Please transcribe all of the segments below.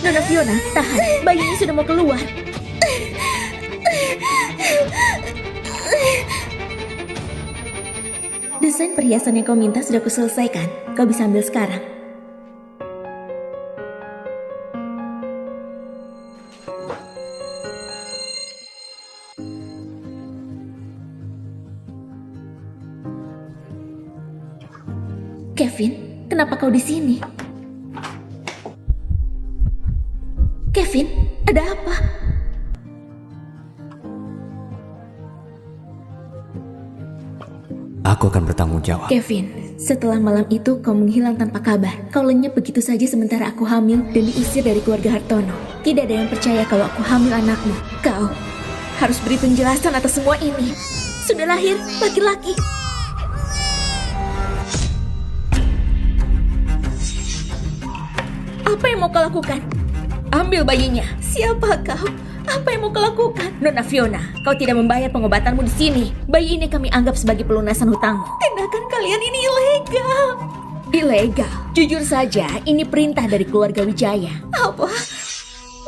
Nona Fiona, tahan. Bayinya sudah mau keluar. Desain perhiasan yang kau minta sudah kuselesaikan. Kau bisa ambil sekarang. Kevin, kenapa kau di sini? Kevin, ada apa? Aku akan bertanggung jawab. Kevin, setelah malam itu kau menghilang tanpa kabar. Kau lenyap begitu saja sementara aku hamil dan diusir dari keluarga Hartono. Tidak ada yang percaya kalau aku hamil anakmu. Kau harus beri penjelasan atas semua ini. Sudah lahir laki-laki. Apa yang mau kau lakukan? Ambil bayinya. Siapa kau? Apa yang mau kau lakukan? Nona Fiona, kau tidak membayar pengobatanmu di sini. Bayi ini kami anggap sebagai pelunasan hutangmu. Tindakan kalian ini ilegal. Ilegal? Jujur saja, ini perintah dari keluarga Wijaya. Apa?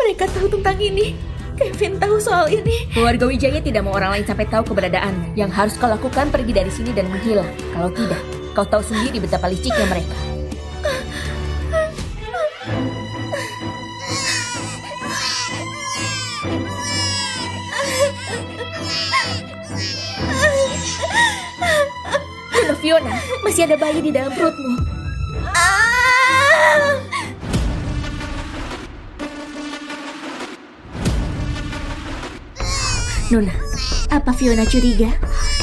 Mereka tahu tentang ini. Kevin tahu soal ini. Keluarga Wijaya tidak mau orang lain sampai tahu keberadaanmu. Yang harus kau lakukan pergi dari sini dan menghilang. Kalau tidak, kau tahu sendiri betapa liciknya mereka. Nona Fiona, masih ada bayi di dalam perutmu. Nona, apa Fiona curiga?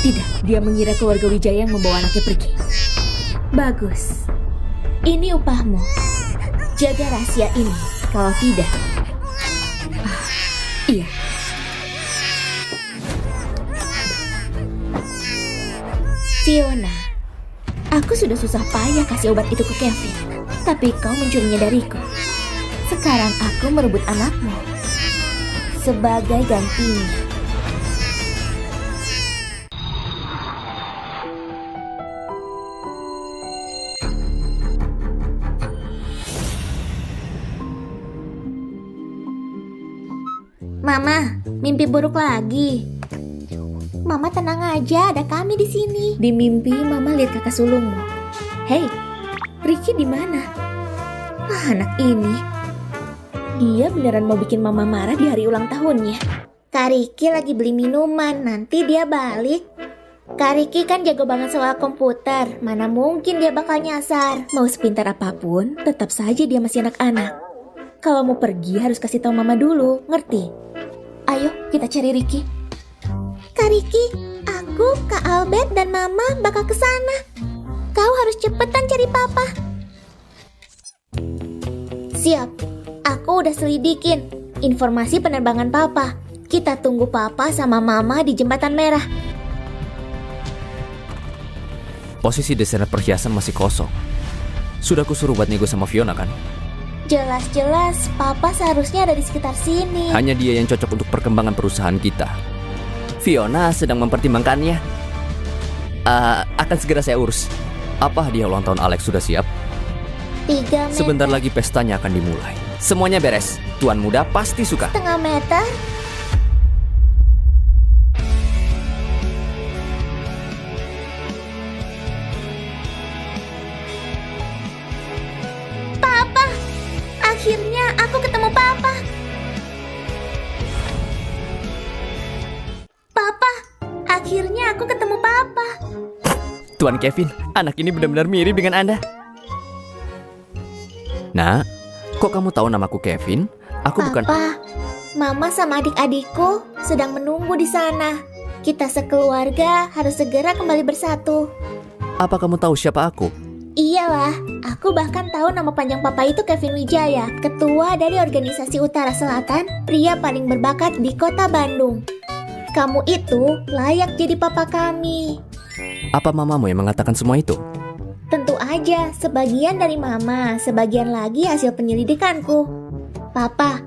Tidak, dia mengira keluarga Wijaya yang membawa anaknya pergi. Bagus. Ini upahmu. Jaga rahasia ini. Kalau tidak... iya. Fiona, aku sudah susah payah kasih obat itu ke Kevin. Tapi kau mencurinya dariku. Sekarang aku merebut anakmu. Sebagai gantinya. Mama, mimpi buruk lagi. Mama tenang aja, ada kami di sini. Di mimpi Mama lihat kakak sulungmu. Hei, Ricky di mana? Ah, anak ini. Dia beneran mau bikin Mama marah di hari ulang tahunnya. Kak Ricky lagi beli minuman, nanti dia balik. Kak Ricky kan jago banget soal komputer, mana mungkin dia bakal nyasar. Mau sepintar apapun, tetap saja dia masih anak-anak. Kalau mau pergi harus kasih tahu Mama dulu, ngerti? Ayo kita cari Ricky. Kak Ricky, aku, Kak Albert, dan Mama bakal ke sana. Kau harus cepetan cari Papa. Siap, aku udah selidikin informasi penerbangan Papa. Kita tunggu Papa sama Mama di Jembatan Merah. Posisi desainer perhiasan masih kosong. Sudah kusuruh buat nego sama Fiona kan? Jelas-jelas Papa seharusnya ada di sekitar sini. Hanya dia yang cocok untuk perkembangan perusahaan kita. Fiona sedang mempertimbangkannya. Akan segera saya urus. Apa hadiah ulang tahun Alex sudah siap? 3 meter. Sebentar lagi pestanya akan dimulai. Semuanya beres. Tuan muda pasti suka. 1/2 meter. Papa, akhirnya aku ketemu Papa. Papa, akhirnya aku ketemu Papa. Tuan Kevin, anak ini benar-benar mirip dengan Anda. Nah, kok kamu tahu namaku Kevin? Aku bukan... Papa, Mama sama adik-adikku sedang menunggu di sana. Kita sekeluarga harus segera kembali bersatu. Apa kamu tahu siapa aku? Iyalah, aku bahkan tahu nama panjang Papa itu Kevin Wijaya, ketua dari organisasi Utara Selatan, pria paling berbakat di kota Bandung. Kamu itu layak jadi papa kami. Apa mamamu yang mengatakan semua itu? Tentu aja, sebagian dari Mama, sebagian lagi hasil penyelidikanku. Papa,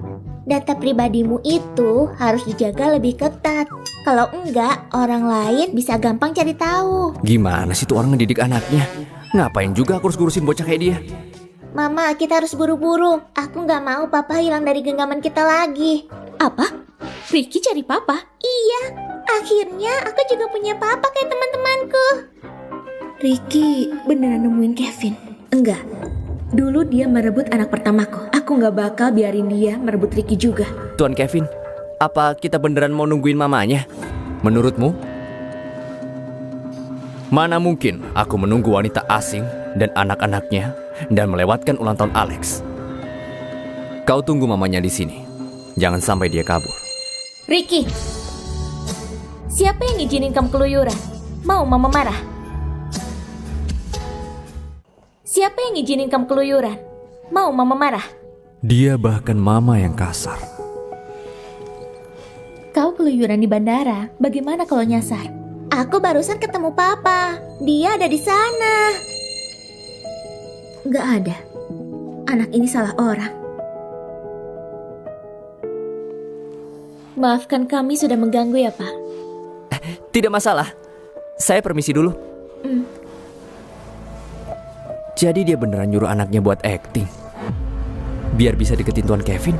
data pribadimu itu harus dijaga lebih ketat. Kalau enggak, orang lain bisa gampang cari tahu. Gimana sih tuh orang ngedidik anaknya? Ngapain juga aku harus ngurusin bocah kayak dia? Mama, kita harus buru-buru. Aku nggak mau papa hilang dari genggaman kita lagi. Apa? Ricky cari papa? Iya, akhirnya aku juga punya papa kayak teman-temanku. Ricky beneran nemuin Kevin? Enggak. Dulu dia merebut anak pertamaku. Aku nggak bakal biarin dia merebut Ricky juga. Tuan Kevin, apa kita beneran mau nungguin mamanya? Menurutmu? Mana mungkin aku menunggu wanita asing dan anak-anaknya dan melewatkan ulang tahun Alex. Kau tunggu mamanya di sini. Jangan sampai dia kabur. Ricky, siapa yang ngizinin kamu keluyuran? Mau mama marah? Siapa yang ngizinin kamu keluyuran? Mau mama marah? Dia bahkan mama yang kasar. Kau keluyuran di bandara, bagaimana kalau nyasar? Aku barusan ketemu papa, dia ada di sana. Gak ada. Anak ini salah orang. Maafkan kami sudah mengganggu ya, Pak. Tidak masalah. Saya permisi dulu. Jadi dia beneran nyuruh anaknya buat acting biar bisa deketin Tuan Kevin.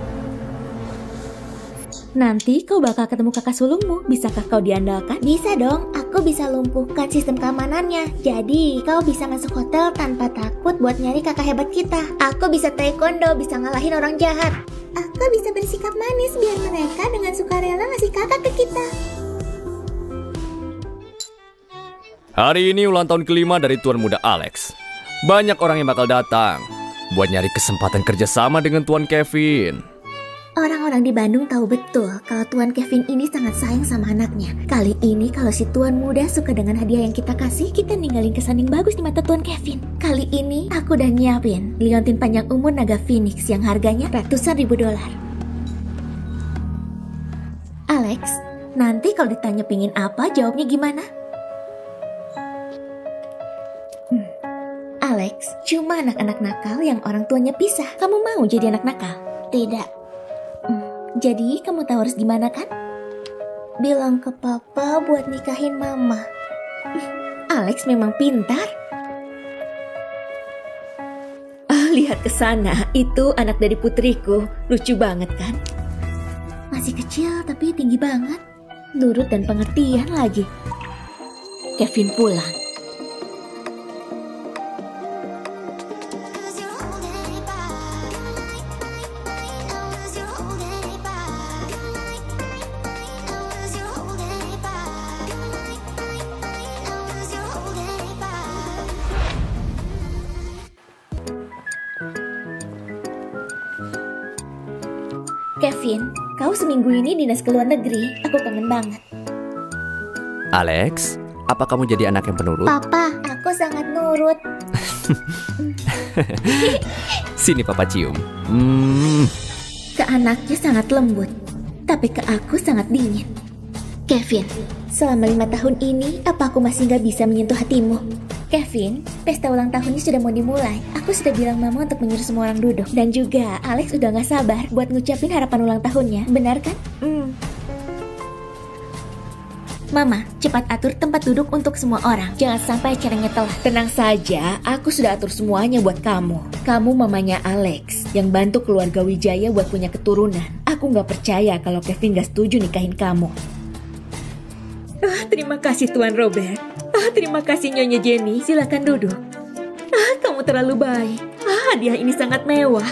Nanti kau bakal ketemu kakak sulungmu. Bisakah kau diandalkan? Bisa dong, aku bisa lumpuhkan sistem keamanannya. Jadi kau bisa masuk hotel tanpa takut buat nyari kakak hebat kita. Aku bisa taekwondo, bisa ngalahin orang jahat. Aku bisa bersikap manis biar mereka dengan sukarela ngasih kakak ke kita. Hari ini ulang tahun kelima dari Tuan Muda Alex. Banyak orang yang bakal datang buat nyari kesempatan kerjasama dengan Tuan Kevin. Orang-orang di Bandung tahu betul kalau Tuan Kevin ini sangat sayang sama anaknya. Kali ini kalau si Tuan Muda suka dengan hadiah yang kita kasih, kita ninggalin kesan yang bagus di mata Tuan Kevin. Kali ini aku udah nyiapin liontin panjang umur naga Phoenix yang harganya ratusan ribu dolar. Alex, nanti kalau ditanya pingin apa, jawabnya gimana? Alex, cuma anak-anak nakal yang orang tuanya pisah. Kamu mau jadi anak nakal? Tidak. Jadi kamu tahu harus gimana kan? Bilang ke papa buat nikahin mama. Alex memang pintar. Lihat ke sana, itu anak dari putriku. Lucu banget kan? Masih kecil tapi tinggi banget. Nurut dan pengertian lagi. Kevin pulang. Kevin, kau seminggu ini dinas ke luar negeri. Aku kangen banget. Alex, apa kamu jadi anak yang penurut? Papa, aku sangat nurut. Sini papa cium. Ke anaknya sangat lembut, tapi ke aku sangat dingin. Kevin, selama 5 tahun ini, apa aku masih gak bisa menyentuh hatimu? Kevin, pesta ulang tahunnya sudah mau dimulai. Aku sudah bilang mama untuk menyuruh semua orang duduk. Dan juga Alex udah gak sabar buat ngucapin harapan ulang tahunnya. Benar kan? Mama, cepat atur tempat duduk untuk semua orang. Jangan sampai acaranya telat. Tenang saja, aku sudah atur semuanya buat kamu. Kamu mamanya Alex, yang bantu keluarga Wijaya buat punya keturunan. Aku gak percaya kalau Kevin gak setuju nikahin kamu. Terima kasih Tuan Robert. Terima kasih Nyonya Jenny. Silakan duduk. Kamu terlalu baik. Hadiah ini sangat mewah.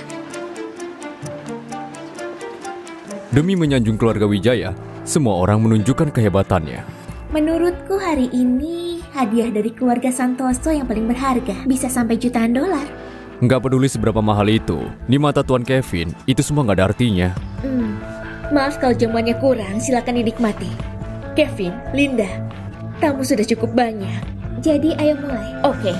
Demi menyanjung keluarga Wijaya, semua orang menunjukkan kehebatannya. Menurutku hari ini hadiah dari keluarga Santoso yang paling berharga. Bisa sampai jutaan dolar. Nggak peduli seberapa mahal itu, di mata Tuan Kevin, itu semua nggak ada artinya. Maaf kalau jamuannya kurang, silakan dinikmati. Kevin, Linda, tamu sudah cukup banyak. Jadi ayo mulai. Oke.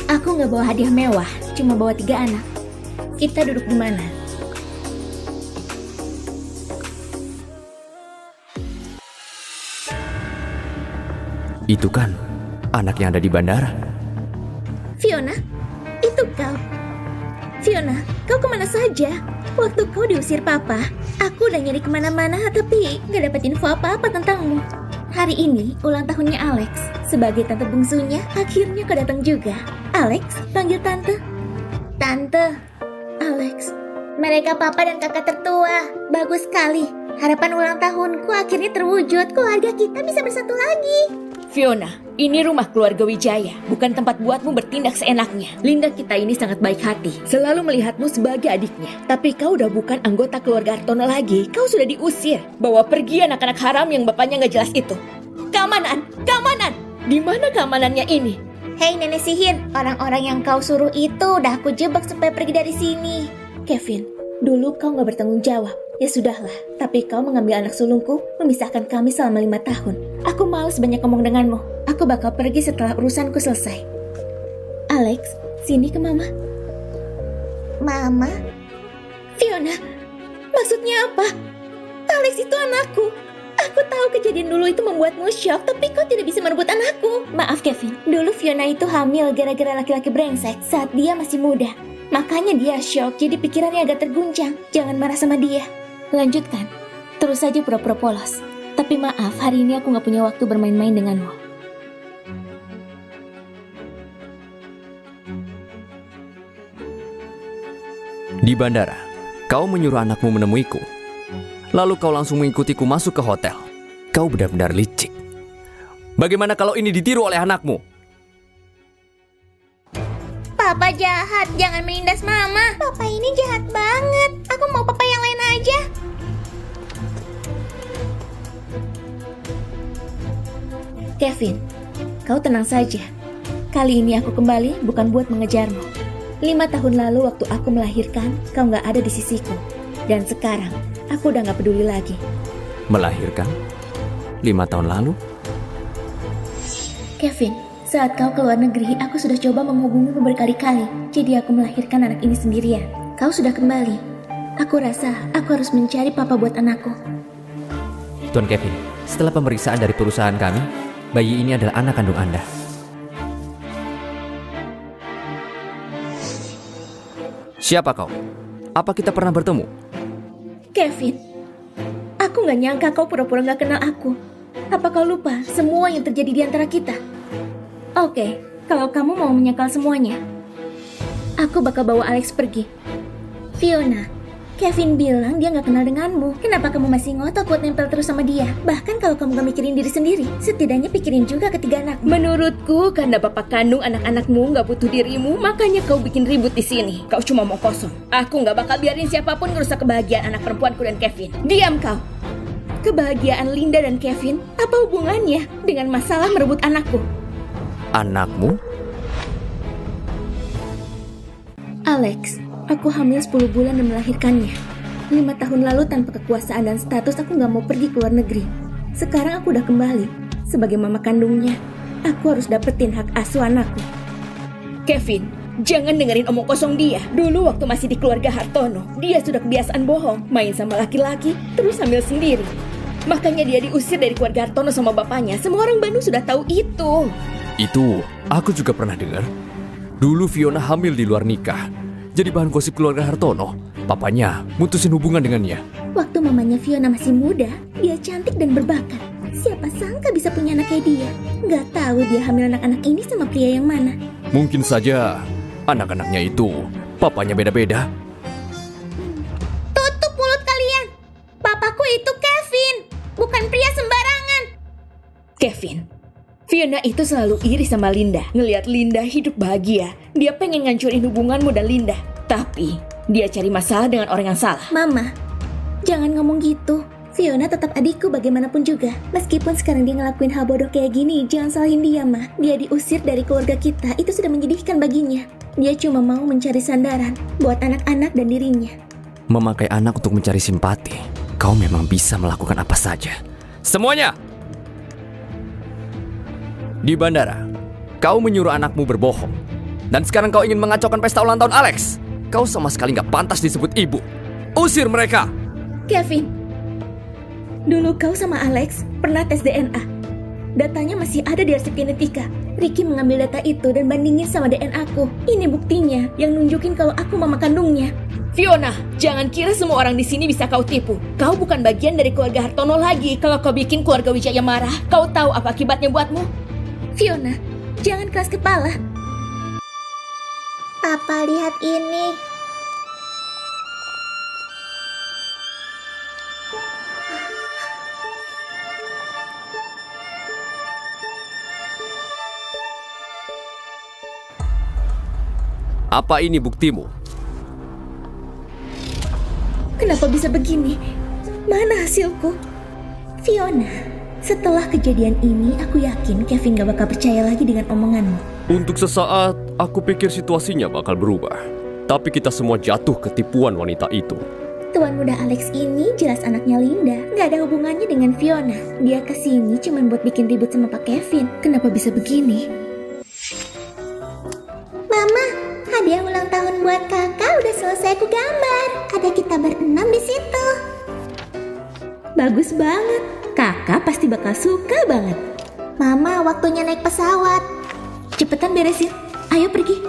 Aku nggak bawa hadiah mewah, cuma bawa 3 anak. Kita duduk di mana? Itu kan anak yang ada di bandara. Fiona, itu kau. Fiona, kau kemana saja? Waktu kau diusir papa, aku udah nyari kemana-mana tapi gak dapet info apa-apa tentangmu. Hari ini ulang tahunnya Alex. Sebagai tante bungsunya, akhirnya kau datang juga. Alex, panggil tante. Tante. Alex. Mereka papa dan kakak tertua. Bagus sekali. Harapan ulang tahunku akhirnya terwujud. Keluarga kita bisa bersatu lagi. Fiona, ini rumah keluarga Wijaya, bukan tempat buatmu bertindak seenaknya. Linda kita ini sangat baik hati, selalu melihatmu sebagai adiknya. Tapi kau udah bukan anggota keluarga Hartono lagi, kau sudah diusir. Bawa pergi anak-anak haram yang bapaknya gak jelas itu. Keamanan, keamanan! Di mana keamanannya ini? Hei nenek sihir, orang-orang yang kau suruh itu udah aku jebak supaya pergi dari sini. Kevin, dulu kau gak bertanggung jawab. Ya sudahlah, tapi kau mengambil anak sulungku, memisahkan kami selama 5 tahun. Aku malas banyak ngomong denganmu. Aku bakal pergi setelah urusanku selesai. Alex, sini ke mama. Mama? Fiona, maksudnya apa? Alex itu anakku. Aku tahu kejadian dulu itu membuatmu syok, tapi kau tidak bisa merebut anakku. Maaf Kevin, dulu Fiona itu hamil gara-gara laki-laki brengsek saat dia masih muda. Makanya dia syok, jadi pikirannya agak terguncang. Jangan marah sama dia. Lanjutkan, terus saja pura-pura polos. Tapi maaf, hari ini aku gak punya waktu bermain-main denganmu. Di bandara, kau menyuruh anakmu menemuiku. Lalu kau langsung mengikutiku masuk ke hotel. Kau benar-benar licik. Bagaimana kalau ini ditiru oleh anakmu? Papa jahat, jangan menindas mama. Papa ini jahat banget. Aku mau papa yang lain aja. Kevin, kau tenang saja. Kali ini aku kembali bukan buat mengejarmu. 5 tahun lalu waktu aku melahirkan, kau gak ada di sisiku. Dan sekarang, aku udah gak peduli lagi. Melahirkan? 5 tahun lalu? Kevin, saat kau keluar negeri, aku sudah coba menghubungimu berkali-kali. Jadi aku melahirkan anak ini sendirian. Kau sudah kembali. Aku rasa aku harus mencari papa buat anakku. Tuan Kevin, setelah pemeriksaan dari perusahaan kami, bayi ini adalah anak kandung Anda. Siapa kau? Apa kita pernah bertemu? Kevin, aku gak nyangka kau pura-pura gak kenal aku. Apa kau lupa semua yang terjadi di antara kita? Oke, kalau kamu mau menyangkal semuanya, aku bakal bawa Alex pergi. Fiona, Kevin bilang dia gak kenal denganmu. Kenapa kamu masih ngotot buat nempel terus sama dia? Bahkan kalau kamu gak mikirin diri sendiri, setidaknya pikirin juga ketiga anak. Menurutku, karena bapak kandung anak-anakmu gak butuh dirimu, makanya kau bikin ribut di sini. Kau cuma mau kosong. Aku gak bakal biarin siapapun ngerusak kebahagiaan anak perempuanku dan Kevin. Diam kau. Kebahagiaan Linda dan Kevin, apa hubungannya dengan masalah merebut anakku? Anakmu? Alex, aku hamil 10 bulan dan melahirkannya. 5 tahun lalu tanpa kekuasaan dan status aku gak mau pergi ke luar negeri. Sekarang aku udah kembali. Sebagai mama kandungnya, aku harus dapetin hak asuh anakku. Kevin, jangan dengerin omong kosong dia. Dulu waktu masih di keluarga Hartono, dia sudah kebiasaan bohong, main sama laki-laki, terus hamil sendiri. Makanya dia diusir dari keluarga Hartono sama bapaknya. Semua orang Bandung sudah tahu itu. Itu, aku juga pernah dengar. Dulu Fiona hamil di luar nikah. Jadi bahan gosip keluarga Hartono. Papanya mutusin hubungan dengannya. Waktu mamanya Fiona masih muda, dia cantik dan berbakat. Siapa sangka bisa punya anak kayak dia. Gak tahu dia hamil anak-anak ini sama pria yang mana. Mungkin saja anak-anaknya itu papanya beda-beda. Tutup mulut kalian. Papaku itu Kevin, bukan pria sembarangan. Kevin, Fiona itu selalu iri sama Linda. Ngelihat Linda hidup bahagia, dia pengen ngancurin hubunganmu dan Linda. Tapi, dia cari masalah dengan orang yang salah. Mama, jangan ngomong gitu. Fiona tetap adikku bagaimanapun juga. Meskipun sekarang dia ngelakuin hal bodoh kayak gini, jangan salahin dia, Ma. Dia diusir dari keluarga kita, itu sudah menyedihkan baginya. Dia cuma mau mencari sandaran buat anak-anak dan dirinya. Memakai anak untuk mencari simpati. Kau memang bisa melakukan apa saja. Semuanya! Di bandara, kau menyuruh anakmu berbohong. Dan sekarang kau ingin mengacaukan pesta ulang tahun Alex. Kau sama sekali gak pantas disebut ibu. Usir mereka! Kevin, dulu kau sama Alex pernah tes DNA. Datanya masih ada di arsip genetika. Ricky mengambil data itu dan bandingin sama DNA aku. Ini buktinya yang nunjukin kalau aku mama kandungnya. Fiona, jangan kira semua orang di sini bisa kau tipu. Kau bukan bagian dari keluarga Hartono lagi. Kalau kau bikin keluarga Wijaya marah, kau tahu apa akibatnya buatmu? Fiona, jangan keras kepala. Papa, lihat ini. Apa ini buktimu? Kenapa bisa begini? Mana hasilku? Fiona, setelah kejadian ini aku yakin Kevin gak bakal percaya lagi dengan omonganmu. Untuk sesaat, aku pikir situasinya bakal berubah. Tapi kita semua jatuh ke tipuan wanita itu. Tuan muda Alex ini jelas anaknya Linda. Gak ada hubungannya dengan Fiona. Dia kesini cuma buat bikin ribut sama Pak Kevin. Kenapa bisa begini? Mama, hadiah ulang tahun buat kakak udah selesai aku gambar. Ada kita berenam di situ. Bagus banget. Kakak pasti bakal suka banget. Mama, waktunya naik pesawat. Cepetan beresin. Ayo pergi.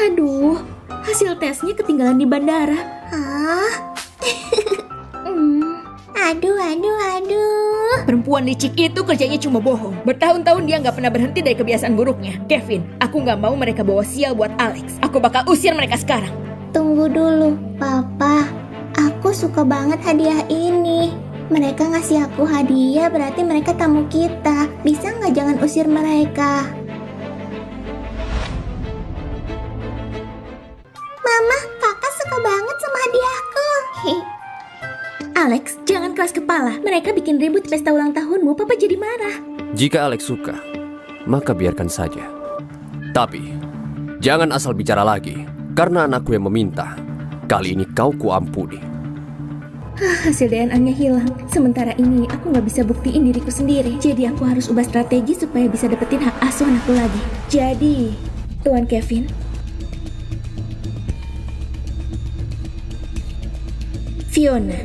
Aduh, hasil tesnya ketinggalan di bandara. Aduh. Perempuan licik itu kerjanya cuma bohong. Bertahun-tahun dia nggak pernah berhenti dari kebiasaan buruknya. Kevin, aku nggak mau mereka bawa sial buat Alex. Aku bakal usir mereka sekarang. Tunggu dulu, Papa. Aku suka banget hadiah ini. Mereka ngasih aku hadiah, berarti mereka tamu kita. Bisa nggak jangan usir mereka? Mama, kakak suka banget sama hadiahku. Alex, jangan keras kepala. Mereka bikin ribut pesta ulang tahunmu, Papa jadi marah. Jika Alex suka, maka biarkan saja. Tapi, jangan asal bicara lagi. Karena anakku yang meminta. Kali ini kau kuampuni. Hasil DNA-nya hilang. Sementara ini aku nggak bisa buktiin diriku sendiri. Jadi aku harus ubah strategi supaya bisa dapetin hak asuh anakku lagi. Jadi, Tuan Kevin, Fiona,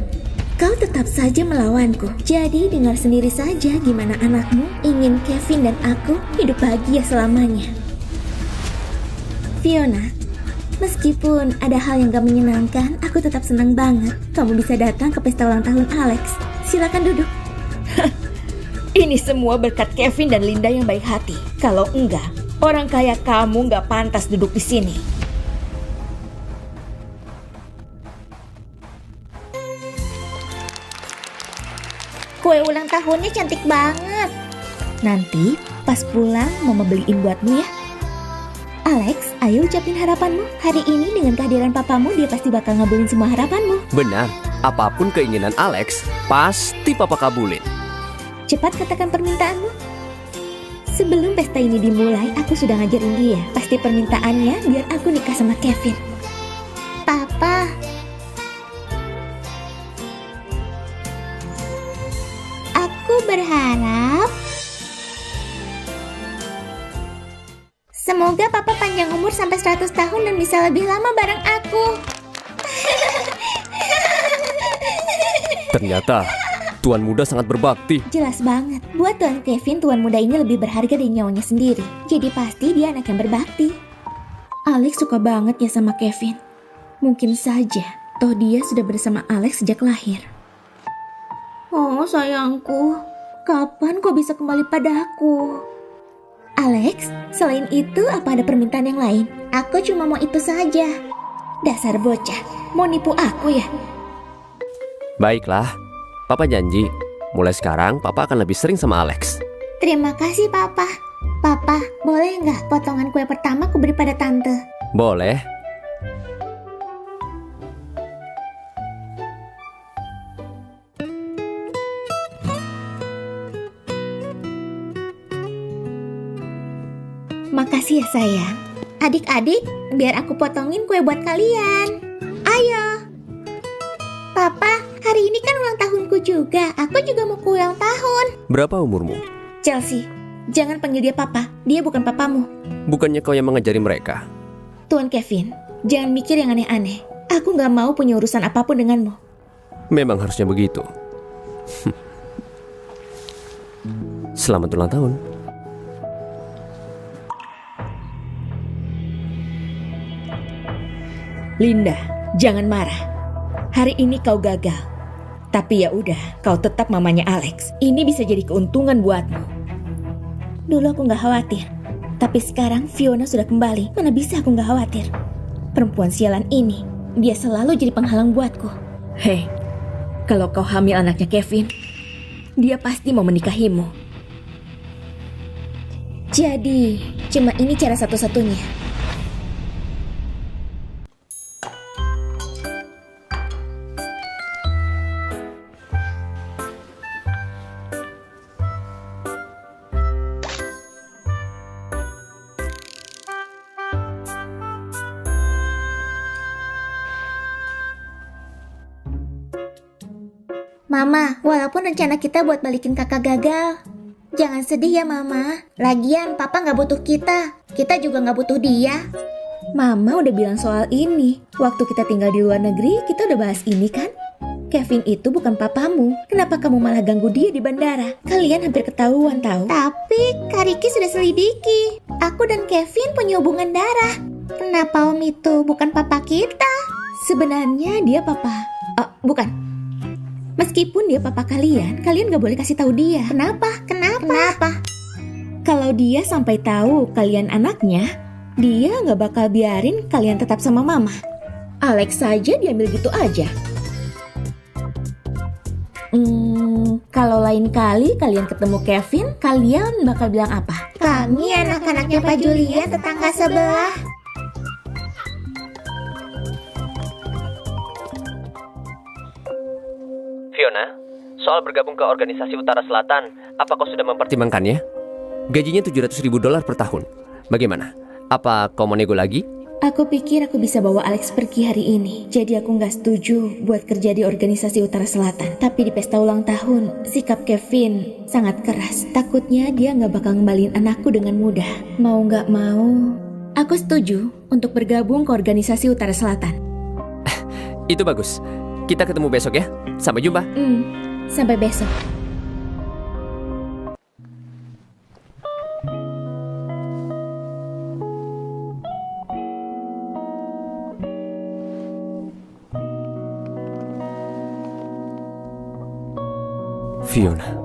kau tetap saja melawanku. Jadi dengar sendiri saja gimana anakmu ingin Kevin dan aku hidup bahagia selamanya. Fiona, meskipun ada hal yang gak menyenangkan, aku tetap senang banget kamu bisa datang ke pesta ulang tahun Alex. Silakan duduk. Ini semua berkat Kevin dan Linda yang baik hati. Kalau enggak, orang kaya kamu nggak pantas duduk di sini. Kue ulang tahunnya cantik banget. Nanti pas pulang mama beliin buatmu ya. Alex, ayo ucapin harapanmu. Hari ini dengan kehadiran papamu dia pasti bakal ngabulin semua harapanmu. Benar, apapun keinginan Alex, pasti papa kabulin. Cepat katakan permintaanmu. Sebelum pesta ini dimulai, aku sudah ngajarin dia. Pasti permintaannya biar aku nikah sama Kevin. Papa, aku berharap semoga Papa panjang umur sampai 100 tahun dan bisa lebih lama bareng aku. Ternyata, Tuan Muda sangat berbakti. Jelas banget, buat Tuan Kevin, Tuan Muda ini lebih berharga dari nyawanya sendiri. Jadi pasti dia anak yang berbakti. Alex suka banget ya sama Kevin. Mungkin saja, toh dia sudah bersama Alex sejak lahir. Oh sayangku, kapan kau bisa kembali padaku? Alex, selain itu apa ada permintaan yang lain? Aku cuma mau itu saja. Dasar bocah, mau nipu aku ya? Baiklah, Papa janji. Mulai sekarang, Papa akan lebih sering sama Alex. Terima kasih Papa. Papa, boleh nggak potongan kue pertama aku beri pada Tante? Boleh. Makasih ya sayang. Adik-adik, biar aku potongin kue buat kalian. Ayo. Papa, hari ini kan ulang tahunku juga. Aku juga mau kue ulang tahun. Berapa umurmu? Chelsea, jangan panggil dia Papa. Dia bukan papamu. Bukannya kau yang mengajari mereka? Tuan Kevin, jangan mikir yang aneh-aneh. Aku gak mau punya urusan apapun denganmu. Memang harusnya begitu. Selamat ulang tahun. Linda, jangan marah. Hari ini kau gagal. Tapi ya udah, kau tetap mamanya Alex. Ini bisa jadi keuntungan buatmu. Dulu aku gak khawatir, tapi sekarang Fiona sudah kembali. Mana bisa aku gak khawatir? Perempuan sialan ini, dia selalu jadi penghalang buatku. Hei, kalau kau hamil anaknya Kevin, dia pasti mau menikahimu. Jadi, cuma ini cara satu-satunya. Mama, walaupun rencana kita buat balikin kakak gagal, jangan sedih ya Mama. Lagian Papa gak butuh kita. Kita juga gak butuh dia. Mama udah bilang soal ini. Waktu kita tinggal di luar negeri, kita udah bahas ini kan? Kevin itu bukan papamu. Kenapa kamu malah ganggu dia di bandara? Kalian hampir ketahuan tahu. Tapi Kak Ricky sudah selidiki. Aku dan Kevin punya hubungan darah. Kenapa Om itu bukan papa kita? Sebenarnya dia papa. Bukan. Meskipun dia papa kalian gak boleh kasih tahu dia. Kenapa? Kalau dia sampai tahu kalian anaknya, dia gak bakal biarin kalian tetap sama mama. Alex saja diambil gitu aja. Kalau lain kali kalian ketemu Kevin, kalian bakal bilang apa? Kami anak-anaknya Pak Julian, tetangga sebelah. Fiona, soal bergabung ke organisasi Utara Selatan, apa kau sudah mempertimbangkannya? Gajinya $700,000 per tahun. Bagaimana? Apa kau mau nego lagi? Aku pikir aku bisa bawa Alex pergi hari ini. Jadi aku gak setuju buat kerja di organisasi Utara Selatan. Tapi di pesta ulang tahun, sikap Kevin sangat keras. Takutnya dia gak bakal ngembaliin anakku dengan mudah. Mau gak mau, aku setuju untuk bergabung ke organisasi Utara Selatan. Itu bagus. Kita ketemu besok ya. Sampai jumpa. Sampai besok. Fiona.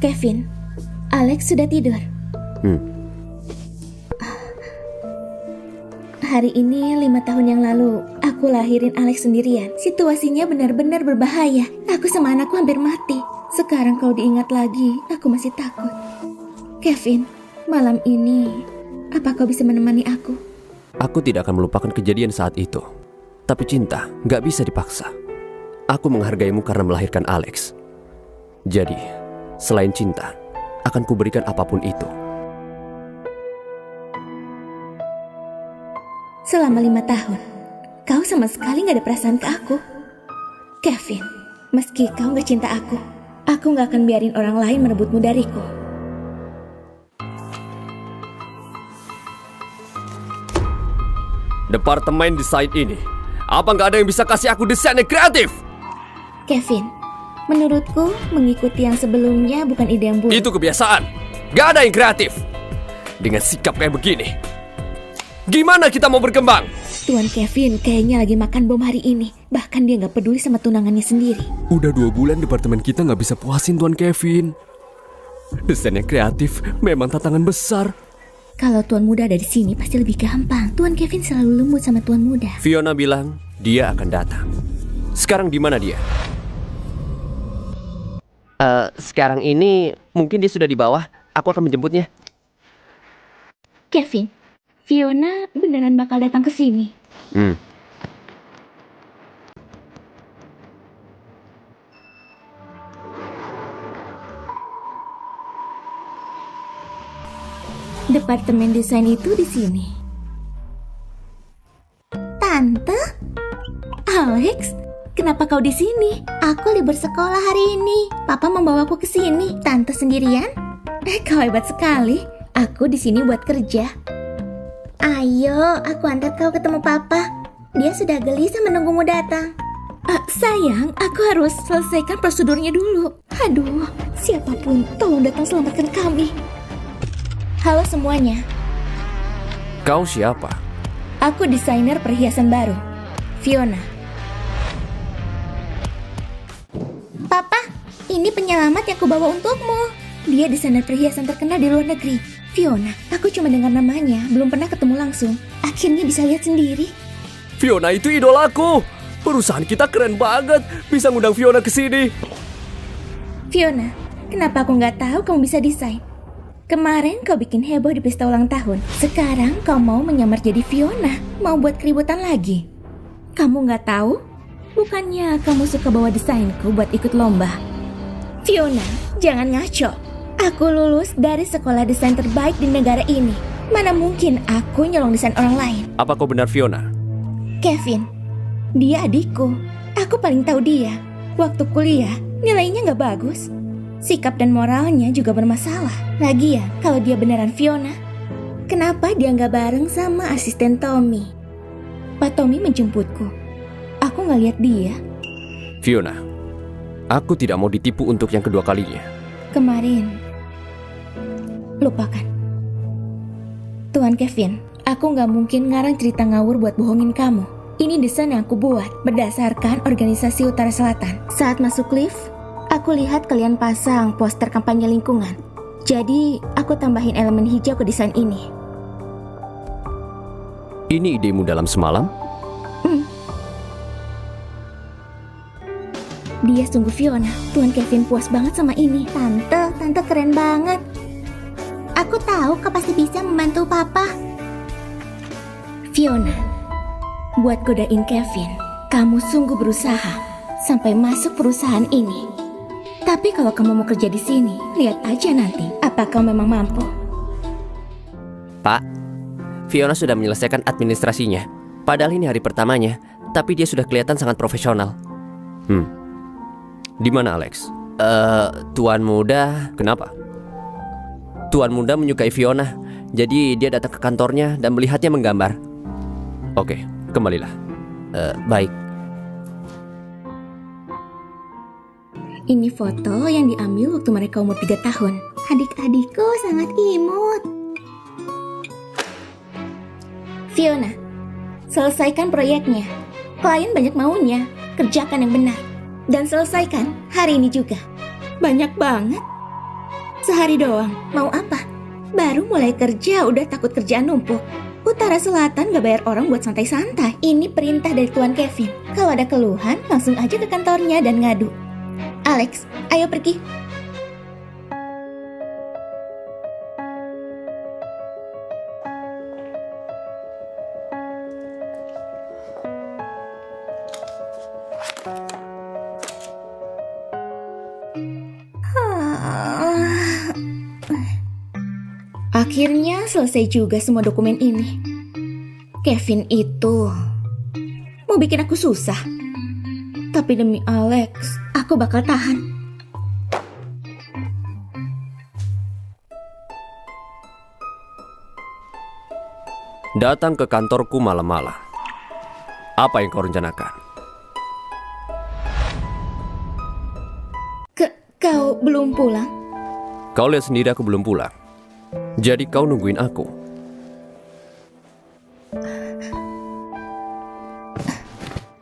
Kevin, Alex sudah tidur. Hari ini 5 tahun yang lalu, aku lahirin Alex sendirian. Situasinya benar-benar berbahaya. Aku sama anakku hampir mati. Sekarang kalau diingat lagi, aku masih takut. Kevin, malam ini, apa kau bisa menemani aku? Aku tidak akan melupakan kejadian saat itu. Tapi cinta gak bisa dipaksa. Aku menghargaimu karena melahirkan Alex. Jadi, selain cinta, akan kuberikan apapun itu. Selama 5 tahun, kau sama sekali gak ada perasaan ke aku. Kevin, meski kau gak cinta aku gak akan biarin orang lain merebutmu dariku. Departemen desain ini, apa gak ada yang bisa kasih aku desain yang kreatif? Kevin, menurutku mengikuti yang sebelumnya bukan ide yang buruk. Itu kebiasaan. Gak ada yang kreatif. Dengan sikap kayak begini, gimana kita mau berkembang? Tuan Kevin kayaknya lagi makan bom hari ini. Bahkan dia gak peduli sama tunangannya sendiri. Udah 2 bulan departemen kita gak bisa puasin Tuan Kevin. Desain yang kreatif memang tantangan besar. Kalau Tuan Muda ada di sini pasti lebih gampang. Tuan Kevin selalu lembut sama Tuan Muda. Fiona bilang dia akan datang. Sekarang di mana dia? Sekarang ini mungkin dia sudah di bawah. Aku akan menjemputnya. Kevin, Fiona beneran bakal datang ke sini. Departemen desain itu di sini. Tante? Alex? Kenapa kau di sini? Aku libur sekolah hari ini. Papa membawaku ke sini. Tante sendirian? Kau hebat sekali. Aku di sini buat kerja. Ayo, aku antar kau ketemu Papa. Dia sudah gelisah menunggumu datang. Sayang, aku harus selesaikan prosedurnya dulu. Aduh, siapapun, tolong datang selamatkan kami. Halo semuanya, Kau siapa? aku desainer perhiasan baru, Fiona. Papa, ini penyelamat yang kubawa untukmu. Dia desainer perhiasan terkenal di luar negeri. Fiona, aku cuma dengar namanya, belum pernah ketemu langsung. Akhirnya bisa lihat sendiri. Fiona itu idolaku. Perusahaan kita keren banget, bisa ngundang Fiona ke sini. Fiona, kenapa aku nggak tahu kamu bisa desain? Kemarin kau bikin heboh di pesta ulang tahun. Sekarang kau mau menyamar jadi Fiona, mau buat keributan lagi. Kamu nggak tahu? Bukannya kamu suka bawa desainku buat ikut lomba? Fiona, jangan ngaco. Aku lulus dari sekolah desain terbaik di negara ini. Mana mungkin aku nyolong desain orang lain? Apa kau benar Fiona? Kevin, dia adikku. Aku paling tahu dia. Waktu kuliah, nilainya nggak bagus. Sikap dan moralnya juga bermasalah. Lagian, kalau dia beneran Fiona, kenapa dia nggak bareng sama asisten Tommy? Pak Tommy menjemputku. Aku nggak lihat dia. Fiona, aku tidak mau ditipu untuk yang kedua kalinya. Kemarin, lupakan. Tuan Kevin, aku nggak mungkin ngarang cerita ngawur buat bohongin kamu. Ini desain yang aku buat berdasarkan organisasi Utara Selatan. Saat masuk lift, aku lihat kalian pasang poster kampanye lingkungan. Jadi, aku tambahin elemen hijau ke desain ini. Ini idemu dalam semalam? Dia sungguh Fiona. Tuan Kevin puas banget sama ini. Tante keren banget. Aku tahu kau pasti bisa membantu papa. Fiona, buat godain Kevin, kamu sungguh berusaha sampai masuk perusahaan ini. Tapi kalau kamu mau kerja di sini, lihat aja nanti apa kau memang mampu. Pak, Fiona sudah menyelesaikan administrasinya. Padahal ini hari pertamanya, tapi dia sudah kelihatan sangat profesional. Di mana Alex? Tuan muda, Kenapa? Tuan muda menyukai Fiona. Jadi dia datang ke kantornya dan melihatnya menggambar. Oke, kembalilah. Baik. Ini foto yang diambil waktu mereka umur 3 tahun. Adik-adikku sangat imut. Fiona, selesaikan proyeknya. Klien banyak maunya, kerjakan yang benar. Dan selesaikan hari ini juga. Banyak banget. Sehari doang, mau apa? Baru mulai kerja udah takut kerjaan numpuk. Utara Selatan gak bayar orang buat santai-santai. Ini perintah dari Tuan Kevin. Kalau ada keluhan, langsung aja ke kantornya dan ngadu. Alex, ayo pergi. Akhirnya selesai juga semua dokumen ini. Kevin itu mau bikin aku susah. Tapi demi Alex, aku bakal tahan. Datang ke kantorku malam-malam. Apa yang kau rencanakan? Kau belum pulang? Kau lihat sendiri aku belum pulang. Jadi kau nungguin aku.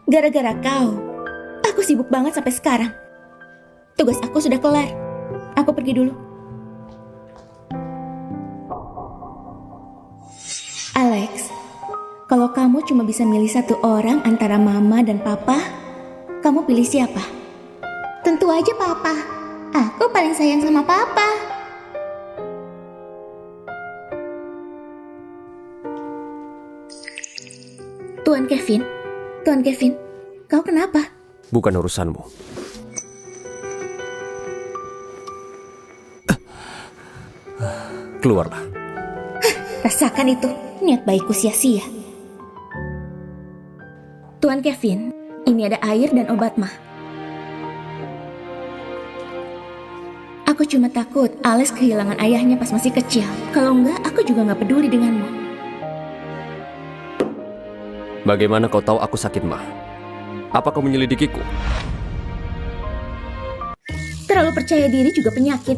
Gara-gara kau, aku sibuk banget sampai sekarang. Tugas aku sudah kelar. Aku pergi dulu. Alex, kalau kamu cuma bisa milih satu orang antara mama dan papa, kamu pilih siapa? Tentu aja papa. Aku paling sayang sama papa. Tuan Kevin, kau kenapa? Bukan urusanmu. Keluarlah. Rasakan itu, niat baikku sia-sia. Tuan Kevin, ini ada air dan obat mah. Aku cuma takut Alex kehilangan ayahnya pas masih kecil. Kalau enggak, aku juga nggak peduli denganmu. Bagaimana kau tahu aku sakit mah? Apa kau menyelidikiku? Terlalu percaya diri juga penyakit.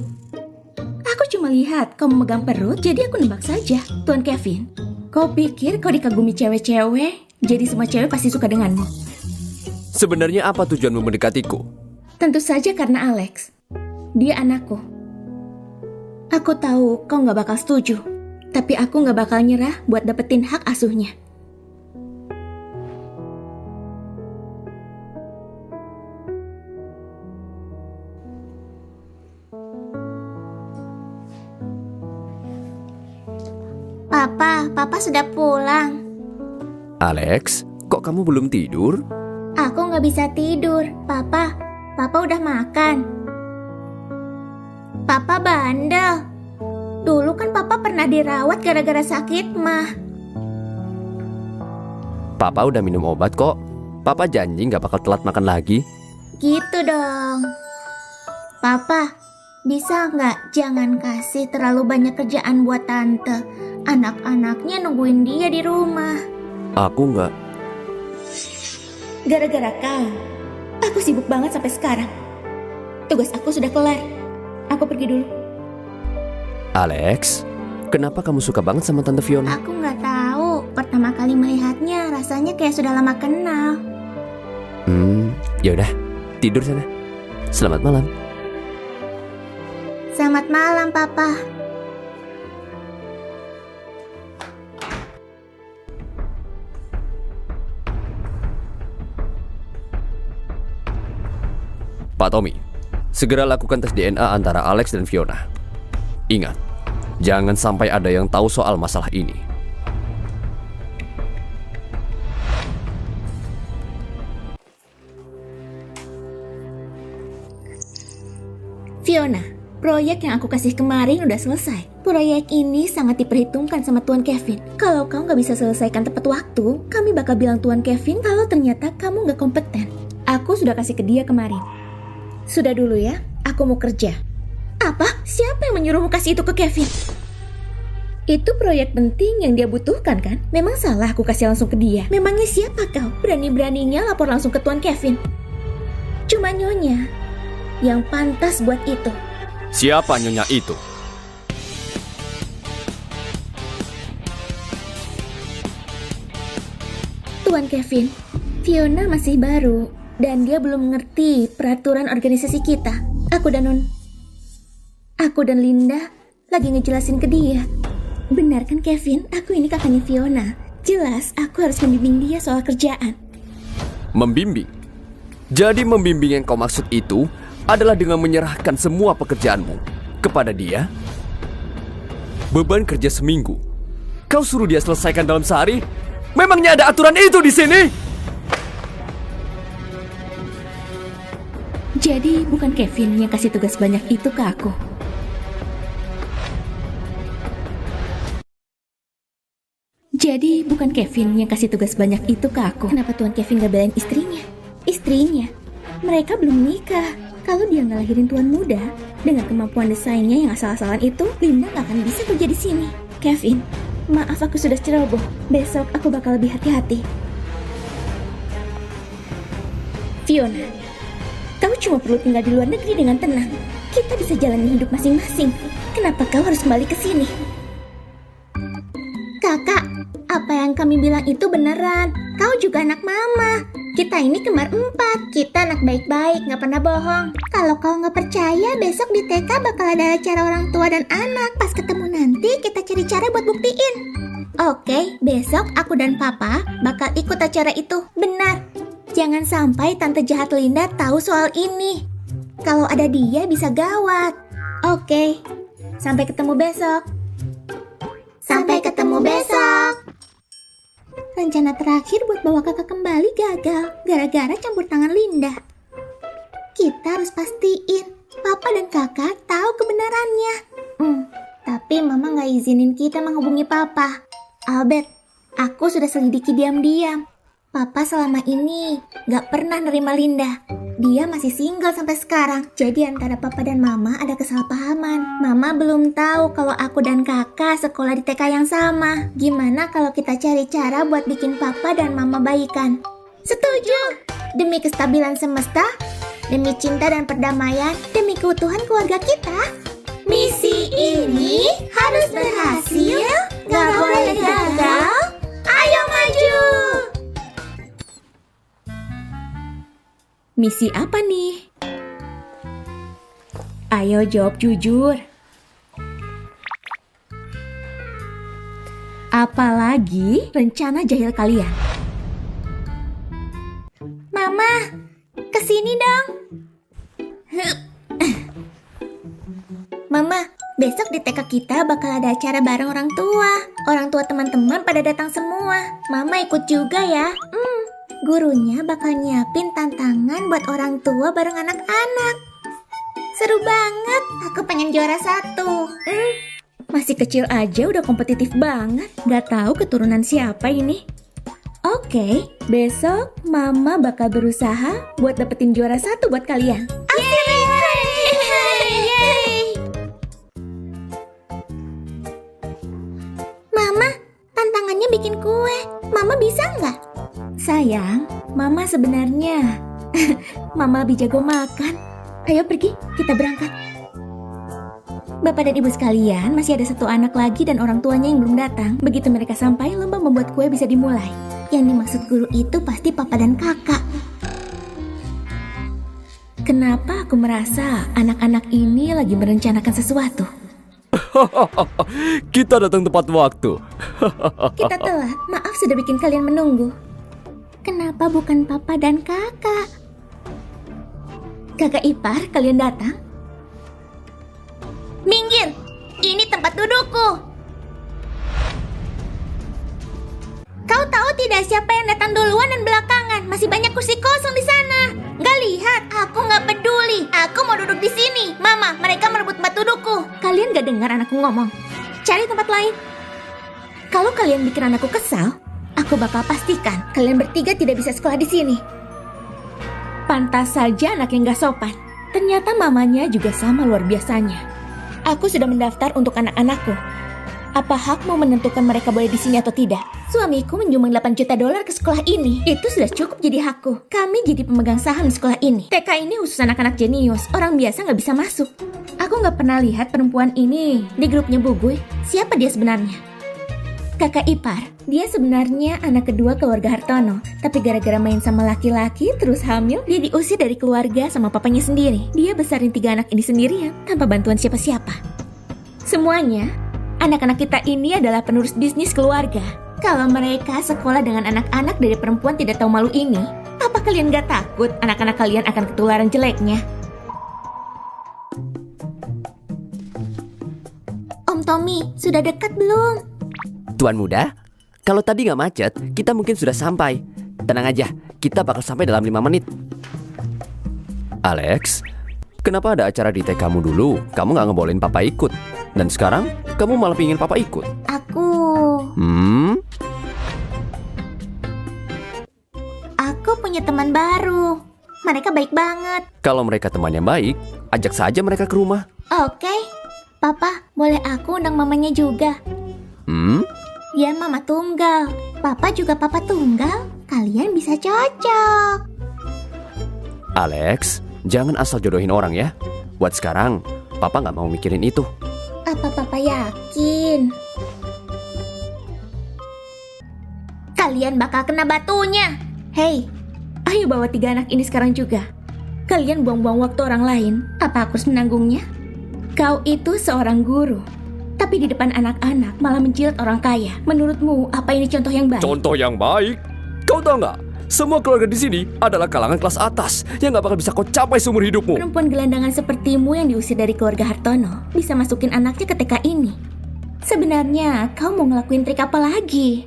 Aku cuma lihat kau memegang perut, jadi aku nembak saja. Tuan Kevin, kau pikir kau dikagumi cewek-cewek, jadi semua cewek pasti suka denganmu? Sebenarnya apa tujuanmu mendekatiku? Tentu saja karena Alex. Dia anakku. Aku tahu kau gak bakal setuju, tapi aku gak bakal nyerah buat dapetin hak asuhnya. Papa sudah pulang. Alex, kok kamu belum tidur? Aku gak bisa tidur. Papa udah makan. Papa bandel. Dulu kan Papa pernah dirawat gara-gara sakit mah. Papa udah minum obat kok. Papa janji gak bakal telat makan lagi. Gitu dong. Papa, bisa nggak jangan kasih terlalu banyak kerjaan buat tante. Anak-anaknya nungguin dia di rumah. Aku nggak. Gara-gara kau, aku sibuk banget sampai sekarang. Tugas aku sudah kelar. Aku pergi dulu. Alex, kenapa kamu suka banget sama Tante Fiona? Aku nggak tahu. Pertama kali melihatnya rasanya kayak sudah lama kenal. Ya udah, tidur sana. Selamat malam. Selamat malam, Papa. Pak Tommy, segera lakukan tes DNA antara Alex dan Fiona. Ingat, jangan sampai ada yang tahu soal masalah ini. Fiona, proyek yang aku kasih kemarin udah selesai. Proyek ini sangat diperhitungkan sama Tuan Kevin. Kalau kau nggak bisa selesaikan tepat waktu, kami bakal bilang Tuan Kevin kalau ternyata kamu nggak kompeten. Aku sudah kasih ke dia kemarin. Sudah dulu ya, aku mau kerja. Apa? Siapa yang menyuruhmu kasih itu ke Kevin? Itu proyek penting yang dia butuhkan kan? Memang salah aku kasih langsung ke dia. Memangnya siapa kau? Berani-beraninya lapor langsung ke Tuan Kevin. Cuma Nyonya yang pantas buat itu. Siapa Nyonya itu? Tuan Kevin, Fiona masih baru dan dia belum mengerti peraturan organisasi kita. Aku dan Linda lagi ngejelasin ke dia. Benar kan Kevin? Aku ini kakaknya Fiona. Jelas aku harus membimbing dia soal kerjaan. Membimbing? Jadi membimbing yang kau maksud itu adalah dengan menyerahkan semua pekerjaanmu kepada dia? Beban kerja seminggu, kau suruh dia selesaikan dalam sehari? Memangnya ada aturan itu di sini? Jadi bukan Kevin yang kasih tugas banyak itu ke aku. Kenapa Tuan Kevin gak belain istrinya? Istrinya? Mereka belum nikah. Kalau dia ngelahirin tuan muda dengan kemampuan desainnya yang asal-asalan itu, Linda gak akan bisa kerja di sini. Kevin, maaf aku sudah ceroboh. Besok aku bakal lebih hati-hati. Fiona, kau cuma perlu tinggal di luar negeri dengan tenang. Kita bisa jalani hidup masing-masing. Kenapa kau harus kembali ke sini? Kakak, apa yang kami bilang itu beneran. Kau juga anak mama. Kita ini kembar 4. Kita anak baik-baik, gak pernah bohong. Kalau kau gak percaya, besok di TK bakal ada acara orang tua dan anak. Pas ketemu nanti, kita cari cara buat buktiin. Oke, besok aku dan Papa bakal ikut acara itu. Benar. Jangan sampai Tante jahat Linda tahu soal ini. Kalau ada dia bisa gawat. Oke, sampai ketemu besok. Sampai ketemu besok. Rencana terakhir buat bawa kakak kembali gagal gara-gara campur tangan Linda. Kita harus pastiin Papa dan kakak tahu kebenarannya. Tapi Mama gak izinin kita menghubungi Papa. Albert, aku sudah selidiki diam-diam. Papa selama ini gak pernah nerima Linda. Dia masih single sampai sekarang. Jadi antara Papa dan Mama ada kesalahpahaman. Mama belum tahu kalau aku dan kakak sekolah di TK yang sama. Gimana kalau kita cari cara buat bikin Papa dan Mama baikan? Setuju! Demi kestabilan semesta, demi cinta dan perdamaian, demi keutuhan keluarga kita. Misi ini harus berhasil, gak boleh gagal. Ayo maju! Misi apa nih? Ayo jawab jujur. Apalagi rencana jahil kalian? Mama, kesini dong. Mama, besok di TK kita bakal ada acara bareng orang tua. Orang tua teman-teman pada datang semua. Mama ikut juga ya. Gurunya bakal nyiapin tantangan buat orang tua bareng anak-anak. Seru banget. Aku pengen juara 1. Masih kecil aja udah kompetitif banget. Gak tahu keturunan siapa ini. Oke, besok Mama bakal berusaha buat dapetin juara 1 buat kalian. Mama, tantangannya bikin kue. Mama bisa nggak? Sayang, Mama sebenarnya Mama lebih jago makan. Ayo pergi, kita berangkat. Bapak dan ibu sekalian, masih ada 1 anak lagi dan orang tuanya yang belum datang. Begitu mereka sampai, lomba membuat kue bisa dimulai. Yang dimaksud guru itu pasti papa dan kakak. Kenapa aku merasa anak-anak ini lagi merencanakan sesuatu? Kita datang tepat waktu. Kita telat, maaf sudah bikin kalian menunggu. Kenapa bukan papa dan kakak? Kakak ipar, kalian datang? Minggir, ini tempat dudukku. Kau tahu tidak siapa yang datang duluan dan belakangan? Masih banyak kursi kosong di sana. Gak lihat, aku gak peduli. Aku mau duduk di sini. Mama, mereka merebut tempat dudukku. Kalian gak dengar anakku ngomong? Cari tempat lain. Kalau kalian bikin anakku kesal, aku bakal pastikan kalian bertiga tidak bisa sekolah di sini. Pantas saja anak yang gak sopan. Ternyata mamanya juga sama luar biasanya. Aku sudah mendaftar untuk anak-anakku. Apa hakmu menentukan mereka boleh di sini atau tidak? Suamiku menyumbang $8 juta ke sekolah ini. Itu sudah cukup jadi hakku. Kami jadi pemegang saham di sekolah ini. TK ini khusus anak-anak jenius. Orang biasa nggak bisa masuk. Aku nggak pernah lihat perempuan ini di grupnya Buguy. Siapa dia sebenarnya? Kakak ipar. Dia sebenarnya anak kedua keluarga Hartono. Tapi gara-gara main sama laki-laki terus hamil, dia diusir dari keluarga sama papanya sendiri. Dia besarin 3 anak ini sendirian tanpa bantuan siapa-siapa. Semuanya, anak-anak kita ini adalah penerus bisnis keluarga. Kalau mereka sekolah dengan anak-anak dari perempuan tidak tahu malu ini, apa kalian gak takut anak-anak kalian akan ketularan jeleknya? Om Tommy, sudah dekat belum? Tuan muda, kalau tadi nggak macet, kita mungkin sudah sampai. Tenang aja, kita bakal sampai dalam 5 menit. Alex, kenapa ada acara di TK-mu dulu? Kamu nggak ngebolehin papa ikut. Dan sekarang, kamu malah pingin papa ikut. Aku punya teman baru. Mereka baik banget. Kalau mereka temannya baik, ajak saja mereka ke rumah. Oke. Papa, boleh aku undang mamanya juga? Dia mama tunggal. Papa juga papa tunggal. Kalian bisa cocok. Alex, jangan asal jodohin orang ya. Buat sekarang, papa nggak mau mikirin itu. Apa papa yakin? Kalian bakal kena batunya. Hei, ayo bawa 3 anak ini sekarang juga. Kalian buang-buang waktu orang lain. Apa aku harus menanggungnya? Kau itu seorang guru, tapi di depan anak-anak malah menjilat orang kaya. Menurutmu, apa ini contoh yang baik? Contoh yang baik? Kau tahu nggak? Semua keluarga di sini adalah kalangan kelas atas yang nggak bakal bisa kau capai seumur hidupmu. Perempuan gelandangan sepertimu yang diusir dari keluarga Hartono bisa masukin anaknya ke TK ini. Sebenarnya, kau mau ngelakuin trik apa lagi?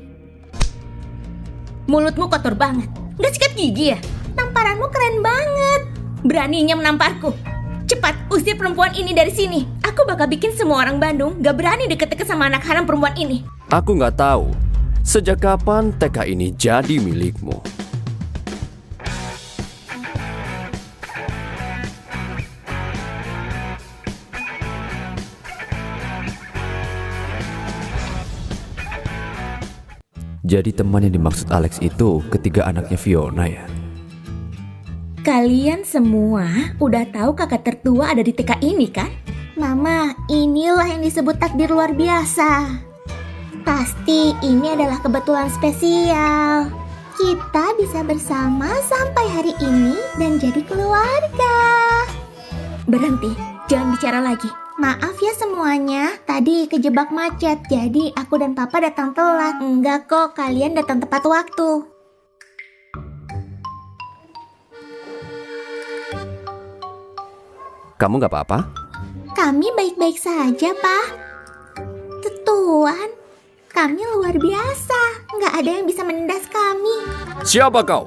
Mulutmu kotor banget. Nggak sikat gigi ya? Tamparanmu keren banget. Beraninya menamparku. Cepat, usir perempuan ini dari sini. Aku bakal bikin semua orang Bandung gak berani deket-deket sama anak haram perempuan ini. Aku nggak tahu sejak kapan TK ini jadi milikmu. Jadi teman yang dimaksud Alex itu ketiga anaknya Fiona ya? Kalian semua udah tahu kakak tertua ada di TK ini kan? Mama, inilah yang disebut takdir luar biasa. Pasti ini adalah kebetulan spesial. Kita bisa bersama sampai hari ini dan jadi keluarga. Berhenti, jangan bicara lagi. Maaf ya semuanya, tadi kejebak macet, jadi aku dan papa datang telat. Enggak kok, kalian datang tepat waktu. Kamu gak apa-apa? Kami baik-baik saja, Pak. Tuan, kami luar biasa. Nggak ada yang bisa menindas kami. Siapa kau?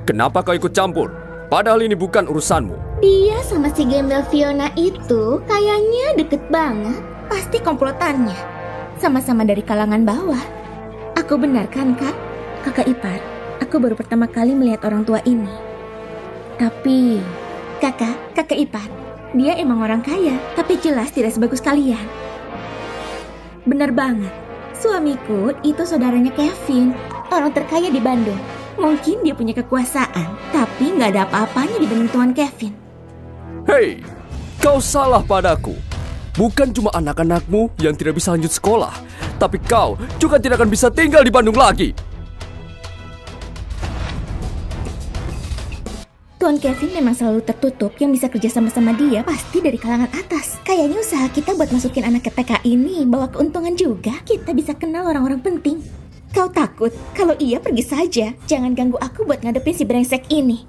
Kenapa kau ikut campur? Padahal ini bukan urusanmu. Dia sama si gembel Fiona itu kayaknya deket banget. Pasti komplotannya. Sama-sama dari kalangan bawah. Aku benar kan, Kak? Kakak ipar, aku baru pertama kali melihat orang tua ini. Tapi, kakak ipar, dia emang orang kaya, tapi jelas tidak sebagus kalian. Benar banget. Suamiku itu saudaranya Kevin, orang terkaya di Bandung. Mungkin dia punya kekuasaan, tapi nggak ada apa-apanya dibanding Tuan Kevin. Hei, kau salah padaku. Bukan cuma anak-anakmu yang tidak bisa lanjut sekolah, tapi kau juga tidak akan bisa tinggal di Bandung lagi. Tuan Kevin memang selalu tertutup, yang bisa kerja sama-sama dia pasti dari kalangan atas. Kayaknya usaha kita buat masukin anak ke TK ini bawa keuntungan juga. Kita bisa kenal orang-orang penting. Kau takut? Kalau iya pergi saja. Jangan ganggu aku buat ngadepin si brengsek ini.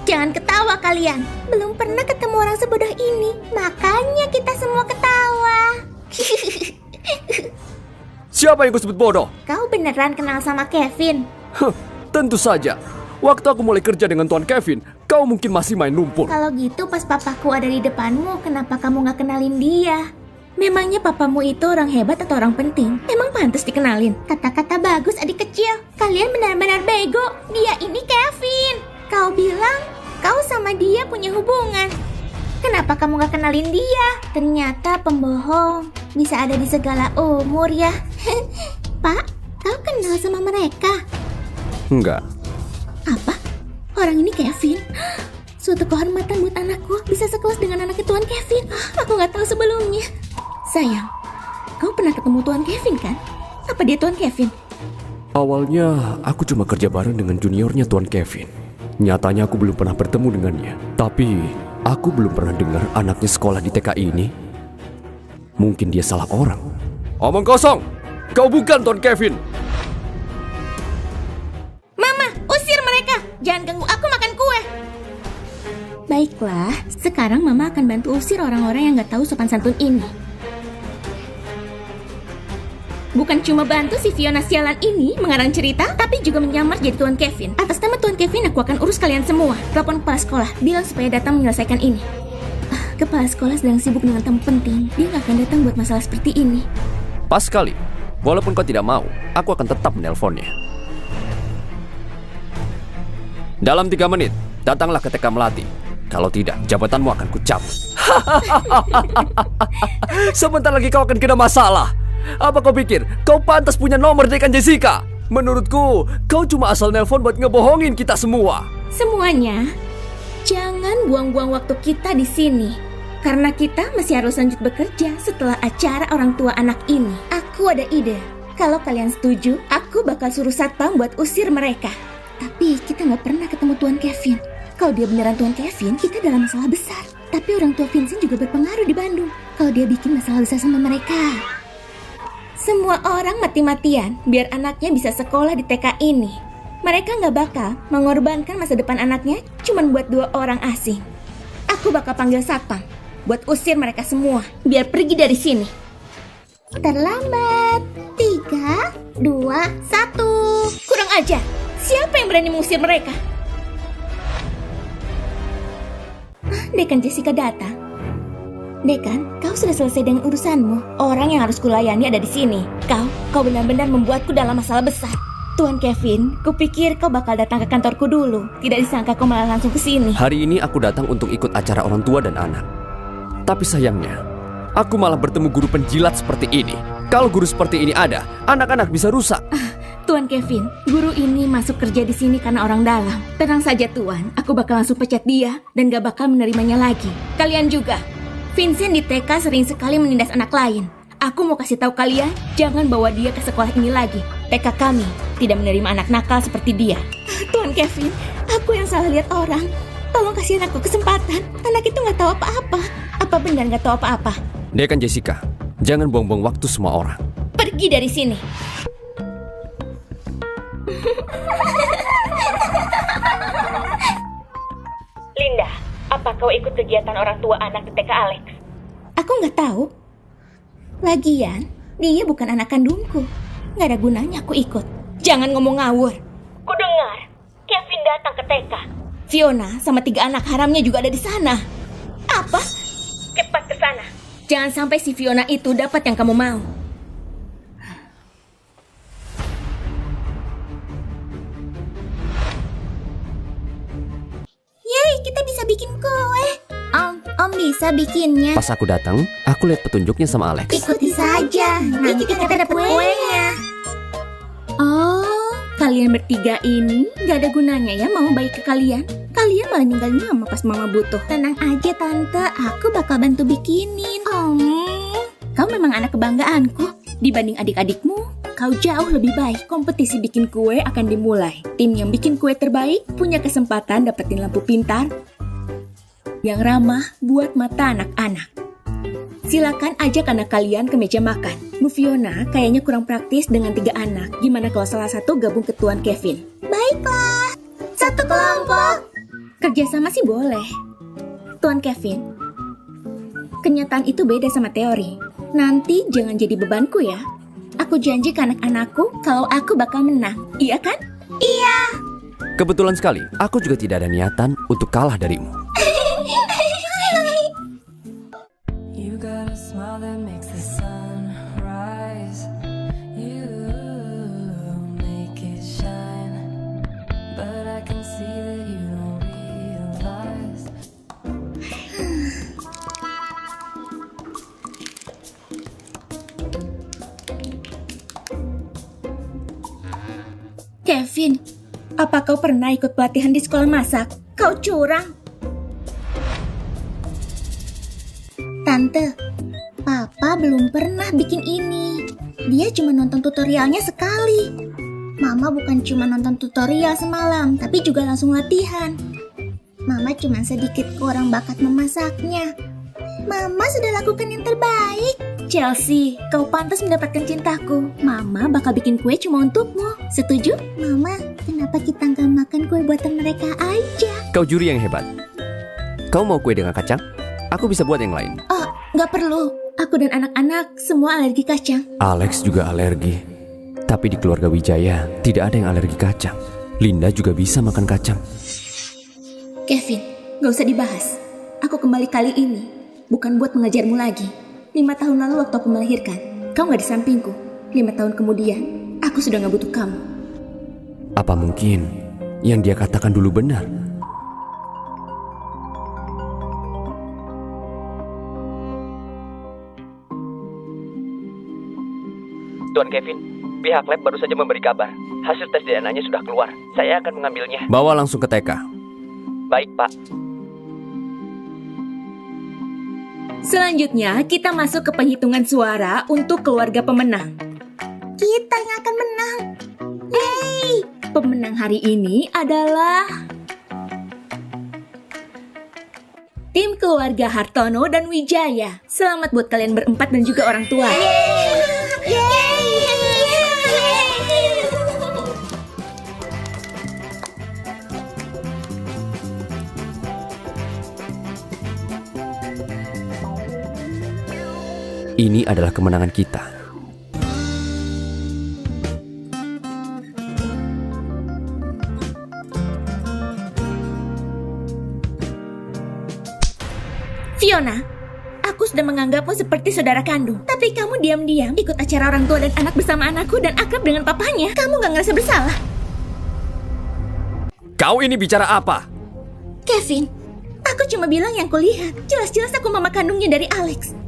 Jangan ketawa kalian. Belum pernah ketemu orang sebodoh ini. Makanya kita semua ketawa. Siapa yang kau sebut bodoh? Kau beneran kenal sama Kevin? Tentu saja. Waktu aku mulai kerja dengan Tuan Kevin, kau mungkin masih main lumpur. Kalau gitu pas papaku ada di depanmu, kenapa kamu gak kenalin dia? Memangnya papamu itu orang hebat atau orang penting? Emang pantas dikenalin? Kata-kata bagus adik kecil. Kalian benar-benar bego. Dia ini Kevin. Kau bilang kau sama dia punya hubungan. Kenapa kamu gak kenalin dia? Ternyata pembohong. Bisa ada di segala umur ya. Pak, kau kenal sama mereka? Enggak. Apa? Orang ini Kevin? Suatu kehormatan buat anakku bisa sekelas dengan anaknya Tuan Kevin. Aku gak tahu sebelumnya. Sayang, kau pernah ketemu Tuan Kevin kan? Apa dia Tuan Kevin? Awalnya aku cuma kerja bareng dengan juniornya Tuan Kevin. Nyatanya aku belum pernah bertemu dengannya. Tapi aku belum pernah dengar anaknya sekolah di TK ini. Mungkin dia salah orang. Omong kosong! Kau bukan Tuan Kevin! Jangan ganggu aku makan kue. Baiklah, sekarang Mama akan bantu usir orang-orang yang gak tahu sopan santun ini. Bukan cuma bantu si Fiona sialan ini mengarang cerita, tapi juga menyamar jadi Tuan Kevin. Atas nama Tuan Kevin, aku akan urus kalian semua. Telepon kepala sekolah, bilang supaya datang menyelesaikan ini. Kepala sekolah sedang sibuk dengan tamu penting. Dia gak akan datang buat masalah seperti ini. Pas sekali. Walaupun kau tidak mau, aku akan tetap menelponnya. Dalam 3 menit, datanglah ke TK Melati. Kalau tidak, jabatanmu akan kucabut. Sebentar lagi kau akan kena masalah. Apa kau pikir kau pantas punya nomor Dekan Jessica? Menurutku, kau cuma asal nelpon buat ngebohongin kita semua. Semuanya, jangan buang-buang waktu kita di sini. Karena kita masih harus lanjut bekerja setelah acara orang tua anak ini. Aku ada ide. Kalau kalian setuju, aku bakal suruh satpam buat usir mereka. Tapi kita gak pernah ketemu Tuan Kevin. Kalau dia beneran Tuan Kevin, kita dalam masalah besar. Tapi orang tua Vincent juga berpengaruh di Bandung. Kalau dia bikin masalah besar sama mereka. Semua orang mati-matian biar anaknya bisa sekolah di TK ini. Mereka gak bakal mengorbankan masa depan anaknya cuman buat 2 orang asing. Aku bakal panggil satpam buat usir mereka semua biar pergi dari sini. Terlambat. 3, 2, 1. Kurang ajar. Siapa yang berani mengusir mereka? Dekan Jessica datang. Dekan, kau sudah selesai dengan urusanmu. Orang yang harus kulayani ada di sini. Kau benar-benar membuatku dalam masalah besar. Tuan Kevin, kupikir kau bakal datang ke kantorku dulu. Tidak disangka kau malah langsung ke sini. Hari ini aku datang untuk ikut acara orang tua dan anak. Tapi sayangnya, aku malah bertemu guru penjilat seperti ini. Kalau guru seperti ini ada, anak-anak bisa rusak. Tuan Kevin, guru ini masuk kerja di sini karena orang dalam. Tenang saja Tuan, aku bakal langsung pecat dia dan gak bakal menerimanya lagi. Kalian juga. Vincent di TK sering sekali menindas anak lain. Aku mau kasih tahu kalian, jangan bawa dia ke sekolah ini lagi. TK kami tidak menerima anak nakal seperti dia. Tuan Kevin, aku yang salah lihat orang. Tolong kasih anakku kesempatan. Anak itu gak tahu apa-apa. Apa benar gak tahu apa-apa? Dia kan Jessica. Jangan buang-buang waktu semua orang. Pergi dari sini. Linda, apa kau ikut kegiatan orang tua anak di TK Alex? Aku nggak tahu. Lagian, dia bukan anak kandungku. Nggak ada gunanya aku ikut. Jangan ngomong ngawur. Ku dengar, Kevin datang ke TK. Fiona sama 3 anak haramnya juga ada di sana. Apa? Cepat ke sana. Jangan sampai si Fiona itu dapat yang kamu mau. Yeay, kita bisa bikin kue. Om bisa bikinnya. Pas aku datang, aku lihat petunjuknya sama Alex. Ikuti saja. Nanti kita dapat kuenya. Oh, kalian bertiga ini gak ada gunanya ya mama baik ke kalian. Kalian malah ninggalin mama pas mama butuh. Tenang aja tante, aku bakal bantu bikinin. Kau memang anak kebanggaanku. Dibanding adik-adikmu, kau jauh lebih baik. Kompetisi bikin kue akan dimulai. Tim yang bikin kue terbaik punya kesempatan dapetin lampu pintar yang ramah buat mata anak-anak. Silakan ajak anak kalian ke meja makan. Bu Fiona kayaknya kurang praktis dengan 3 anak. Gimana kalau salah satu gabung ke Tuan Kevin? Baiklah, satu kelompok. Kerjasama sih boleh. Tuan Kevin, kenyataan itu beda sama teori. Nanti jangan jadi bebanku ya. Aku janji ke anak-anakku kalau aku bakal menang. Iya kan? Iya. Kebetulan sekali, aku juga tidak ada niatan untuk kalah darimu. You got a smile that makes the sun rise. You make it shine. But I can see that you don't realize. Kevin, apa kau pernah ikut pelatihan di sekolah masak? Kau curang. Tante, Papa belum pernah bikin ini. Dia cuma nonton tutorialnya sekali. Mama bukan cuma nonton tutorial semalam, tapi juga langsung latihan. Mama cuma sedikit kurang bakat memasaknya. Mama sudah lakukan yang terbaik. Chelsea, kau pantas mendapatkan cintaku. Mama bakal bikin kue cuma untukmu. Setuju? Mama, kenapa kita nggak makan kue buatan mereka aja? Kau juri yang hebat. Kau mau kue dengan kacang? Aku bisa buat yang lain. Oh, nggak perlu. Aku dan anak-anak semua alergi kacang. Alex juga alergi. Tapi di keluarga Wijaya tidak ada yang alergi kacang. Linda juga bisa makan kacang. Kevin, gak usah dibahas. Aku kembali kali ini bukan buat mengajarmu lagi. 5 tahun lalu waktu aku melahirkan, kau gak di sampingku. 5 tahun kemudian, aku sudah gak butuh kamu. Apa mungkin yang dia katakan dulu benar? Tuan Kevin, pihak lab baru saja memberi kabar. Hasil tes DNA-nya sudah keluar. Saya akan mengambilnya. Bawa langsung ke TK. Baik, Pak. Selanjutnya, kita masuk ke penghitungan suara untuk keluarga pemenang. Kita yang akan menang. Yeay! Pemenang hari ini adalah tim keluarga Hartono dan Wijaya. Selamat buat kalian berempat dan juga orang tua. Ini adalah kemenangan kita. Fiona, aku sudah menganggapmu seperti saudara kandung. Tapi kamu diam-diam ikut acara orang tua dan anak bersama anakku dan akrab dengan papanya. Kamu gak ngerasa bersalah? Kau ini bicara apa? Kevin, aku cuma bilang yang kulihat. Jelas-jelas aku mama kandungnya dari Alex.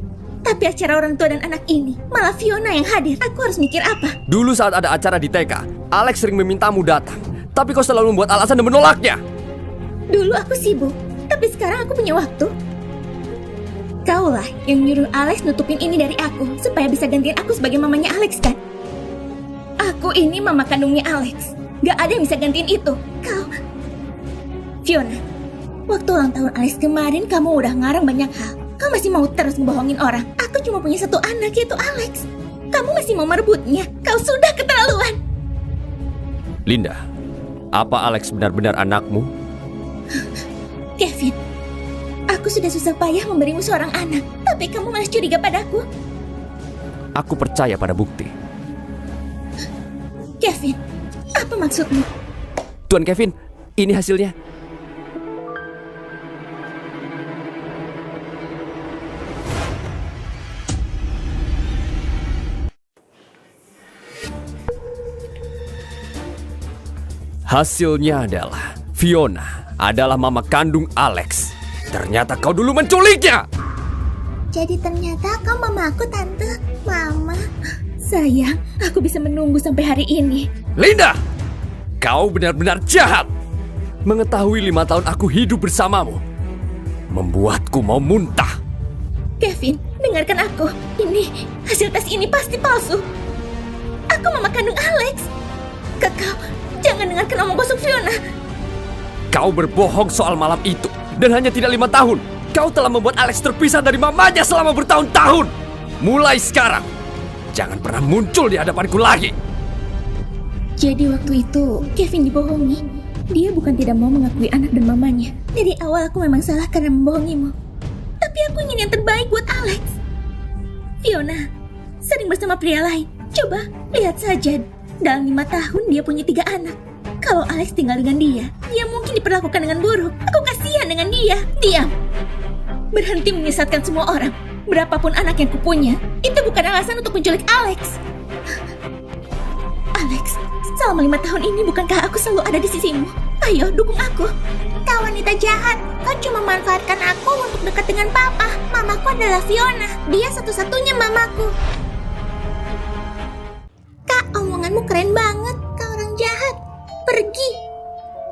Tapi acara orang tua dan anak ini malah Fiona yang hadir. Aku harus mikir apa? Dulu saat ada acara di TK, Alex sering memintamu datang. Tapi kau selalu membuat alasan dan menolaknya. Dulu aku sibuk, tapi sekarang aku punya waktu. Kaulah yang nyuruh Alex nutupin ini dari aku supaya bisa gantiin aku sebagai mamanya Alex, kan? Aku ini mama kandungnya Alex. Gak ada yang bisa gantiin itu. Kau... Fiona, waktu ulang tahun Alex kemarin kamu udah ngarang banyak hal. Kau masih mau terus ngebohongin orang. Aku cuma punya satu anak, yaitu Alex. Kamu masih mau merebutnya. Kau sudah keterlaluan. Linda, apa Alex benar-benar anakmu? Kevin, aku sudah susah payah memberimu seorang anak, tapi kamu malah curiga padaku. Aku percaya pada bukti. Kevin, apa maksudmu? Tuan Kevin, ini hasilnya. Hasilnya adalah Fiona adalah mama kandung Alex. Ternyata kau dulu menculiknya. Jadi ternyata kau mama aku, Tante. Mama. Sayang, aku bisa menunggu sampai hari ini. Linda, kau benar-benar jahat. Mengetahui 5 tahun aku hidup bersamamu membuatku mau muntah. Kevin, dengarkan aku. Ini, hasil tes ini pasti palsu. Aku mama kandung Alex. Kau, jangan dengarkan omong kosong Fiona. Kau berbohong soal malam itu. Dan hanya tidak 5 tahun. Kau telah membuat Alex terpisah dari mamanya selama bertahun-tahun. Mulai sekarang, jangan pernah muncul di hadapanku lagi. Jadi waktu itu, Kevin dibohongi. Dia bukan tidak mau mengakui anak dan mamanya. Dari awal aku memang salah karena membohongimu. Tapi aku ingin yang terbaik buat Alex. Fiona, sering bersama pria lain. Coba, lihat saja. Dalam 5 tahun dia punya 3 anak. Kalau Alex tinggal dengan dia mungkin diperlakukan dengan buruk. Aku kasihan dengan dia. Diam. Berhenti menyesatkan semua orang. Berapapun anak yang kupunya, itu bukan alasan untuk menculik Alex. Alex, selama 5 tahun ini bukankah aku selalu ada di sisimu? Ayo, dukung aku. Kau wanita jahat. Kau cuma memanfaatkan aku untuk dekat dengan papa. Mamaku adalah Fiona. Dia satu-satunya mamaku. Kak, omonganmu keren banget. Kau orang jahat. Pergi.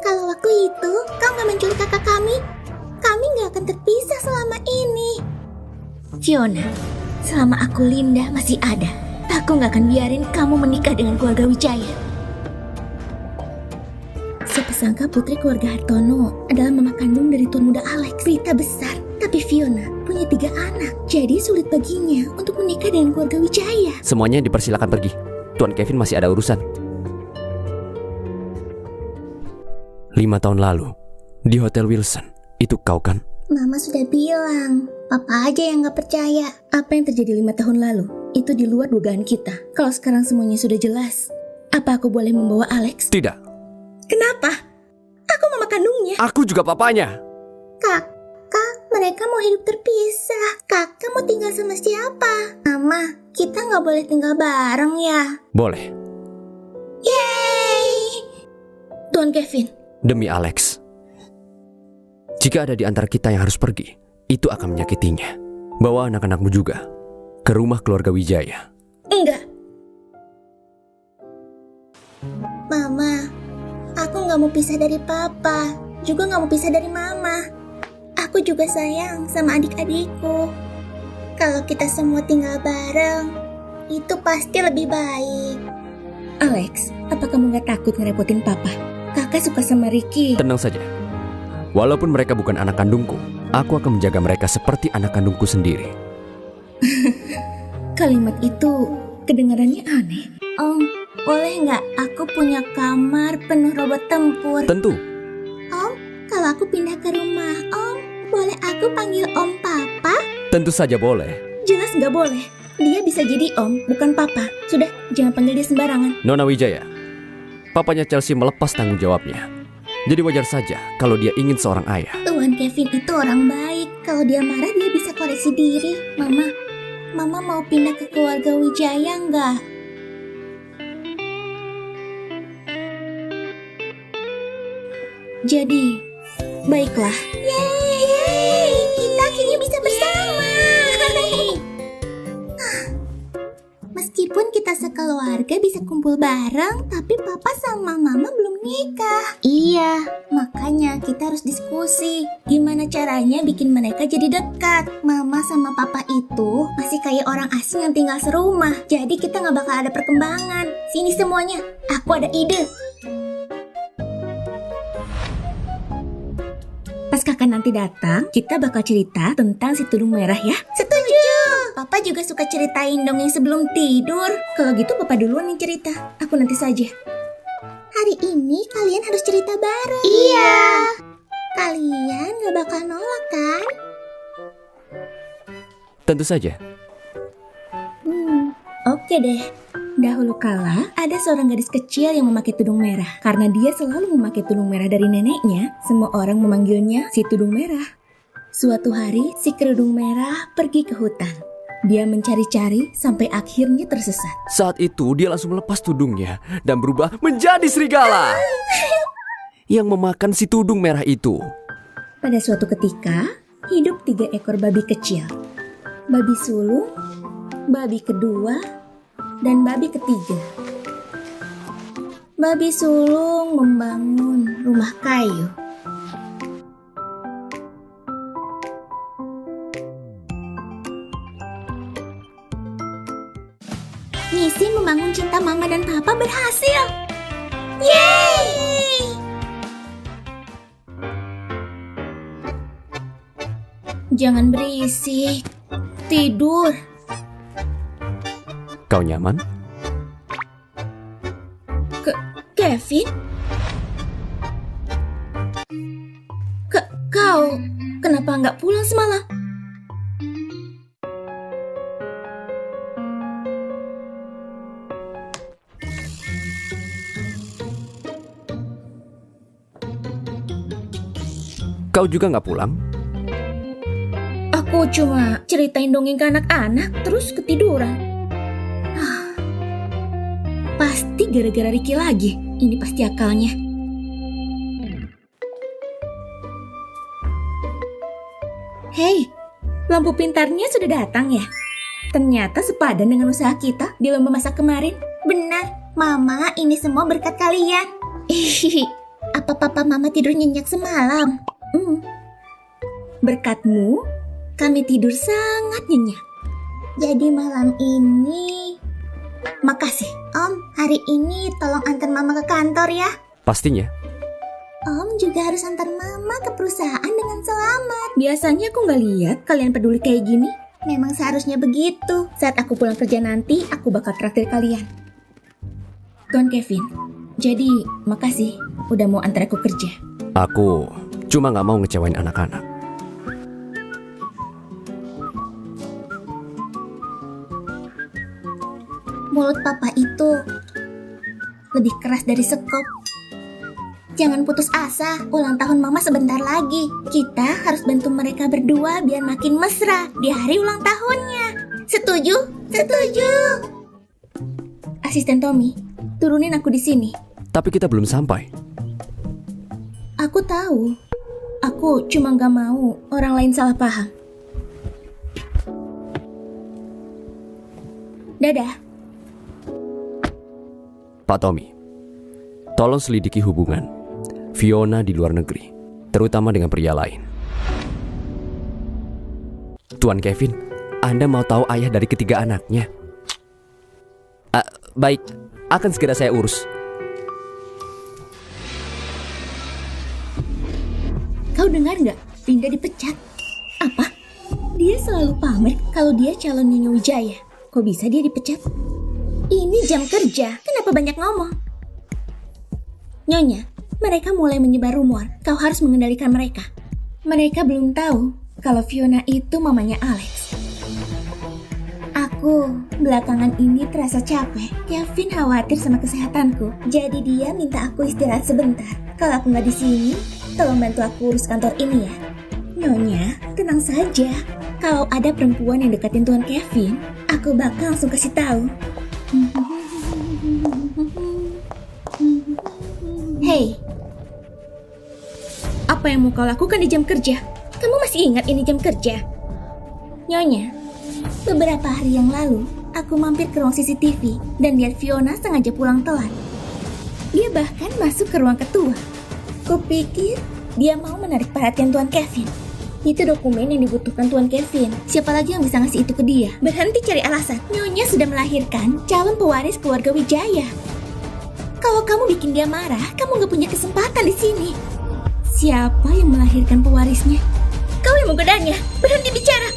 Kalau waktu itu kau gak menculik kakak kami gak akan terpisah selama ini. Fiona, selama aku Linda masih ada, aku gak akan biarin kamu menikah dengan keluarga Wijaya. Siapa sangka putri keluarga Hartono adalah mama kandung dari tuan muda Alex. Berita besar, tapi Fiona punya 3 anak. Jadi sulit baginya untuk menikah dengan keluarga Wijaya. Semuanya dipersilakan pergi. Tuan Kevin masih ada urusan. 5 tahun lalu, di Hotel Wilson, itu kau kan? Mama sudah bilang, papa aja yang gak percaya. Apa yang terjadi 5 tahun lalu, itu di luar dugaan kita. Kalau sekarang semuanya sudah jelas, apa aku boleh membawa Alex? Tidak. Kenapa? Aku mama kandungnya. Aku juga papanya. Kakak, mereka mau hidup terpisah. Kakak mau tinggal sama siapa? Mama, kita gak boleh tinggal bareng ya? Boleh. Yeay! Tuan Kevin, Demi Alex. Jika ada di antara kita yang harus pergi, itu akan menyakitinya. Bawa anak-anakmu juga ke rumah keluarga Wijaya. enggak. Mama, aku gak mau pisah dari papa. Juga gak mau pisah dari mama. Aku juga sayang sama adik-adikku. Kalau kita semua tinggal bareng, itu pasti lebih baik. Alex, apa kamu gak takut ngerepotin papa? Kakak suka sama Ricky. Tenang saja. Walaupun mereka bukan anak kandungku, aku akan menjaga mereka seperti anak kandungku sendiri. Kalimat itu kedengarannya aneh. Om, boleh nggak aku punya kamar penuh robot tempur? Tentu. Om, kalau aku pindah ke rumah Om, boleh aku panggil Om Papa? Tentu saja boleh. Jelas nggak boleh. Dia bisa jadi Om, bukan Papa. Sudah, jangan panggil dia sembarangan. Nona Wijaya, papanya Chelsea melepas tanggung jawabnya. Jadi wajar saja kalau dia ingin seorang ayah. Tuan Kevin itu orang baik. Kalau dia marah, dia bisa koreksi diri. Mama mau pindah ke keluarga Wijaya nggak? Jadi, baiklah. Yeay, kita akhirnya bisa bersama. keluarga bisa kumpul bareng, tapi papa sama mama belum nikah. Iya, makanya kita harus diskusi. Gimana caranya bikin mereka jadi dekat? Mama sama papa itu masih kayak orang asing yang tinggal serumah. Jadi kita nggak bakal ada perkembangan. Sini semuanya, aku ada ide. Pas kakak nanti datang, kita bakal cerita tentang si tudung merah ya. Setuju! Papa juga suka ceritain dongeng sebelum tidur. Kalau gitu papa duluan yang cerita, aku nanti saja. Hari ini kalian harus cerita bareng. Iya. Kalian gak bakal nolak kan? Tentu saja. Oke deh. Dahulu kala, ada seorang gadis kecil yang memakai tudung merah. Karena dia selalu memakai tudung merah dari neneknya, semua orang memanggilnya si tudung merah. Suatu hari, si kerudung merah pergi ke hutan. Dia mencari-cari sampai akhirnya tersesat. Saat itu dia langsung melepas tudungnya dan berubah menjadi serigala yang memakan si tudung merah itu. Pada suatu ketika, hidup 3 ekor babi kecil. Babi sulung, babi kedua, dan babi ketiga. Babi sulung membangun rumah kayu. Misi membangun cinta mama dan papa berhasil. Yeay! Jangan berisik. Tidur. Kau nyaman? Kevin? Kau kenapa nggak pulang semalam? Kau juga nggak pulang? Aku cuma ceritain dongeng ke anak-anak terus ketiduran. Pasti gara-gara Ricky lagi. Ini pasti akalnya. Hei, lampu pintarnya sudah datang ya? Ternyata sepadan dengan usaha kita di lomba masak kemarin. Benar, Mama, ini semua berkat kalian. Apa papa Mama tidur nyenyak semalam? Berkatmu, kami tidur sangat nyenyak. Jadi malam ini... Makasih, Om. Hari ini tolong antar Mama ke kantor ya. Pastinya. Om juga harus antar Mama ke perusahaan dengan selamat. Biasanya aku nggak lihat kalian peduli kayak gini. Memang seharusnya begitu. Saat aku pulang kerja nanti, aku bakal traktir kalian. Tuan Kevin, jadi makasih udah mau antar aku kerja. Aku cuma nggak mau ngecewain anak-anak. Mulut papa itu lebih keras dari sekop. Jangan putus asa, ulang tahun Mama sebentar lagi. Kita harus bantu mereka berdua biar makin mesra di hari ulang tahunnya. Setuju? Setuju. Asisten Tommy, turunin aku di sini. Tapi kita belum sampai. Aku tahu. Aku cuma gak mau orang lain salah paham. Dadah. Pak Tommy, tolong selidiki hubungan Fiona di luar negeri, terutama dengan pria lain. Tuan Kevin, Anda mau tahu ayah dari ketiga anaknya? Baik, akan segera saya urus. Kau dengar nggak? Linda dipecat. Apa? Dia selalu pamer kalau dia calon Nyonya Wijaya. Kok bisa dia dipecat? Ini jam kerja, kenapa banyak ngomong? Nyonya, mereka mulai menyebar rumor. Kau harus mengendalikan mereka. Mereka belum tahu kalau Fiona itu mamanya Alex. Aku belakangan ini terasa capek. Kevin khawatir sama kesehatanku, jadi dia minta aku istirahat sebentar. Kalau aku nggak di sini, tolong bantu aku urus kantor ini ya. Nyonya, tenang saja. Kalau ada perempuan yang deketin Tuan Kevin, aku bakal langsung kasih tahu. Hei, apa yang mau kau lakukan di jam kerja? Kamu masih ingat ini jam kerja? Nyonya, beberapa hari yang lalu, aku mampir ke ruang CCTV dan lihat Fiona sengaja pulang telat. Dia bahkan masuk ke ruang ketua. Kupikir dia mau menarik perhatian Tuan Kevin. Itu dokumen yang dibutuhkan Tuan Kevin. Siapa lagi yang bisa ngasih itu ke dia? Berhenti cari alasan. Nyonya sudah melahirkan calon pewaris keluarga Wijaya. Kalau kamu bikin dia marah, kamu gak punya kesempatan di sini. Siapa yang melahirkan pewarisnya? Kau yang menggodanya. Berhenti bicara.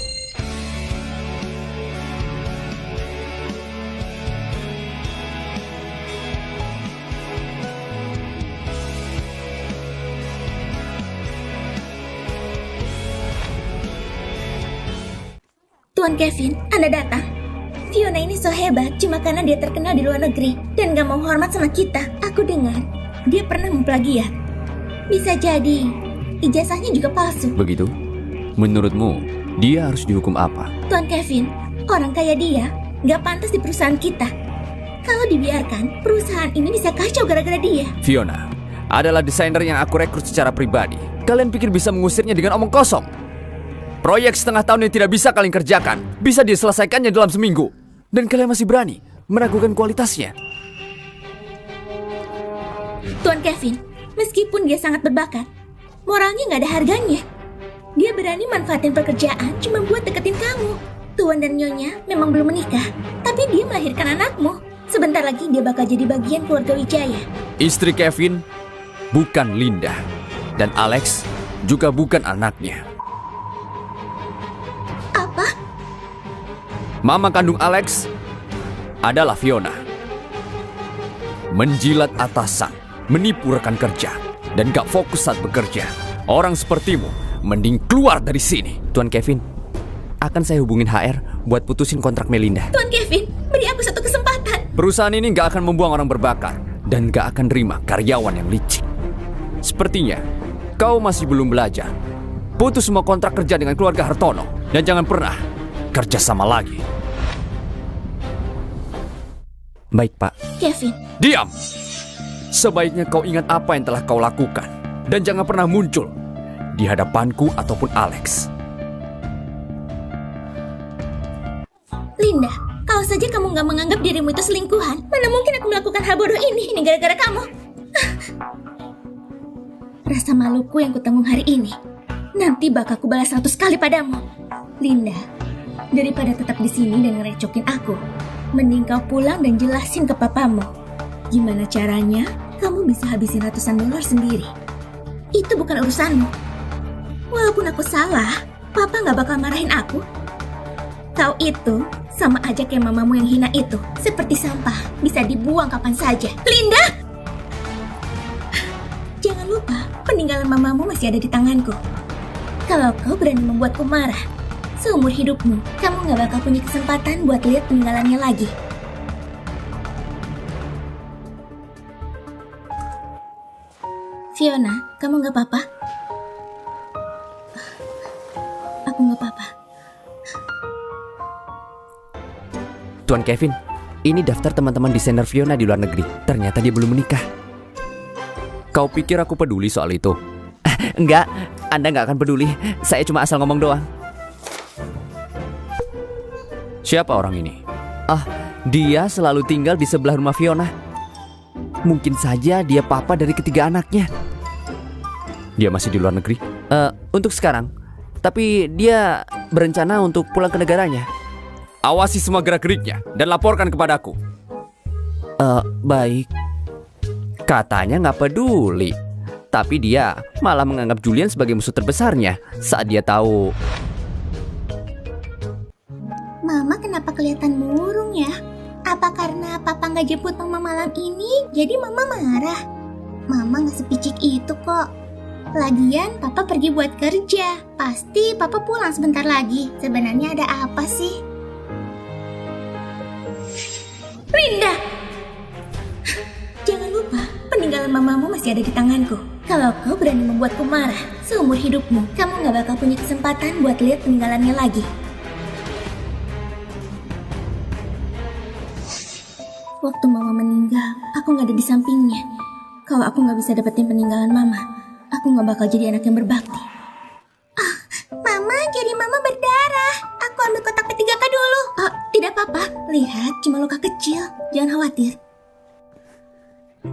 Tuan Kevin, Anda datang. Fiona ini so hebat cuma karena dia terkenal di luar negeri dan gak mau hormat sama kita. Aku dengar dia pernah memplagiat. Bisa jadi ijazahnya juga palsu. Begitu? Menurutmu, dia harus dihukum apa? Tuan Kevin, orang kaya dia gak pantas di perusahaan kita. Kalau dibiarkan, perusahaan ini bisa kacau gara-gara dia. Fiona adalah desainer yang aku rekrut secara pribadi. Kalian pikir bisa mengusirnya dengan omong kosong? Proyek setengah tahun yang tidak bisa kalian kerjakan bisa diselesaikannya dalam seminggu. Dan kalian masih berani meragukan kualitasnya. Tuan Kevin, meskipun dia sangat berbakat, moralnya gak ada harganya. Dia berani manfaatin pekerjaan cuma buat deketin kamu. Tuan dan Nyonya memang belum menikah, tapi dia melahirkan anakmu. Sebentar lagi dia bakal jadi bagian keluarga Wijaya. Istri Kevin bukan Linda. Dan Alex juga bukan anaknya. Apa? Mama kandung Alex adalah Fiona. Menjilat atasan, menipu rekan kerja, dan gak fokus saat bekerja. Orang sepertimu mending keluar dari sini. Tuan Kevin, akan saya hubungin HR buat putusin kontrak Melinda. Tuan Kevin, beri aku satu kesempatan. Perusahaan ini gak akan membuang orang berbakat dan gak akan terima karyawan yang licik. Sepertinya kau masih belum belajar. Putus semua kontrak kerja dengan keluarga Hartono dan jangan pernah kerja sama lagi. Baik, Pak. Kevin, Diam! Sebaiknya kau ingat apa yang telah kau lakukan dan jangan pernah muncul di hadapanku ataupun Alex. Linda, kalau saja kamu gak menganggap dirimu itu selingkuhan, mana mungkin aku melakukan hal bodoh ini? Ini gara-gara kamu. Rasa maluku yang kutanggung hari ini nanti bakal kubalas 100 kali padamu. Linda, daripada tetap di sini dan ngerecokin aku, mending kau pulang dan jelasin ke papamu gimana caranya kamu bisa habisin ratusan dolar sendiri. Itu bukan urusanmu. Walaupun aku salah, papa gak bakal marahin aku. Kau itu sama aja kayak mamamu yang hina itu, seperti sampah, bisa dibuang kapan saja. Linda! Jangan lupa, peninggalan mamamu masih ada di tanganku. Kalau kau berani membuatku marah, seumur hidupmu, kamu gak bakal punya kesempatan buat lihat peninggalannya lagi. Fiona, kamu gak apa-apa? Aku gak apa-apa. Tuan Kevin, ini daftar teman-teman desainer Fiona di luar negeri. Ternyata dia belum menikah. Kau pikir aku peduli soal itu? Enggak, Anda nggak akan peduli. Saya cuma asal ngomong doang. Siapa orang ini? Dia selalu tinggal di sebelah rumah Fiona. Mungkin saja dia papa dari ketiga anaknya. Dia masih di luar negeri? Untuk sekarang. Tapi dia berencana untuk pulang ke negaranya. Awasi semua gerak-geriknya dan laporkan kepadaku. Baik. Katanya nggak peduli. Tapi dia malah menganggap Julian sebagai musuh terbesarnya saat dia tahu. Mama kenapa kelihatan murung ya? Apa karena papa nggak jemput mama malam ini, jadi mama marah? Mama nggak sepicik itu kok. Lagian papa pergi buat kerja. Pasti papa pulang sebentar lagi. Sebenarnya ada apa sih? Linda! Jangan lupa, peninggalan mamamu masih ada di tanganku. Kalau kau berani membuatku marah, seumur hidupmu, kamu gak bakal punya kesempatan buat lihat peninggalannya lagi. Waktu mama meninggal, aku gak ada di sampingnya. Kalau aku gak bisa dapetin peninggalan mama, aku gak bakal jadi anak yang berbakti. Mama, jadi mama berdarah. Aku ambil kotak P3K dulu. Tidak apa-apa, Lihat, cuma luka kecil. Jangan khawatir.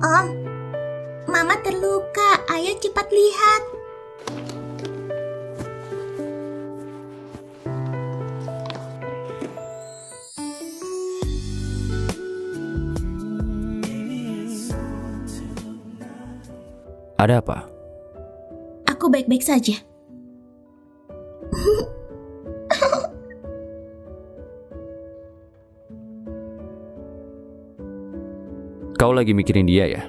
Om, Mama terluka. Ayo cepat lihat. Ada apa? Aku baik-baik saja. Kau lagi mikirin dia ya?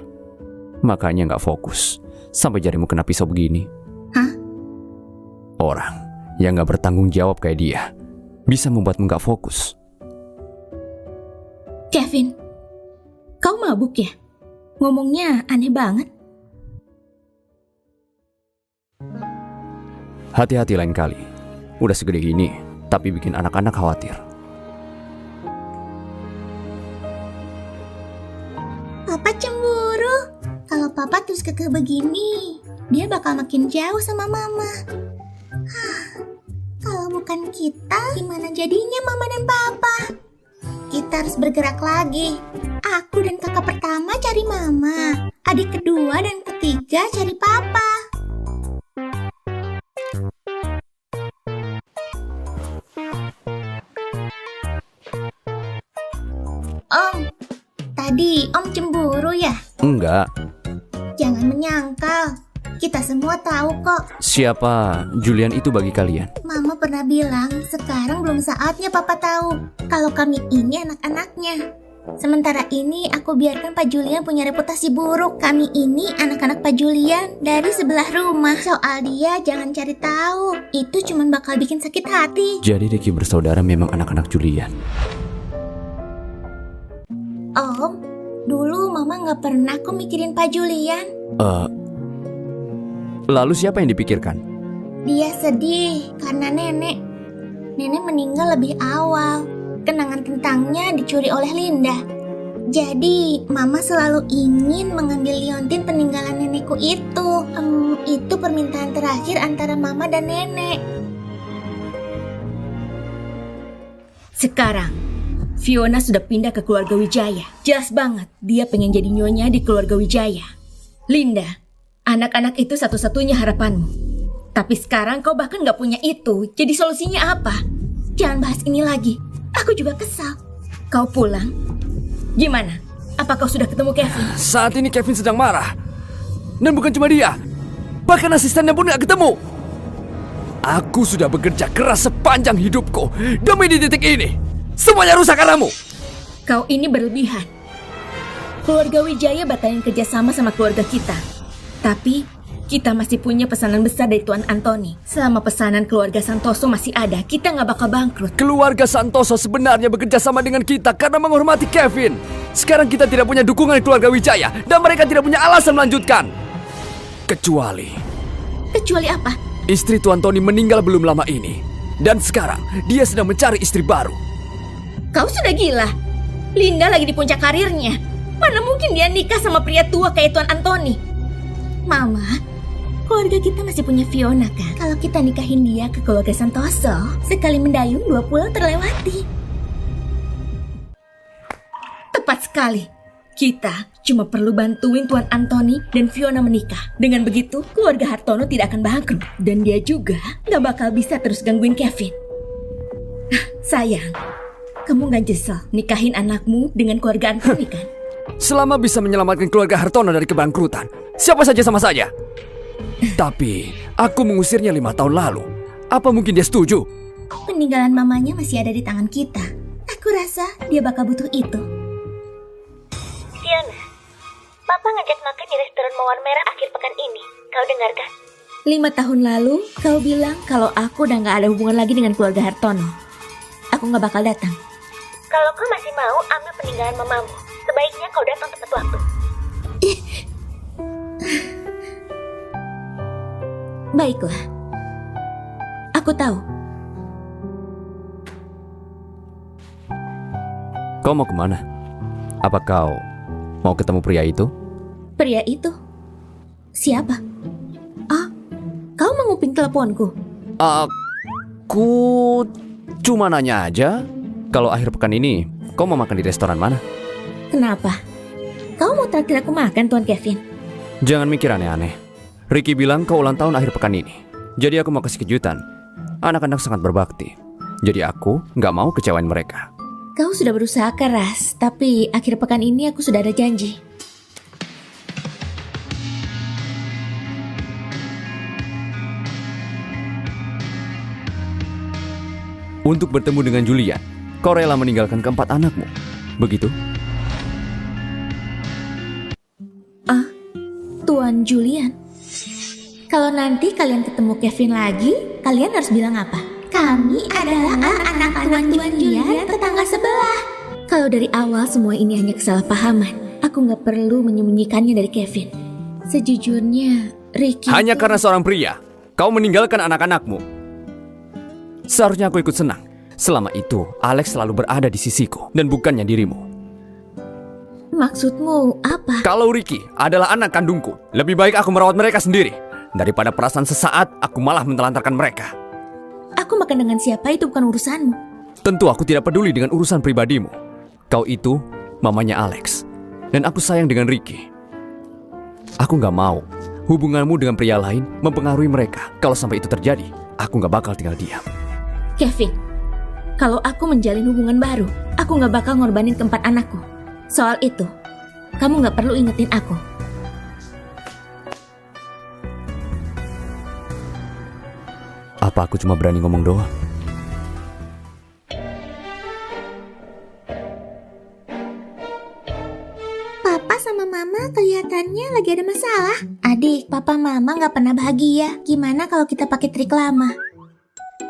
Makanya nggak fokus. Sampai jarimu kena pisau begini. Hah? Orang yang nggak bertanggung jawab kayak dia bisa membuatmu nggak fokus. Kevin, kau mabuk ya? Ngomongnya aneh banget. Hati-hati lain kali. Udah segede gini, tapi bikin anak-anak khawatir. Papa cemburu. Kalau Papa terus kekeh begini, dia bakal makin jauh sama Mama. Kalau bukan kita, gimana jadinya Mama dan Papa? Kita harus bergerak lagi. Aku dan kakak pertama cari Mama. Adik kedua dan ketiga cari Papa. Om, tadi Om cemburu ya? Enggak. Jangan menyangkal. Kita semua tahu kok. Siapa Julian itu bagi kalian? Mama pernah bilang sekarang belum saatnya Papa tahu kalau kami ini anak-anaknya. Sementara ini aku biarkan Pak Julian punya reputasi buruk. Kami ini anak-anak Pak Julian dari sebelah rumah. Soal dia jangan cari tahu. Itu cuma bakal bikin sakit hati. Jadi Ricky bersaudara memang anak-anak Julian. Om, dulu Mama nggak pernah kok mikirin Pak Julian. Lalu siapa yang dipikirkan? Dia sedih karena nenek. Nenek meninggal lebih awal. Kenangan tentangnya dicuri oleh Linda. Jadi, Mama selalu ingin mengambil liontin peninggalan nenekku itu. Itu permintaan terakhir antara Mama dan nenek. Sekarang, Fiona sudah pindah ke keluarga Wijaya. Jelas banget dia pengen jadi nyonya di keluarga Wijaya. Linda, anak-anak itu satu-satunya harapanmu. Tapi sekarang kau bahkan gak punya itu. Jadi solusinya apa? Jangan bahas ini lagi. Aku juga kesal. Kau pulang? Gimana? Apa kau sudah ketemu Kevin? Saat ini Kevin sedang marah. Dan bukan cuma dia. Bahkan asistennya pun gak ketemu. Aku sudah bekerja keras sepanjang hidupku. Demi di titik ini. Semuanya rusak karenamu. Kau ini berlebihan. Keluarga Wijaya batalin kerjasama sama keluarga kita. Tapi kita masih punya pesanan besar dari Tuan Anthony. Selama pesanan keluarga Santoso masih ada, kita nggak bakal bangkrut. Keluarga Santoso sebenarnya bekerja sama dengan kita karena menghormati Kevin. Sekarang kita tidak punya dukungan dari keluarga Wijaya dan mereka tidak punya alasan melanjutkan. Kecuali apa? istri Tuan Tony meninggal belum lama ini. Dan sekarang dia sedang mencari istri baru. Kau sudah gila. Linda lagi di puncak karirnya. Mana mungkin dia nikah sama pria tua kayak Tuan Anthony? Mama, keluarga kita masih punya Fiona kan? Kalau kita nikahin dia ke keluarga Santoso, sekali mendayung 2 pulau terlewati. Tepat sekali. Kita cuma perlu bantuin Tuan Anthony dan Fiona menikah. Dengan begitu, keluarga Hartono tidak akan bangkrut. Dan dia juga gak bakal bisa terus gangguin Kevin. Sayang, kamu gak nyesel nikahin anakmu dengan keluarga Anthony kan? Selama bisa menyelamatkan keluarga Hartono dari kebangkrutan, siapa saja sama saja. Tapi aku mengusirnya 5 tahun lalu. Apa mungkin dia setuju? Peninggalan mamanya masih ada di tangan kita. Aku rasa dia bakal butuh itu. Fiona, Papa ngajak makan di restoran Mawar Merah akhir pekan ini. Kau dengarkan? 5 tahun lalu, kau bilang kalau aku udah gak ada hubungan lagi dengan keluarga Hartono. Aku gak bakal datang. Kalau kau masih mau ambil peninggalan mamamu, sebaiknya kau datang tepat waktu. Baiklah. Aku tahu. Kau mau kemana? Apa kau mau ketemu pria itu? Pria itu? Siapa? Ah, kau menguping teleponku? Aku cuma nanya aja. Kalau akhir pekan ini, kau mau makan di restoran mana? Kenapa? Kau mau traktir aku makan, Tuan Kevin? Jangan mikir aneh-aneh. Ricky bilang kau ulang tahun akhir pekan ini. Jadi aku mau kasih kejutan. Anak-anak sangat berbakti. Jadi aku nggak mau kecewain mereka. Kau sudah berusaha keras, tapi akhir pekan ini aku sudah ada janji. Untuk bertemu dengan Julian, kau rela meninggalkan keempat anakmu. Begitu? Tuan Julian, kalau nanti kalian ketemu Kevin lagi, kalian harus bilang apa? Kami adalah anak-anak Tuan Julian, tetangga sebelah. Kalau dari awal semua ini hanya kesalahpahaman, aku nggak perlu menyembunyikannya dari Kevin. Sejujurnya, Ricky... Hanya karena seorang pria, kau meninggalkan anak-anakmu. Seharusnya aku ikut senang. Selama itu, Alex selalu berada di sisiku, dan bukannya dirimu. Maksudmu apa? Kalau Ricky adalah anak kandungku, lebih baik aku merawat mereka sendiri. Daripada perasaan sesaat, aku malah menelantarkan mereka. Aku makan dengan siapa itu bukan urusanmu. Tentu aku tidak peduli dengan urusan pribadimu. Kau itu mamanya Alex, dan aku sayang dengan Ricky. Aku gak mau hubunganmu dengan pria lain mempengaruhi mereka. Kalau sampai itu terjadi, aku gak bakal tinggal diam. Kevin, kalau aku menjalin hubungan baru, aku gak bakal ngorbanin keempat anakku. Soal itu, kamu gak perlu ingetin aku. Apa aku cuma berani ngomong doang? Papa sama Mama kelihatannya lagi ada masalah. Adik, Papa Mama gak pernah bahagia. Gimana kalau kita pakai trik lama?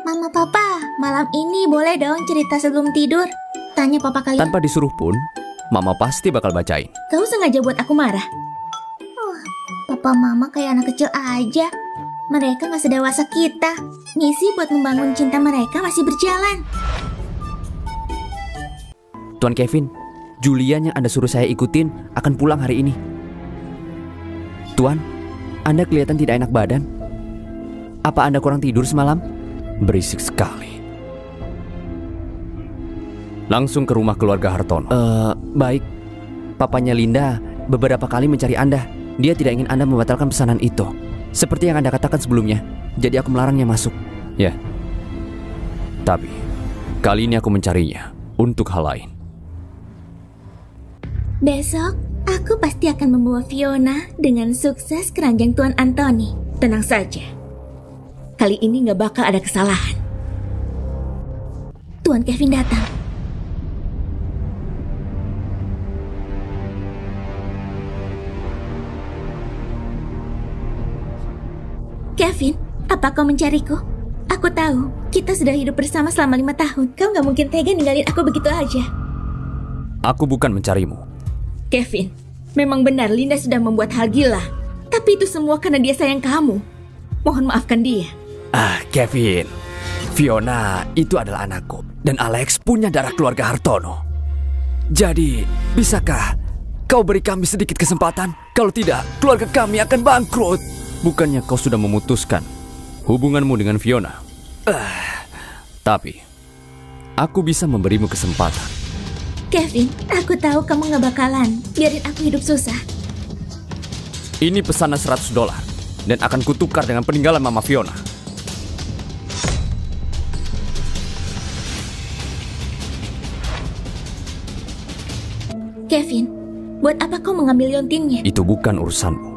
Mama, Papa, malam ini boleh dong cerita sebelum tidur? Tanya Papa kalian. Tanpa disuruh pun, Mama pasti bakal bacain. Kau sengaja buat aku marah. Papa Mama kayak anak kecil aja. Mereka gak sedewasa kita. Misi buat membangun cinta mereka masih berjalan. Tuan Kevin, Julian yang Anda suruh saya ikutin akan pulang hari ini. Tuan, Anda kelihatan tidak enak badan. Apa Anda kurang tidur semalam? Berisik sekali. Langsung ke rumah keluarga Hartono. Baik. Papanya Linda beberapa kali mencari Anda. Dia tidak ingin Anda membatalkan pesanan itu. Seperti yang Anda katakan sebelumnya. Jadi aku melarangnya masuk. Ya. Tapi kali ini aku mencarinya untuk hal lain. Besok, aku pasti akan membawa Fiona dengan sukses keranjang Tuan Anthony. Tenang saja. Kali ini gak bakal ada kesalahan. Tuan Kevin datang. Kevin, apa kau mencariku? Aku tahu, kita sudah hidup bersama selama 5 tahun. Kau gak mungkin tega ninggalin aku begitu aja. Aku bukan mencarimu. Kevin, memang benar Linda sudah membuat hal gila. Tapi itu semua karena dia sayang kamu. Mohon maafkan dia. Kevin, Fiona itu adalah anakku. Dan Alex punya darah keluarga Hartono. Jadi, bisakah kau beri kami sedikit kesempatan? Kalau tidak, keluarga kami akan bangkrut. Bukannya kau sudah memutuskan hubunganmu dengan Fiona? Tapi aku bisa memberimu kesempatan. Kevin, aku tahu kamu gak bakalan biarin aku hidup susah. Ini pesanan $100 dan akan kutukar dengan peninggalan Mama Fiona. Kevin, buat apa kau mengambil liontinnya? Itu bukan urusanmu.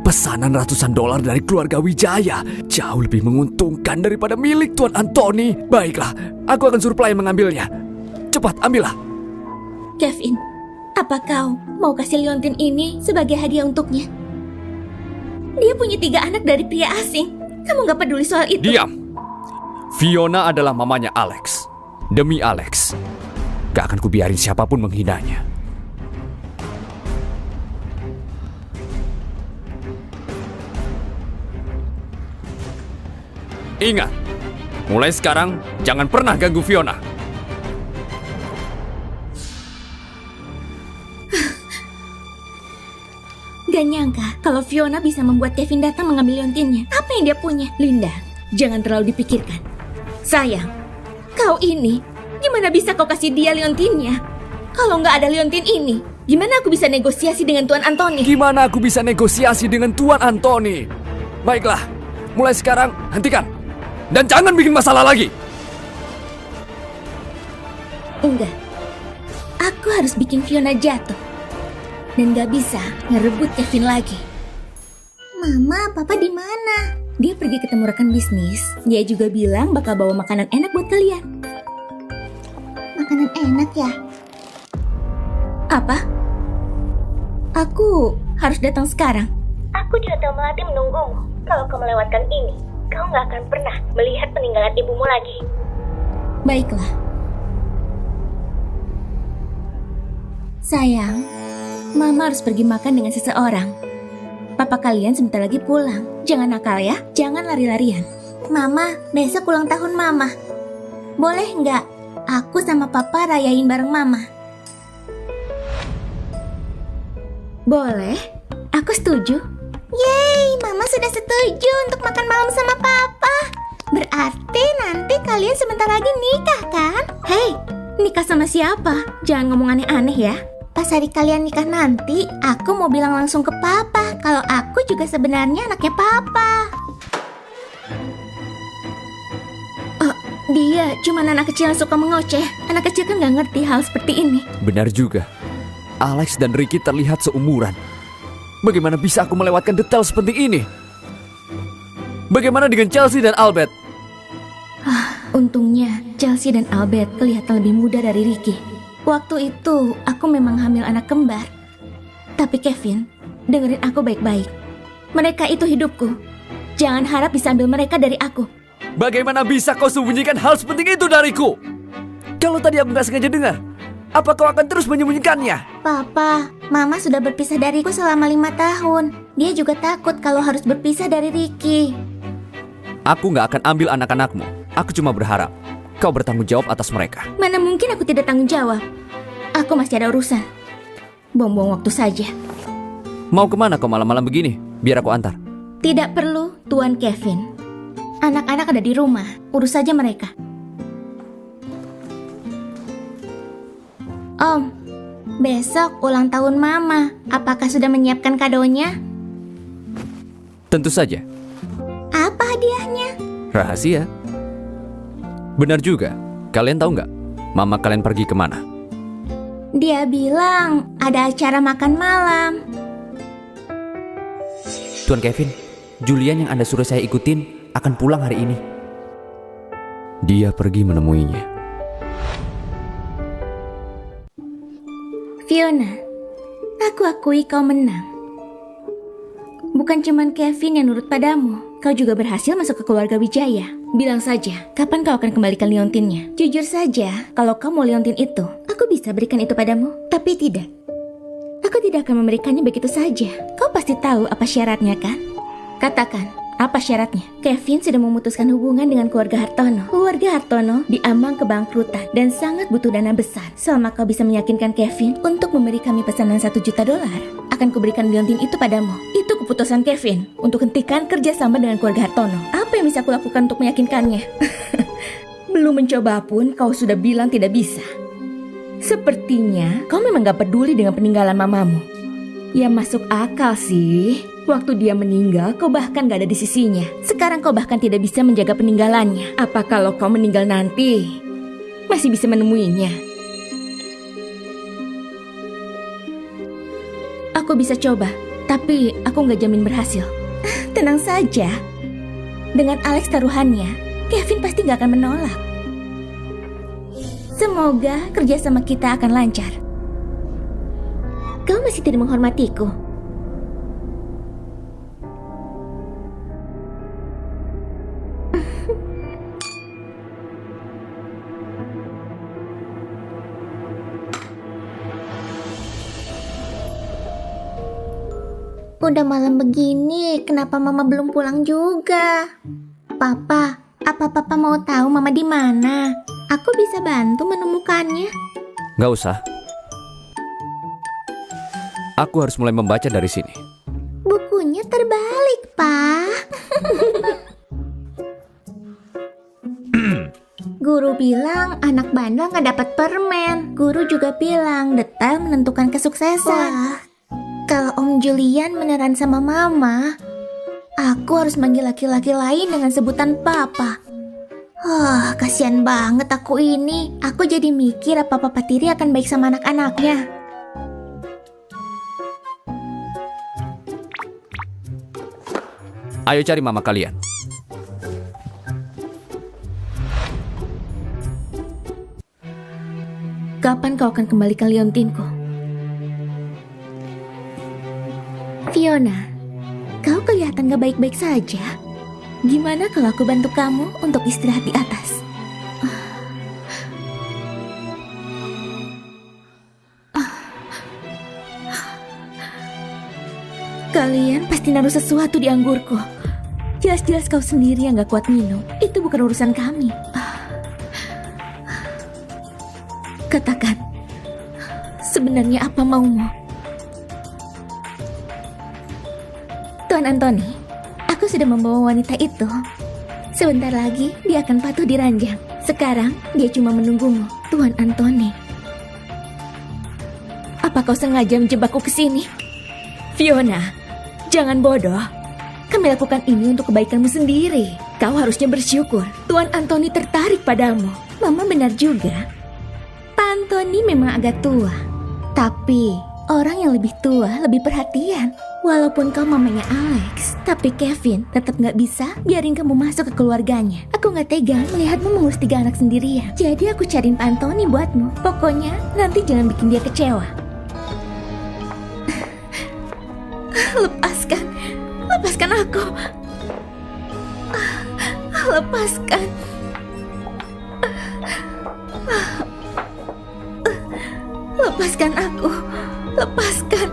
Pesanan ratusan dolar dari keluarga Wijaya jauh lebih menguntungkan daripada milik Tuan Anthony. Baiklah, aku akan suruh pelayan mengambilnya. Cepat, ambillah. Kevin, apa kau mau kasih liontin ini sebagai hadiah untuknya? Dia punya 3 anak dari pria asing. Kamu gak peduli soal itu? Diam. Fiona adalah mamanya Alex. Demi Alex, gak akan kubiarin siapapun menghinanya. Ingat, mulai sekarang jangan pernah ganggu Fiona. Gak nyangka kalau Fiona bisa membuat Kevin datang mengambil liontinnya. Apa yang dia punya? Linda, jangan terlalu dipikirkan. Sayang, Kau ini, gimana bisa kau kasih dia liontinnya? Kalau nggak ada liontin ini, gimana aku bisa negosiasi dengan Tuan Anthony? Gimana aku bisa negosiasi dengan Tuan Anthony? Baiklah, mulai sekarang hentikan. Dan jangan bikin masalah lagi. Enggak. Aku harus bikin Fiona jatuh. Dan nggak bisa ngerebut Kevin lagi. Mama, Papa di mana? Dia pergi ketemu rekan bisnis. Dia juga bilang bakal bawa makanan enak buat kalian. Makanan enak ya? Apa? Aku harus datang sekarang. Aku juga telah melatih menunggumu. Kalau kau melewatkan ini, kau nggak akan pernah melihat peninggalan ibumu lagi. Baiklah. Sayang, Mama harus pergi makan dengan seseorang. Papa kalian sebentar lagi pulang. Jangan nakal ya, jangan lari-larian. Mama, besok ulang tahun Mama. Boleh nggak? Aku sama Papa rayain bareng Mama. Boleh, aku setuju. Yeay, Mama sudah setuju untuk makan malam sama Papa. Berarti nanti kalian sebentar lagi nikah kan? Hei, nikah sama siapa? Jangan ngomong aneh-aneh ya. Pas hari kalian nikah nanti, aku mau bilang langsung ke Papa kalau aku juga sebenarnya anaknya Papa. Oh, dia cuma anak kecil yang suka mengoceh. Anak kecil kan nggak ngerti hal seperti ini. Benar juga. Alex dan Ricky terlihat seumuran. Bagaimana bisa aku melewatkan detail seperti ini? Bagaimana dengan Chelsea dan Albert? Untungnya Chelsea dan Albert kelihatan lebih muda dari Ricky. Waktu itu aku memang hamil anak kembar. Tapi Kevin, dengerin aku baik-baik. Mereka itu hidupku. Jangan harap bisa ambil mereka dari aku. Bagaimana bisa kau sembunyikan hal seperti itu dariku? Kalau tadi aku nggak sengaja dengar, apa kau akan terus menyembunyikannya? Papa, Mama sudah berpisah dariku selama 5 tahun. Dia juga takut kalau harus berpisah dari Ricky. Aku nggak akan ambil anak-anakmu. Aku cuma berharap kau bertanggung jawab atas mereka. Mana mungkin aku tidak tanggung jawab. Aku masih ada urusan. Buang-buang waktu saja. Mau kemana kau malam-malam begini? Biar aku antar. Tidak perlu, Tuan Kevin. Anak-anak ada di rumah. Urus saja mereka. Om, besok ulang tahun Mama. Apakah sudah menyiapkan kadonya? Tentu saja. Apa hadiahnya? Rahasia. Benar juga. Kalian tahu nggak? Mama kalian pergi kemana? Dia bilang ada acara makan malam. Tuan Kevin, Julian yang Anda suruh saya ikutin akan pulang hari ini. Dia pergi menemuinya. Fiona, aku akui kau menang. Bukan cuman Kevin yang nurut padamu, kau juga berhasil masuk ke keluarga Wijaya. Bilang saja, kapan kau akan kembalikan liontinnya? Jujur saja, kalau kau mau liontin itu, aku bisa berikan itu padamu. Tapi tidak. Aku tidak akan memberikannya begitu saja. Kau pasti tahu apa syaratnya kan? Katakan, apa syaratnya? Kevin sudah memutuskan hubungan dengan keluarga Hartono. Keluarga Hartono diambang kebangkrutan dan sangat butuh dana besar. Selama kau bisa meyakinkan Kevin untuk memberi kami pesanan $1 juta, akan kuberikan liontin itu padamu. Itu keputusan Kevin untuk hentikan kerjasama dengan keluarga Hartono. Apa yang bisa aku lakukan untuk meyakinkannya? Belum mencoba pun kau sudah bilang tidak bisa. Sepertinya kau memang gak peduli dengan peninggalan mamamu. Ya masuk akal sih. Waktu dia meninggal, kau bahkan gak ada di sisinya. Sekarang kau bahkan tidak bisa menjaga peninggalannya. Apa kalau kau meninggal nanti, masih bisa menemuinya? Aku bisa coba, tapi aku gak jamin berhasil. Tenang saja. Dengan Alex taruhannya, Kevin pasti gak akan menolak. Semoga kerjasama kita akan lancar. Kau masih tidak menghormatiku. Udah malam begini, kenapa Mama belum pulang juga? Papa, apa Papa mau tahu Mama di mana? Aku bisa bantu menemukannya. Nggak usah. Aku harus mulai membaca dari sini. Bukunya terbalik, Pa. Guru bilang anak bandel nggak dapat permen. Guru juga bilang detail menentukan kesuksesan. Wah, kalau Om Julian beneran sama Mama, aku harus manggil laki-laki lain dengan sebutan Papa. Kasihan banget aku ini. Aku jadi mikir apa Papa Tiri akan baik sama anak-anaknya. Ayo cari mama kalian. Kapan kau akan kembalikan liontinku? Fiona, kau kelihatan gak baik-baik saja. Gimana kalau aku bantu kamu untuk istirahat di atas? Kalian pasti naruh sesuatu di anggurku. Jelas-jelas kau sendiri yang gak kuat minum. Itu bukan urusan kami. Katakan, sebenarnya apa maumu? Tuan Anthony, aku sudah membawa wanita itu. Sebentar lagi dia akan patuh di ranjang. Sekarang dia cuma menunggumu, Tuan Anthony. Apa kau sengaja menjebakku ke sini? Fiona, jangan bodoh. Kami lakukan ini untuk kebaikanmu sendiri. Kau harusnya bersyukur. Tuan Anthony tertarik padamu. Mama benar juga. Pak Anthony memang agak tua. Tapi orang yang lebih tua lebih perhatian. Walaupun kau mamanya Alex, tapi Kevin tetap gak bisa biarin kamu masuk ke keluarganya. Aku gak tega melihatmu mengurus 3 anak sendirian. Jadi aku cariin Pak Anthony buatmu. Pokoknya nanti jangan bikin dia kecewa. Lepaskan aku. Lepaskan. Lepaskan aku. Lepaskan.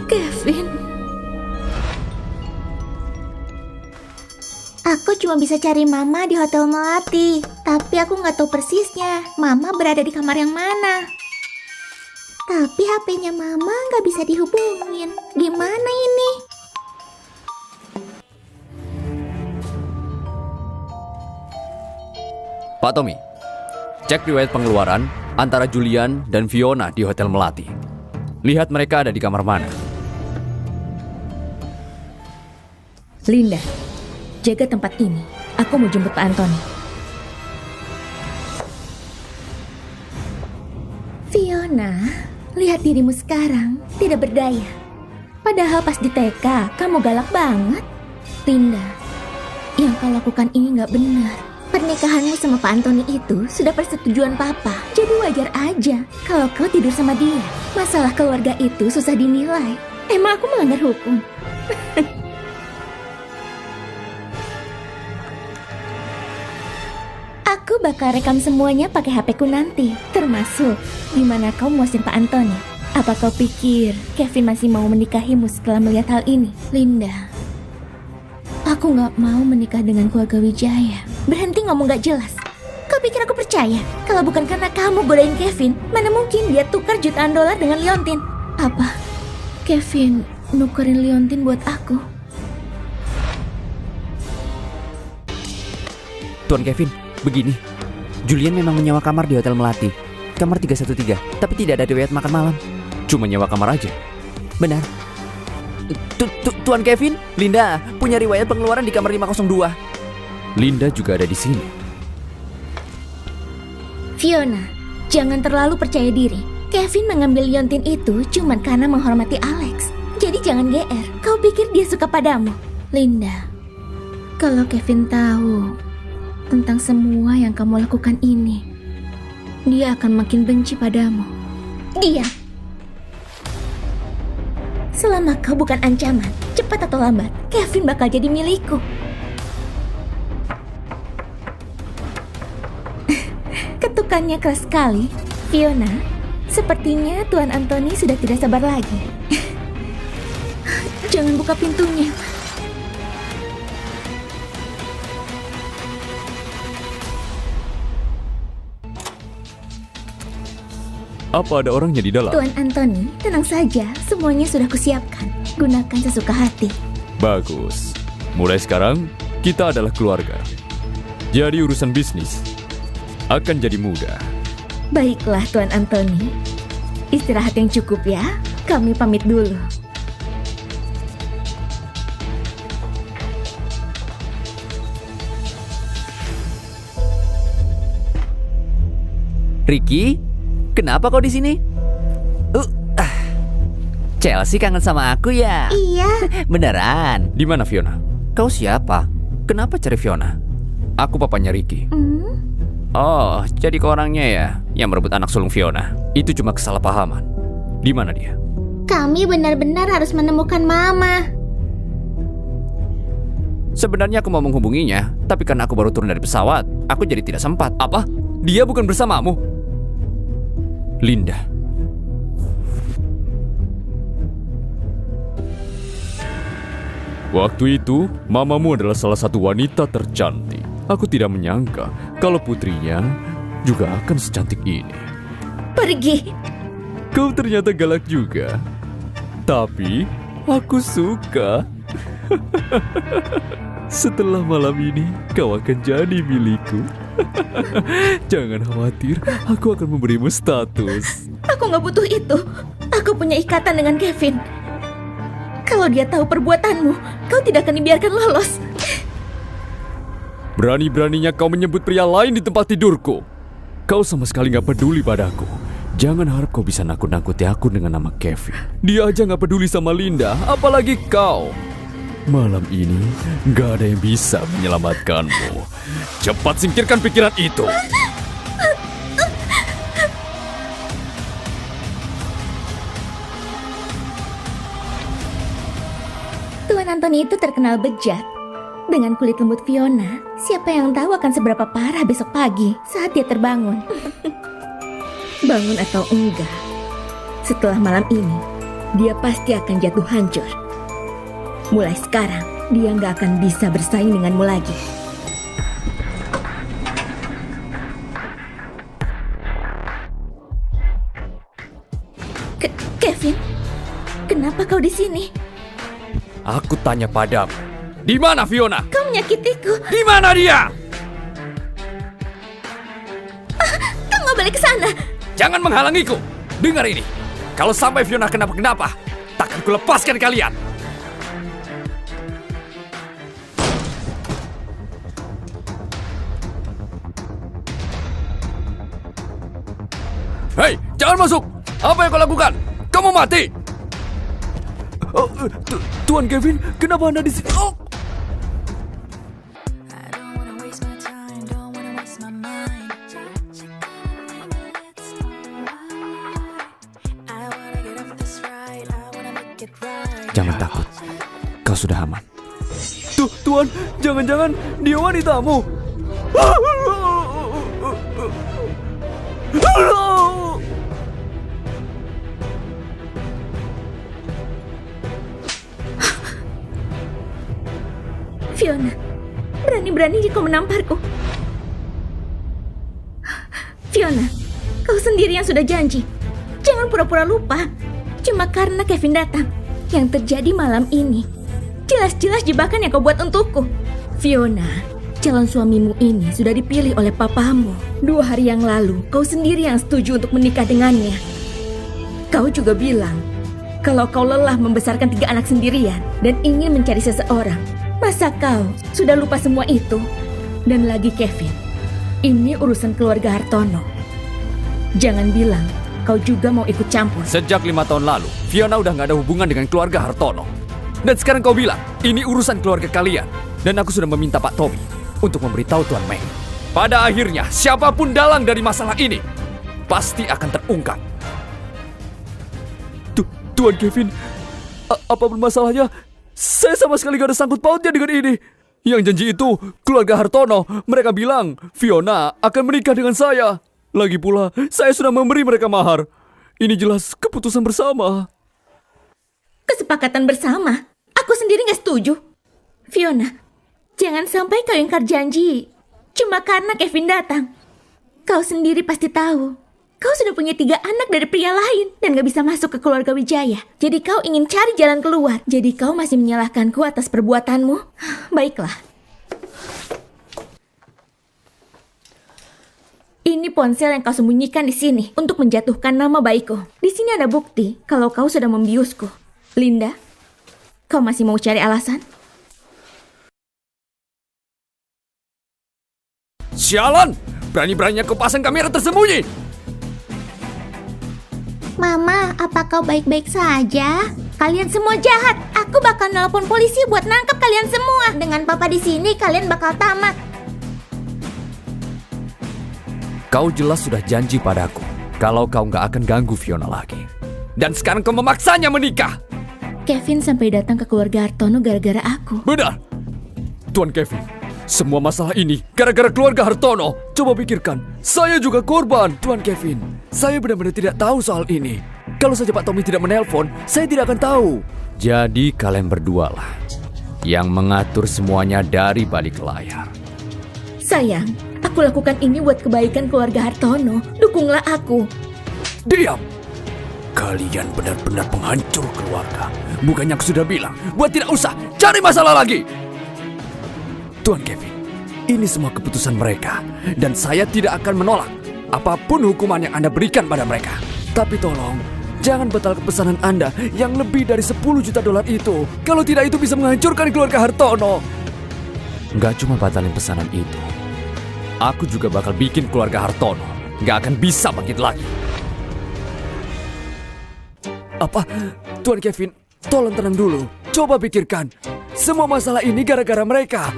Kevin. Aku cuma bisa cari Mama di Hotel Melati. Tapi aku nggak tahu persisnya Mama berada di kamar yang mana. Tapi HP-nya Mama nggak bisa dihubungin. Gimana ini? Pak Tommy, cek riwayat pengeluaran antara Julian dan Fiona di Hotel Melati. Lihat mereka ada di kamar mana. Linda, jaga tempat ini. Aku mau jemput Pak Anthony. Fiona, lihat dirimu sekarang, tidak berdaya. Padahal pas di TK, kamu galak banget. Linda, yang kau lakukan ini gak benar. Pernikahanmu sama Pak Anthony itu sudah persetujuan Papa. Jadi wajar aja kalau kau tidur sama dia. Masalah keluarga itu susah dinilai. Emang aku melanggar hukum? Aku bakal rekam semuanya pakai HP-ku nanti. Termasuk gimana kau muasin Pak Anthony. Apa kau pikir Kevin masih mau menikahimu setelah melihat hal ini? Linda, aku gak mau menikah dengan keluarga Wijaya. Berhenti ngomong gak jelas. Kau pikir aku percaya? Kalau bukan karena kamu godain Kevin, mana mungkin dia tukar jutaan dolar dengan liontin? Apa? Kevin nukerin liontin buat aku? Tuan Kevin, begini. Julian memang menyewa kamar di Hotel Melati. Kamar 313, tapi tidak ada riwayat makan malam. Cuma nyewa kamar aja. Benar. Tuan Kevin, Linda punya riwayat pengeluaran di kamar 502. Linda juga ada di sini. Fiona, jangan terlalu percaya diri. Kevin mengambil liontin itu cuma karena menghormati Alex. Jadi jangan GR. Kau pikir dia suka padamu? Linda, kalau Kevin tahu tentang semua yang kamu lakukan ini, dia akan makin benci padamu. Diam. Selama kau bukan ancaman, cepat atau lambat, Kevin bakal jadi milikku. Ketukannya keras sekali. Fiona, sepertinya Tuan Anthony sudah tidak sabar lagi. Jangan buka pintunya. Apa ada orangnya di dalam? Tuan Anthony, tenang saja. Semuanya sudah kusiapkan. Gunakan sesuka hati. Bagus. Mulai sekarang, Kita adalah keluarga. Jadi urusan bisnis akan jadi mudah. Baiklah, Tuan Anthony. Istirahat yang cukup ya. Kami pamit dulu. Ricky, kenapa kau di sini? Chelsea kangen sama aku ya? Iya. Beneran? Di mana Fiona? Kau siapa? Kenapa cari Fiona? Aku papanya Ricky. Oh, jadi kau orangnya ya yang merebut anak sulung Fiona. Itu cuma kesalahpahaman. Di mana dia? Kami benar-benar harus menemukan Mama. Sebenarnya aku mau menghubunginya, tapi karena aku baru turun dari pesawat, aku jadi tidak sempat. Apa? Dia bukan bersamamu? Linda. Waktu itu, mamamu adalah salah satu wanita tercantik. Aku tidak menyangka kalau putrinya juga akan secantik ini. Pergi. Kau ternyata galak juga. Tapi, aku suka. Setelah malam ini, kau akan jadi milikku. Jangan khawatir, aku akan memberimu status. Aku nggak butuh itu. Aku punya ikatan dengan Kevin. Kalau dia tahu perbuatanmu, kau tidak akan dibiarkan lolos. Berani-beraninya kau menyebut pria lain di tempat tidurku. Kau sama sekali gak peduli padaku. Jangan harap kau bisa nakut-nakuti aku dengan nama Kevin. Dia aja gak peduli sama Linda, apalagi kau. Malam ini gak ada yang bisa menyelamatkanmu. Cepat singkirkan pikiran itu. Tuan Anthony itu terkenal bejat. Dengan kulit lembut Fiona, siapa yang tahu akan seberapa parah besok pagi saat dia terbangun. Bangun atau enggak, setelah malam ini, dia pasti akan jatuh hancur. Mulai sekarang, dia nggak akan bisa bersaing denganmu lagi. Kevin, kenapa kau di sini? Aku tanya padamu, di mana Fiona? Kau menyakitiku. Di mana dia? Kau nggak balik ke sana. Jangan menghalangiku. Dengar ini. Kalau sampai Fiona kenapa-kenapa, takkan kulepaskan kalian. Hei, jangan masuk. Apa yang kau lakukan? Kamu mati. Tuan Kevin, kenapa Anda di sini? Oh! I don't wanna waste my time, don't wanna waste my mind. I wanna get off this ride, I wanna make it right. Jangan takut, kau sudah aman. Tuan, jangan-jangan dia wanitamu. Fiona, berani-beraninya kau menamparku. Fiona, kau sendiri yang sudah janji. Jangan pura-pura lupa. Cuma karena Kevin datang. Yang terjadi malam ini jelas-jelas jebakan yang kau buat untukku. Fiona, calon suamimu ini sudah dipilih oleh papamu. 2 hari yang lalu, kau sendiri yang setuju untuk menikah dengannya. Kau juga bilang kalau kau lelah membesarkan 3 anak sendirian dan ingin mencari seseorang. Masa kau sudah lupa semua itu? Dan lagi Kevin, ini urusan keluarga Hartono. Jangan bilang kau juga mau ikut campur. Sejak 5 tahun lalu, Fiona udah gak ada hubungan dengan keluarga Hartono. Dan sekarang kau bilang, ini urusan keluarga kalian. Dan aku sudah meminta Pak Tommy untuk memberitahu Tuan Meng. Pada akhirnya, siapapun dalang dari masalah ini pasti akan terungkap. Tuan Kevin, apa masalahnya? Saya sama sekali gak ada sangkut pautnya dengan ini. Yang janji itu keluarga Hartono. Mereka bilang Fiona akan menikah dengan saya. Lagi pula saya sudah memberi mereka mahar. Ini jelas keputusan bersama. Kesepakatan bersama? Aku sendiri gak setuju. Fiona, jangan sampai kau ingkar janji cuma karena Kevin datang. Kau sendiri pasti tahu kau sudah punya 3 anak dari pria lain dan gak bisa masuk ke keluarga Wijaya. Jadi kau ingin cari jalan keluar. Jadi kau masih menyalahkanku atas perbuatanmu? Baiklah, Ini ponsel yang kau sembunyikan di sini untuk menjatuhkan nama baikku. Di sini ada bukti kalau kau sudah membiusku. Linda, kau masih mau cari alasan? Sialan! Berani-beraninya kau pasang kamera tersembunyi! Mama, apa kau baik-baik saja? Kalian semua jahat. Aku bakal nelpon polisi buat nangkap kalian semua. Dengan papa di sini, kalian bakal tamat. Kau jelas sudah janji padaku kalau kau nggak akan ganggu Fiona lagi. Dan sekarang kau memaksanya menikah. Kevin sampai datang ke keluarga Hartono gara-gara aku. Benar, Tuan Kevin. Semua masalah ini gara-gara keluarga Hartono. Coba pikirkan, saya juga korban, Tuan Kevin. Saya benar-benar tidak tahu soal ini. Kalau saja Pak Tommy tidak menelpon, saya tidak akan tahu. Jadi kalian berdua lah yang mengatur semuanya dari balik layar. Sayang, aku lakukan ini buat kebaikan keluarga Hartono. Dukunglah aku. Diam! Kalian benar-benar penghancur keluarga. Bukannya aku sudah bilang, buat tidak usah cari masalah lagi. Tuan Kevin, ini semua keputusan mereka. Dan saya tidak akan menolak apapun hukuman yang Anda berikan pada mereka. Tapi tolong, jangan batalkan pesanan Anda yang lebih dari 10 juta dolar itu. Kalau tidak, itu bisa menghancurkan keluarga Hartono. Nggak cuma batalin pesanan itu, aku juga bakal bikin keluarga Hartono nggak akan bisa bangkit lagi. Apa? Tuan Kevin, tolong tenang dulu. Coba pikirkan. Semua masalah ini gara-gara mereka.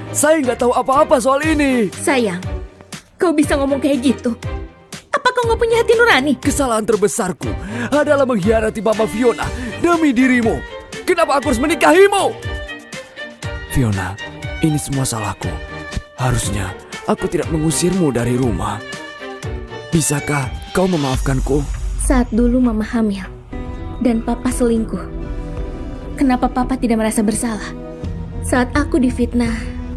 Saya nggak tahu apa-apa soal ini. Sayang, kau bisa ngomong kayak gitu? Apa kau nggak punya hati nurani? Kesalahan terbesarku adalah mengkhianati Mama Fiona demi dirimu. Kenapa aku harus menikahimu? Fiona, ini semua salahku. Harusnya aku tidak mengusirmu dari rumah. Bisakah kau memaafkanku? Saat dulu Mama hamil dan Papa selingkuh, kenapa Papa tidak merasa bersalah? Saat aku difitnah,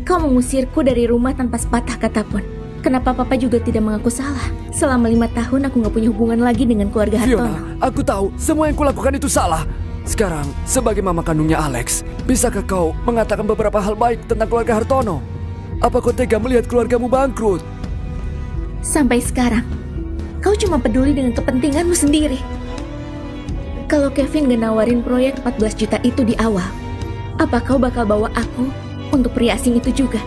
kau mengusirku dari rumah tanpa sepatah kata pun. Kenapa Papa juga tidak mengaku salah? Selama 5 tahun aku gak punya hubungan lagi dengan keluarga Hartono. Fiona, aku tahu semua yang kulakukan itu salah. Sekarang, sebagai mama kandungnya Alex, bisakah kau mengatakan beberapa hal baik tentang keluarga Hartono? Apa kau tega melihat keluargamu bangkrut? Sampai sekarang, kau cuma peduli dengan kepentinganmu sendiri. Kalau Kevin gak nawarin proyek 14 juta itu di awal, apa kau bakal bawa aku untuk pria asing itu juga?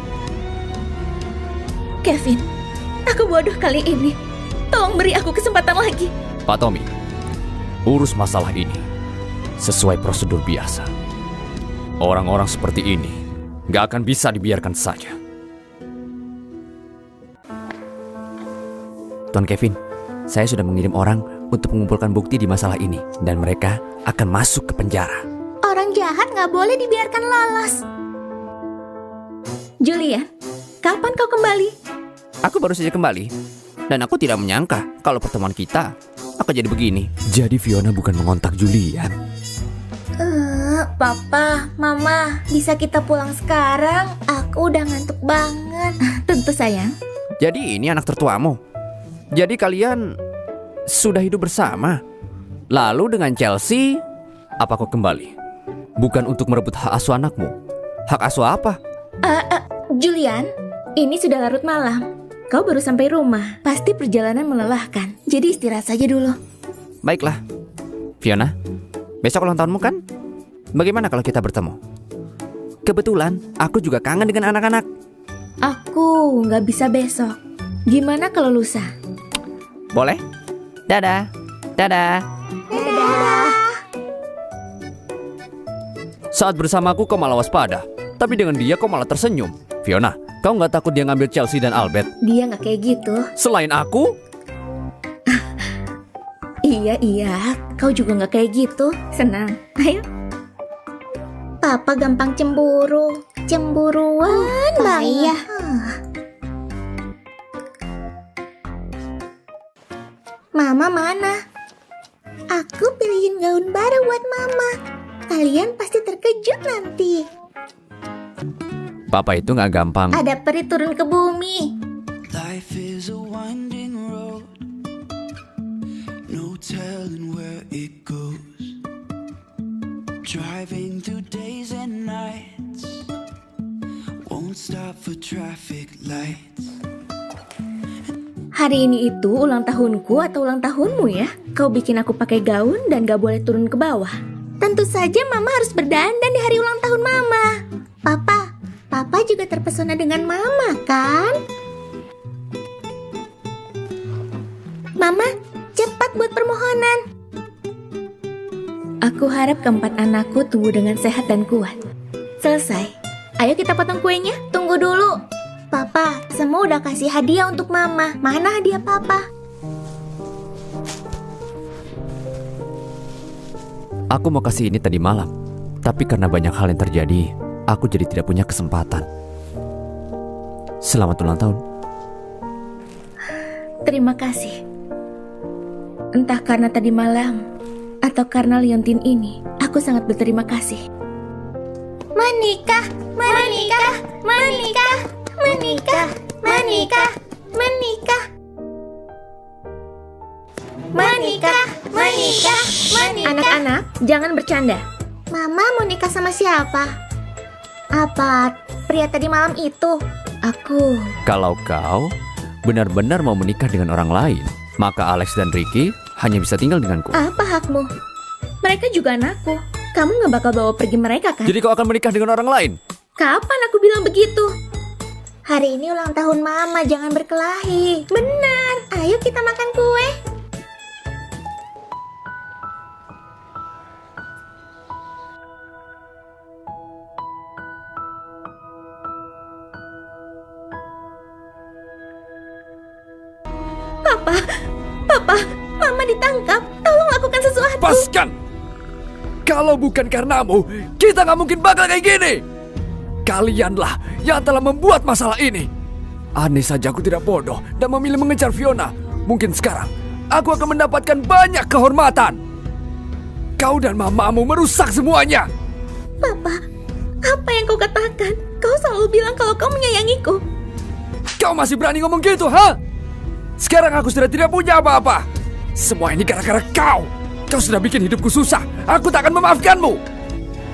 Kevin, aku bodoh kali ini. Tolong beri aku kesempatan lagi. Pak Tommy, urus masalah ini sesuai prosedur biasa. Orang-orang seperti ini gak akan bisa dibiarkan saja. Tuan Kevin, saya sudah mengirim orang untuk mengumpulkan bukti di masalah ini. Dan mereka akan masuk ke penjara. Orang jahat nggak boleh dibiarkan lolos. Julian, kapan kau kembali? Aku baru saja kembali. Dan aku tidak menyangka kalau pertemuan kita akan jadi begini. Jadi Fiona bukan mengontak Julian. Papa, Mama, bisa kita pulang sekarang? Aku udah ngantuk banget. Tentu sayang. Jadi ini anak tertuamu. Jadi kalian sudah hidup bersama. Lalu dengan Chelsea, Apa kau kembali? Bukan untuk merebut hak asuh anakmu. Hak asuh apa? Julian, ini sudah larut malam. Kau baru sampai rumah. Pasti perjalanan melelahkan. Jadi istirahat saja dulu. baiklah. Fiona, besok ulang tahunmu kan? Bagaimana kalau kita bertemu? Kebetulan aku juga kangen dengan anak-anak. Aku nggak bisa besok. Gimana kalau lusa? Boleh? Dadah. Dadah. Saat bersamaku kau malah waspada, tapi dengan dia kau malah tersenyum. Fiona, kau nggak takut dia ngambil Chelsea dan Albert? Dia nggak kayak gitu. Selain aku? Iya, kau juga nggak kayak gitu. Senang. Ayo. Papa gampang cemburu. Cemburuan banget. Mama mana? Aku pilihin gaun baru buat Mama. Kalian pasti terkejut nanti. Papa itu nggak gampang. Ada peri turun ke bumi. Life is a winding road, no telling where it goes. Driving through days and nights, won't stop for traffic lights. Hari ini itu ulang tahunku atau ulang tahunmu ya? Kau bikin aku pakai gaun dan gak boleh turun ke bawah. Tentu saja Mama harus berdandan di hari ulang tahun Mama. Papa juga terpesona dengan Mama kan? Mama, cepat buat permohonan. Aku harap keempat anakku tumbuh dengan sehat dan kuat. Selesai. Ayo kita potong kuenya. Tunggu dulu. Papa, semua udah kasih hadiah untuk Mama. Mana hadiah Papa? Aku mau kasih ini tadi malam, tapi karena banyak hal yang terjadi, aku jadi tidak punya kesempatan. Selamat ulang tahun. Terima kasih. Entah karena tadi malam atau karena liontin ini, aku sangat berterima kasih. Menikah, menikah, menikah, menikah, menikah, menikah, menikah, menikah, menikah. Anak-anak, jangan bercanda. Mama mau nikah sama siapa? Apa pria tadi malam itu? Aku. Kalau kau benar-benar mau menikah dengan orang lain, maka Alex dan Ricky hanya bisa tinggal denganku. Apa hakmu? Mereka juga anakku. Kamu gak bakal bawa pergi mereka kan? Jadi kau akan menikah dengan orang lain? Kapan aku bilang begitu? Hari ini ulang tahun Mama, jangan berkelahi. Benar, ayo kita makan kue. Papa, Mama ditangkap. Tolong lakukan sesuatu. Lepaskan! Kalau bukan karenamu, kita nggak mungkin bakal kayak gini. Kalianlah yang telah membuat masalah ini. Andai saja aku tidak bodoh dan memilih mengejar Fiona, mungkin sekarang aku akan mendapatkan banyak kehormatan. Kau dan mamamu merusak semuanya. Papa, apa yang kau katakan? Kau selalu bilang kalau kau menyayangiku. Kau masih berani ngomong gitu, ha? Sekarang aku sudah tidak punya apa-apa. Semua ini gara-gara kau. Kau sudah bikin hidupku susah. Aku tak akan memaafkanmu.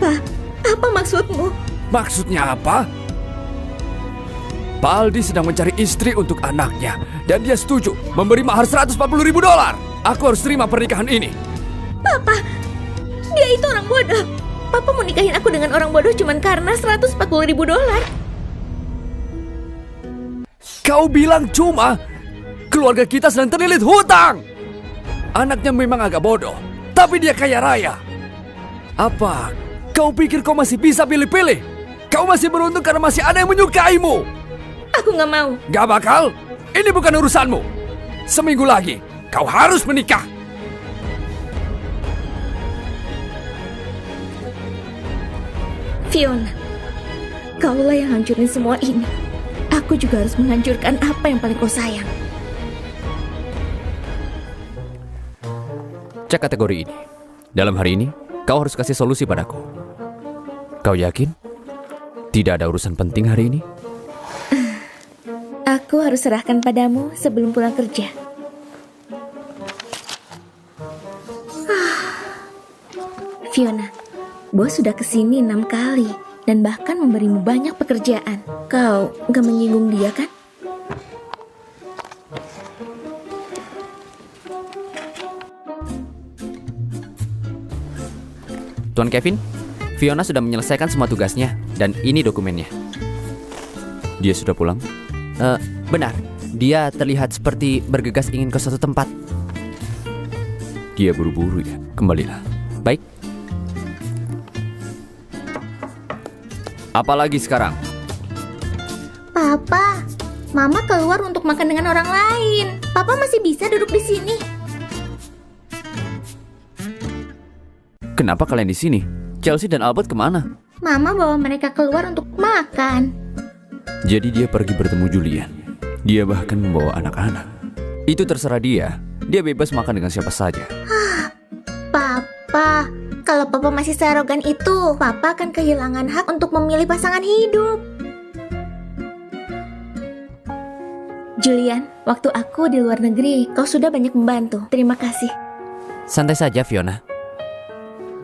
Pa, apa maksudmu? Maksudnya apa? Pak Aldi sedang mencari istri untuk anaknya. Dan dia setuju memberi mahar $140.000. Aku harus terima pernikahan ini. Papa, dia itu orang bodoh. Papa mau nikahin aku dengan orang bodoh cuma karena $140.000. Kau bilang cuma? Keluarga kita sedang terlilit hutang. Anaknya memang agak bodoh, tapi dia kaya raya. Apa? Kau pikir kau masih bisa pilih-pilih? Kau masih beruntung karena masih ada yang menyukaimu. Aku gak mau. Gak bakal. Ini bukan urusanmu. Seminggu lagi, kau harus menikah. Fiona, kaulah yang hancurin semua ini. Aku juga harus menghancurkan apa yang paling kau sayang. Cek kategori ini. Dalam hari ini, kau harus kasih solusi padaku. Kau yakin? Tidak ada urusan penting hari ini? Aku harus serahkan padamu sebelum pulang kerja. Fiona, bos sudah kesini 6 kali dan bahkan memberimu banyak pekerjaan. Kau gak menyinggung dia kan? Tuan Kevin, Fiona sudah menyelesaikan semua tugasnya dan ini dokumennya. Dia sudah pulang? Benar, dia terlihat seperti bergegas ingin ke suatu tempat. Dia buru-buru ya. Kembalilah. Baik. Apalagi sekarang? Papa, Mama keluar untuk makan dengan orang lain. Papa masih bisa duduk di sini. Kenapa kalian di sini? Chelsea dan Albert kemana? Mama bawa mereka keluar untuk makan. Jadi dia pergi bertemu Julian. Dia bahkan membawa anak-anak. Itu terserah dia. Dia bebas makan dengan siapa saja. Papa, kalau Papa masih searogan itu, Papa akan kehilangan hak untuk memilih pasangan hidup. Julian, waktu aku di luar negeri, kau sudah banyak membantu. Terima kasih. Santai saja, Fiona.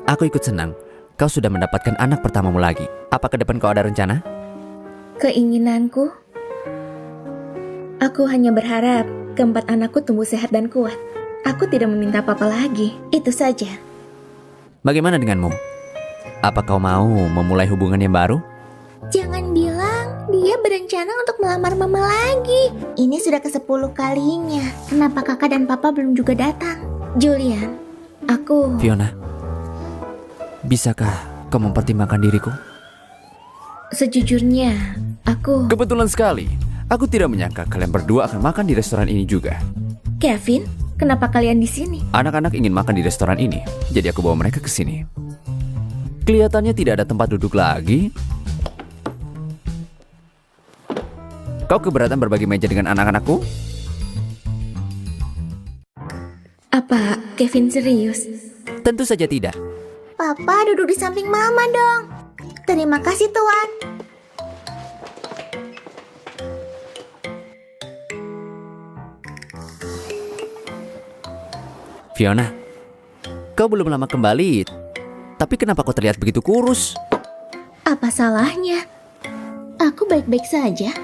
Aku ikut senang. Kau sudah mendapatkan anak pertamamu lagi. Apa ke depan kau ada rencana? Keinginanku, aku hanya berharap keempat anakku tumbuh sehat dan kuat. Aku tidak meminta apa-apa lagi. Itu saja. Bagaimana denganmu? Apa kau mau memulai hubungan yang baru? Jangan bilang dia berencana untuk melamar mama lagi. Ini sudah ke-10 kalinya. Kenapa kakak dan papa belum juga datang? Julian, aku... Fiona, bisakah kau mempertimbangkan diriku? Sejujurnya, aku... Kebetulan sekali, aku tidak menyangka kalian berdua akan makan di restoran ini juga. Kevin, kenapa kalian di sini? Anak-anak ingin makan di restoran ini, jadi aku bawa mereka ke sini. Kelihatannya tidak ada tempat duduk lagi. Kau keberatan berbagi meja dengan anak-anakku? Apa Kevin serius? Tentu saja tidak. Papa duduk di samping mama dong. Terima kasih Tuan. Fiona, kau belum lama kembali, tapi kenapa kau terlihat begitu kurus? Apa salahnya? Aku baik-baik saja.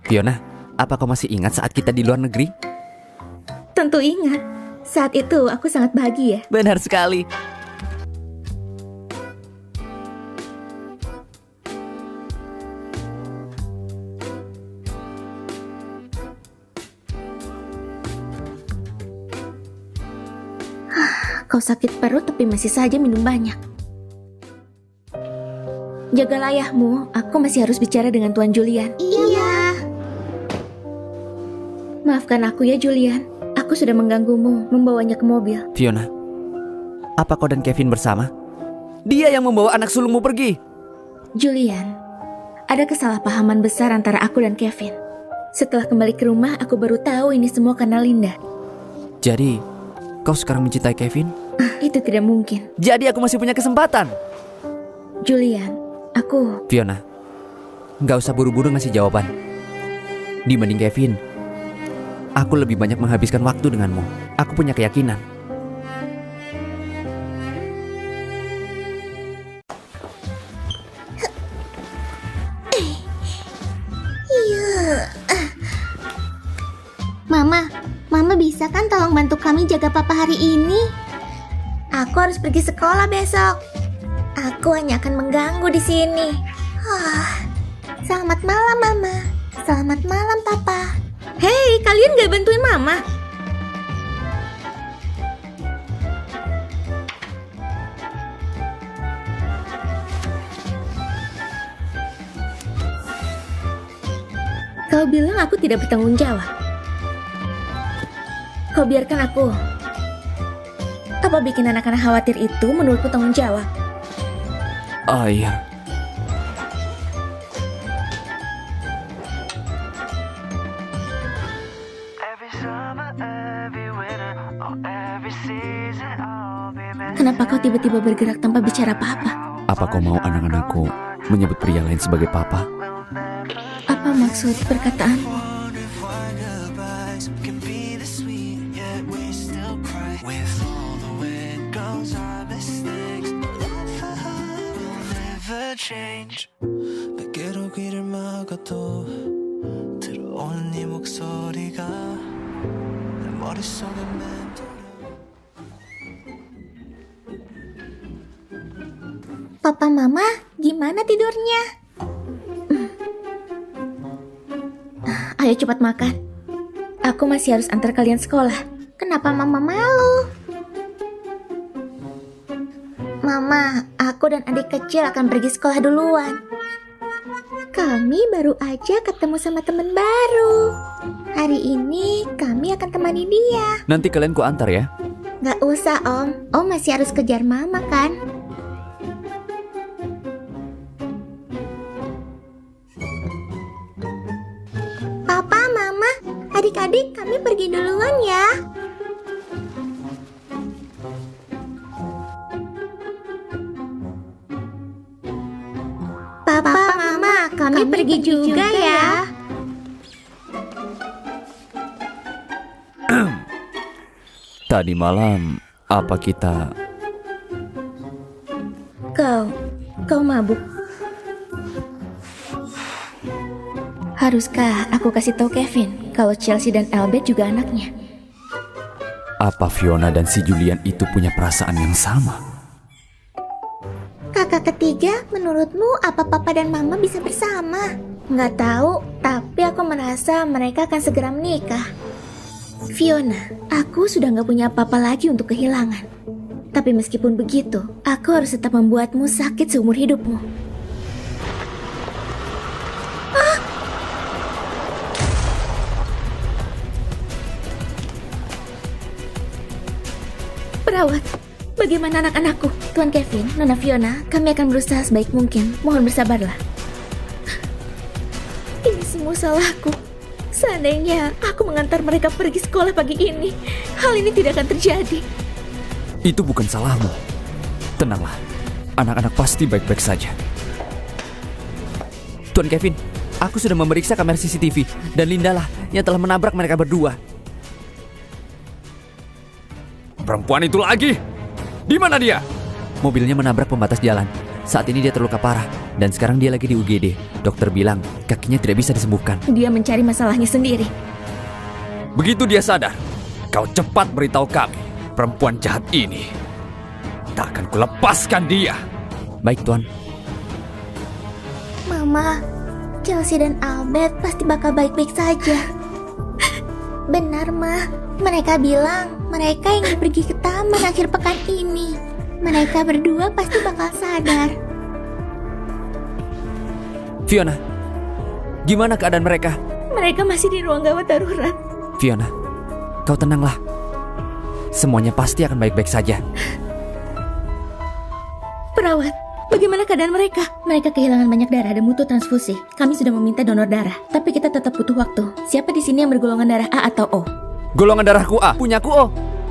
Fiona, apa kau masih ingat saat kita di luar negeri? Tentu ingat. Saat itu aku sangat bahagia. Benar sekali. Kau sakit perut tapi masih saja minum banyak. Jagalah ayahmu, aku masih harus bicara dengan Tuan Julian. Iya. Maafkan aku ya Julian, aku sudah mengganggumu membawanya ke mobil. Fiona, apa kau dan Kevin bersama? Dia yang membawa anak sulungmu pergi. Julian, ada kesalahpahaman besar antara aku dan Kevin. Setelah kembali ke rumah, aku baru tahu ini semua karena Linda. Jadi, kau sekarang mencintai Kevin? Itu tidak mungkin. Jadi aku masih punya kesempatan. Julian, aku... Fiona, gak usah buru-buru ngasih jawaban. Dibanding Kevin, aku lebih banyak menghabiskan waktu denganmu. Aku punya keyakinan. Mama bisa kan tolong bantu kami jaga papa hari ini? Aku harus pergi sekolah besok. Aku hanya akan mengganggu di sini. Selamat malam, Mama. Selamat malam, Papa. Hei, kalian gak bantuin Mama? Kau bilang aku tidak bertanggung jawab. Kau biarkan aku. Apa bikin anak-anak khawatir itu menurutku tanggung jawab? Oh iya. Kenapa kau tiba-tiba bergerak tanpa bicara apa-apa? Apa kau mau anak-anakku menyebut pria lain sebagai papa? Apa maksud perkataanmu? 내게로 귀를 막아도 들어오는 네 목소리가 내 머릿속에 맴돌아. Papa Mama, gimana tidurnya? Ayo cepat makan. Aku masih harus antar kalian sekolah. Kenapa Mama malu? Mama, aku dan adik kecil akan pergi sekolah duluan. Kami baru aja ketemu sama teman baru. Hari ini kami akan temani dia. Nanti kalian ku antar ya. Gak usah Om, Om masih harus kejar Mama kan? Papa, Mama, adik-adik kami pergi duluan ya. Papa, Mama, kami pergi juga ya. Tadi malam, apa kita... Kau mabuk. Haruskah aku kasih tahu Kevin kalau Chelsea dan Albert juga anaknya. Apa Fiona dan si Julian itu punya perasaan yang sama? Kakak ketiga, menurutmu apa papa dan mama bisa bersama? Nggak tahu, tapi aku merasa mereka akan segera menikah. Fiona, aku sudah nggak punya apa-apa lagi untuk kehilangan. Tapi meskipun begitu, aku harus tetap membuatmu sakit seumur hidupmu. Perawat, bagaimana anak-anakku? Tuan Kevin, Nona Fiona, kami akan berusaha sebaik mungkin. Mohon bersabarlah. Ini semua salahku. Seandainya aku mengantar mereka pergi sekolah pagi ini, hal ini tidak akan terjadi. Itu bukan salahmu. Tenanglah, anak-anak pasti baik-baik saja. Tuan Kevin, aku sudah memeriksa kamera CCTV dan Linda lah yang telah menabrak mereka berdua. Perempuan itu lagi? Di mana dia? Mobilnya menabrak pembatas jalan. Saat ini dia terluka parah dan sekarang dia lagi di UGD. Dokter bilang kakinya tidak bisa disembuhkan. Dia mencari masalahnya sendiri. Begitu dia sadar, kau cepat beritahu kami. Perempuan jahat ini, tak akan kulepaskan dia. Baik, Tuan. Mama, Chelsea dan Albert pasti bakal baik-baik saja. Benar, Ma. Mereka bilang mereka ingin pergi ke taman akhir pekan ini. Mereka berdua pasti bakal sadar. Fiona, gimana keadaan mereka? Mereka masih di ruang gawat darurat. Fiona, kau tenanglah. Semuanya pasti akan baik-baik saja. Perawat, bagaimana keadaan mereka? Mereka kehilangan banyak darah dan butuh transfusi. Kami sudah meminta donor darah, tapi kita tetap butuh waktu. Siapa di sini yang bergolongan darah A atau O? Golongan darahku A. Punyaku O.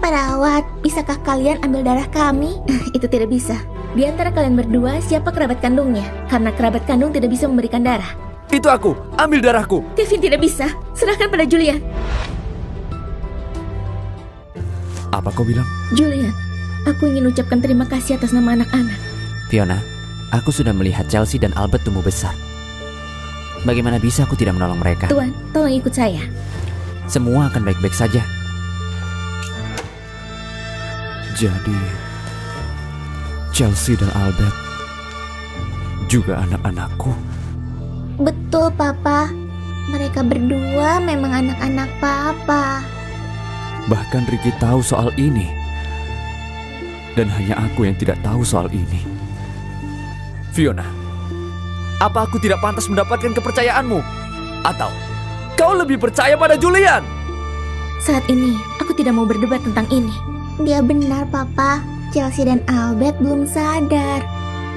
Perawat, bisakah kalian ambil darah kami? Itu tidak bisa. Di antara kalian berdua, siapa kerabat kandungnya? Karena kerabat kandung tidak bisa memberikan darah. Itu aku. Ambil darahku. Kevin tidak bisa. Serahkan pada Julian. Apa kau bilang? Julian, aku ingin ucapkan terima kasih atas nama anak-anak. Fiona, aku sudah melihat Chelsea dan Albert tumbuh besar. Bagaimana bisa aku tidak menolong mereka? Tuan, tolong ikut saya. Semua akan baik-baik saja. Jadi, Chelsea dan Albert juga anak-anakku. Betul, Papa. Mereka berdua memang anak-anak Papa. Bahkan Ricky tahu soal ini. Dan hanya aku yang tidak tahu soal ini. Fiona, apa aku tidak pantas mendapatkan kepercayaanmu? Atau kau lebih percaya pada Julian? Saat ini, aku tidak mau berdebat tentang ini. Dia benar, Papa. Chelsea dan Albert belum sadar.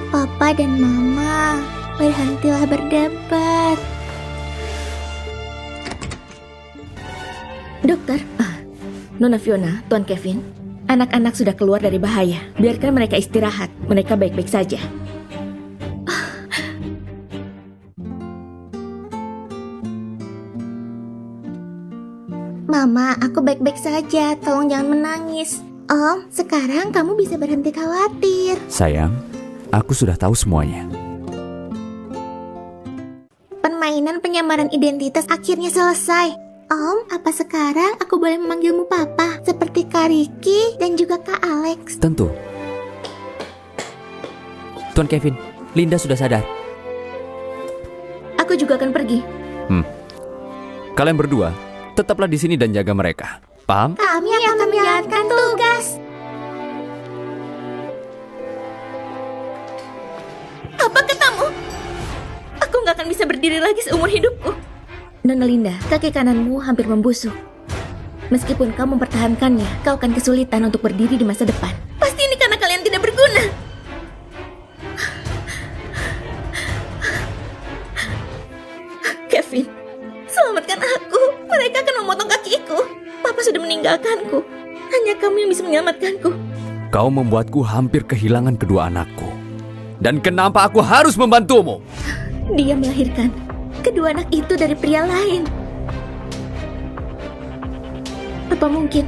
Papa dan Mama, berhentilah berdebat. Dokter, Nona Fiona, Tuan Kevin, anak-anak sudah keluar dari bahaya. Biarkan mereka istirahat. Mereka baik-baik saja. Mama, aku baik-baik saja. Tolong jangan menangis. Om, sekarang kamu bisa berhenti khawatir. Sayang, aku sudah tahu semuanya. Permainan penyamaran identitas akhirnya selesai. Om, apa sekarang aku boleh memanggilmu Papa? Seperti Kak Ricky dan juga Kak Alex. Tentu. Tuan Kevin, Linda sudah sadar. Aku juga akan pergi. Kalian berdua, tetaplah di sini dan jaga mereka. Paham? Kami akan menjalankan tugas. Apa katamu? Aku nggak akan bisa berdiri lagi seumur hidupku. Nona Linda, kaki kananmu hampir membusuk. Meskipun kau mempertahankannya, kau akan kesulitan untuk berdiri di masa depan. Pasti ini karena kalian tidak berguna. Kevin, selamatkan aku. Mereka akan memotong kakiku. Papa sudah meninggalkanku. Hanya kamu yang bisa menyelamatkanku. Kau membuatku hampir kehilangan kedua anakku. Dan kenapa aku harus membantumu? Dia melahirkan kedua anak itu dari pria lain. Apa mungkin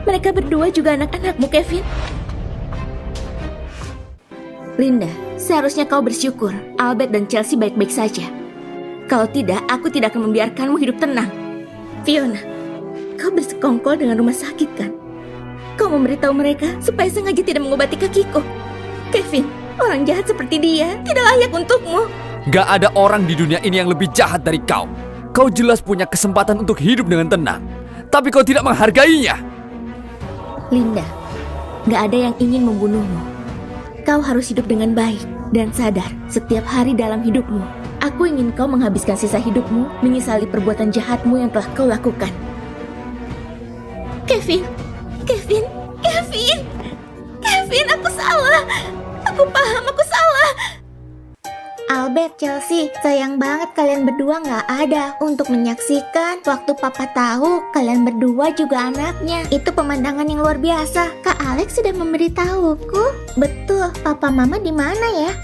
mereka berdua juga anak-anakmu, Kevin? Linda, seharusnya kau bersyukur Albert dan Chelsea baik-baik saja. Kalau tidak, aku tidak akan membiarkanmu hidup tenang. Fiona, kau bersekongkol dengan rumah sakit kan? Kau memberitahu mereka supaya sengaja tidak mengobati kakiku. Kevin, orang jahat seperti dia tidak layak untukmu. Gak ada orang di dunia ini yang lebih jahat dari kau. Kau jelas punya kesempatan untuk hidup dengan tenang, tapi kau tidak menghargainya. Linda, gak ada yang ingin membunuhmu. Kau harus hidup dengan baik dan sadar setiap hari dalam hidupmu. Aku ingin kau menghabiskan sisa hidupmu menyesali perbuatan jahatmu yang telah kau lakukan. Kevin, aku salah. Aku paham, aku salah. Albert, Chelsea, sayang banget kalian berdua nggak ada untuk menyaksikan waktu papa tahu kalian berdua juga anaknya. Itu pemandangan yang luar biasa. Kak Alex sudah memberitahuku. Betul, papa mama di mana ya?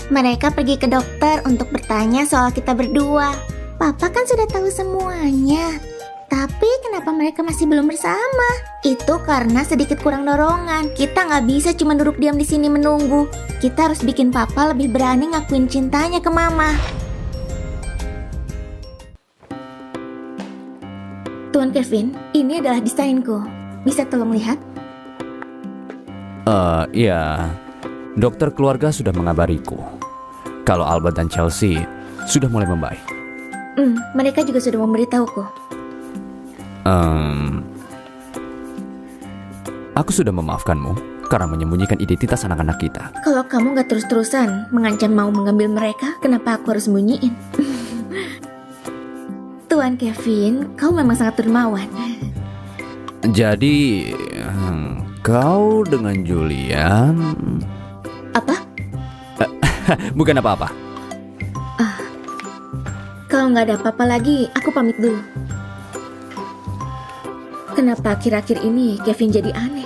Mereka pergi ke dokter untuk bertanya soal kita berdua. Papa kan sudah tahu semuanya. Tapi kenapa mereka masih belum bersama? Itu karena sedikit kurang dorongan. Kita nggak bisa cuma duduk diam di sini menunggu. Kita harus bikin papa lebih berani ngakuin cintanya ke mama. Tuan Kevin, ini adalah desainku. Bisa tolong lihat? Iya. Dokter keluarga sudah mengabariku kalau Albert dan Chelsea sudah mulai membaik. Mereka juga sudah memberitahuku. Aku sudah memaafkanmu karena menyembunyikan identitas anak-anak kita. Kalau kamu gak terus-terusan mengancam mau mengambil mereka, kenapa aku harus sembunyiin? Tuan Kevin, kau memang sangat dermawan. Jadi, kau dengan Julian... Apa? Bukan apa-apa. Kalau nggak ada apa-apa lagi, aku pamit dulu. Kenapa akhir-akhir ini Kevin jadi aneh?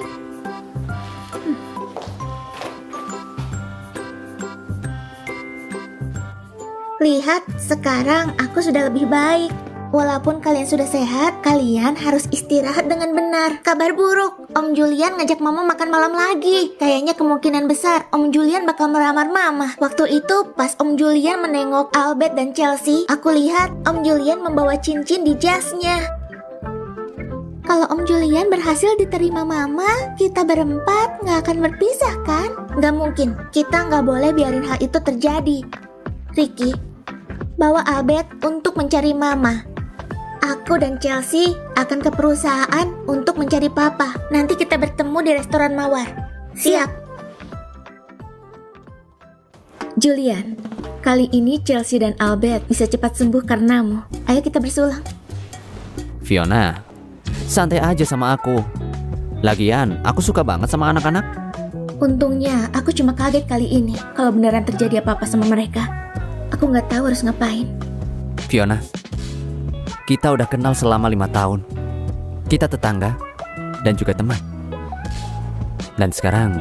Lihat, sekarang aku sudah lebih baik. Walaupun kalian sudah sehat, kalian harus istirahat dengan benar. Kabar buruk, Om Julian ngajak Mama makan malam lagi. Kayaknya kemungkinan besar Om Julian bakal melamar Mama. Waktu itu pas Om Julian menengok Albert dan Chelsea, aku lihat Om Julian membawa cincin di jasnya. Kalau Om Julian berhasil diterima Mama, kita berempat nggak akan berpisah kan? Nggak mungkin, kita nggak boleh biarin hal itu terjadi. Ricky, bawa Albert untuk mencari Mama. Aku dan Chelsea akan ke perusahaan untuk mencari Papa. Nanti kita bertemu di restoran Mawar. Siap. Julian, kali ini Chelsea dan Albert bisa cepat sembuh karenamu. Ayo kita bersulang. Fiona, santai aja sama aku. Lagian, aku suka banget sama anak-anak. Untungnya aku cuma kaget kali ini kalau beneran terjadi apa-apa sama mereka. Aku nggak tahu harus ngapain. Fiona, kita udah kenal selama 5 tahun. Kita tetangga dan juga teman. Dan sekarang,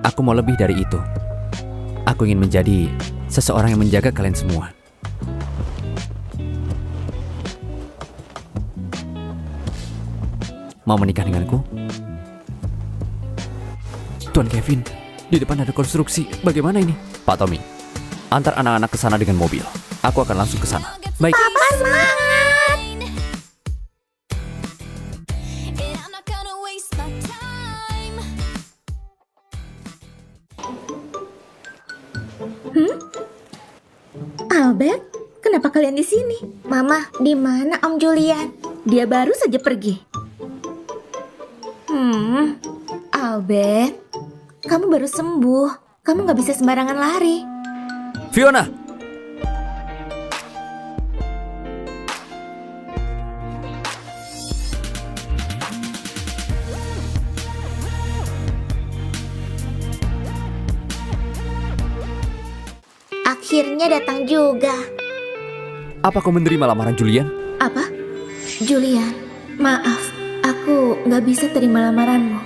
aku mau lebih dari itu. Aku ingin menjadi seseorang yang menjaga kalian semua. Mau menikah denganku? Tuan Kevin, di depan ada konstruksi. Bagaimana ini? Pak Tommy, antar anak-anak ke sana dengan mobil. Aku akan langsung ke sana. Baik. Papa semangat! Albert, kenapa kalian di sini? Mama, di mana Om Julian? Dia baru saja pergi. Albert, kamu baru sembuh. Kamu nggak bisa sembarangan lari. Fiona! Akhirnya datang juga. Apa kau menerima lamaran Julian? Apa? Julian, maaf. Aku nggak bisa terima lamaranmu.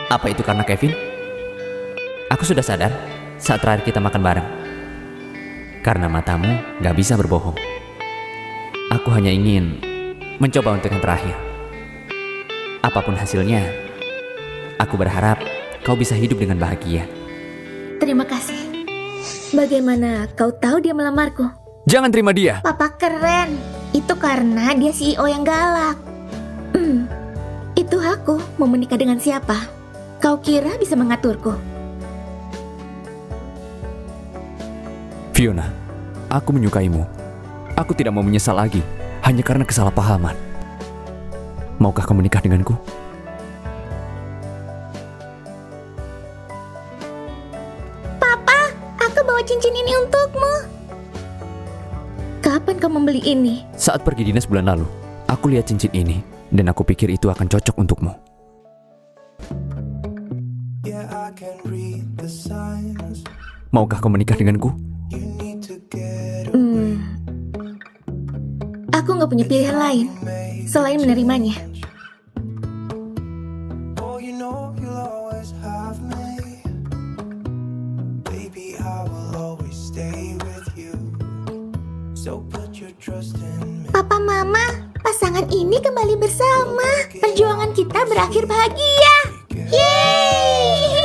Apa itu karena Kevin? Aku sudah sadar saat terakhir kita makan bareng. Karena matamu gak bisa berbohong. Aku hanya ingin mencoba untuk yang terakhir. Apapun hasilnya, aku berharap kau bisa hidup dengan bahagia. Terima kasih. Bagaimana kau tahu dia melamarku? Jangan terima dia. Papa keren. Itu karena dia CEO yang galak. Itu aku mau menikah dengan siapa? Kau kira bisa mengaturku? Fiona, aku menyukaimu. Aku tidak mau menyesal lagi hanya karena kesalahpahaman. Maukah kau menikah denganku? Papa, aku bawa cincin ini untukmu. Kapan kau membeli ini? Saat pergi dinas bulan lalu, aku lihat cincin ini dan aku pikir itu akan cocok untukmu. Yeah, I can read the signs. Maukah kau menikah denganku? You need to get Aku nggak punya pilihan lain selain menerimanya. Oh, you know you'll always have me. Baby, I will always stay with you. So put your trust in me. Papa, Mama, pasangan ini kembali bersama. Perjuangan kita berakhir bahagia. Yeay!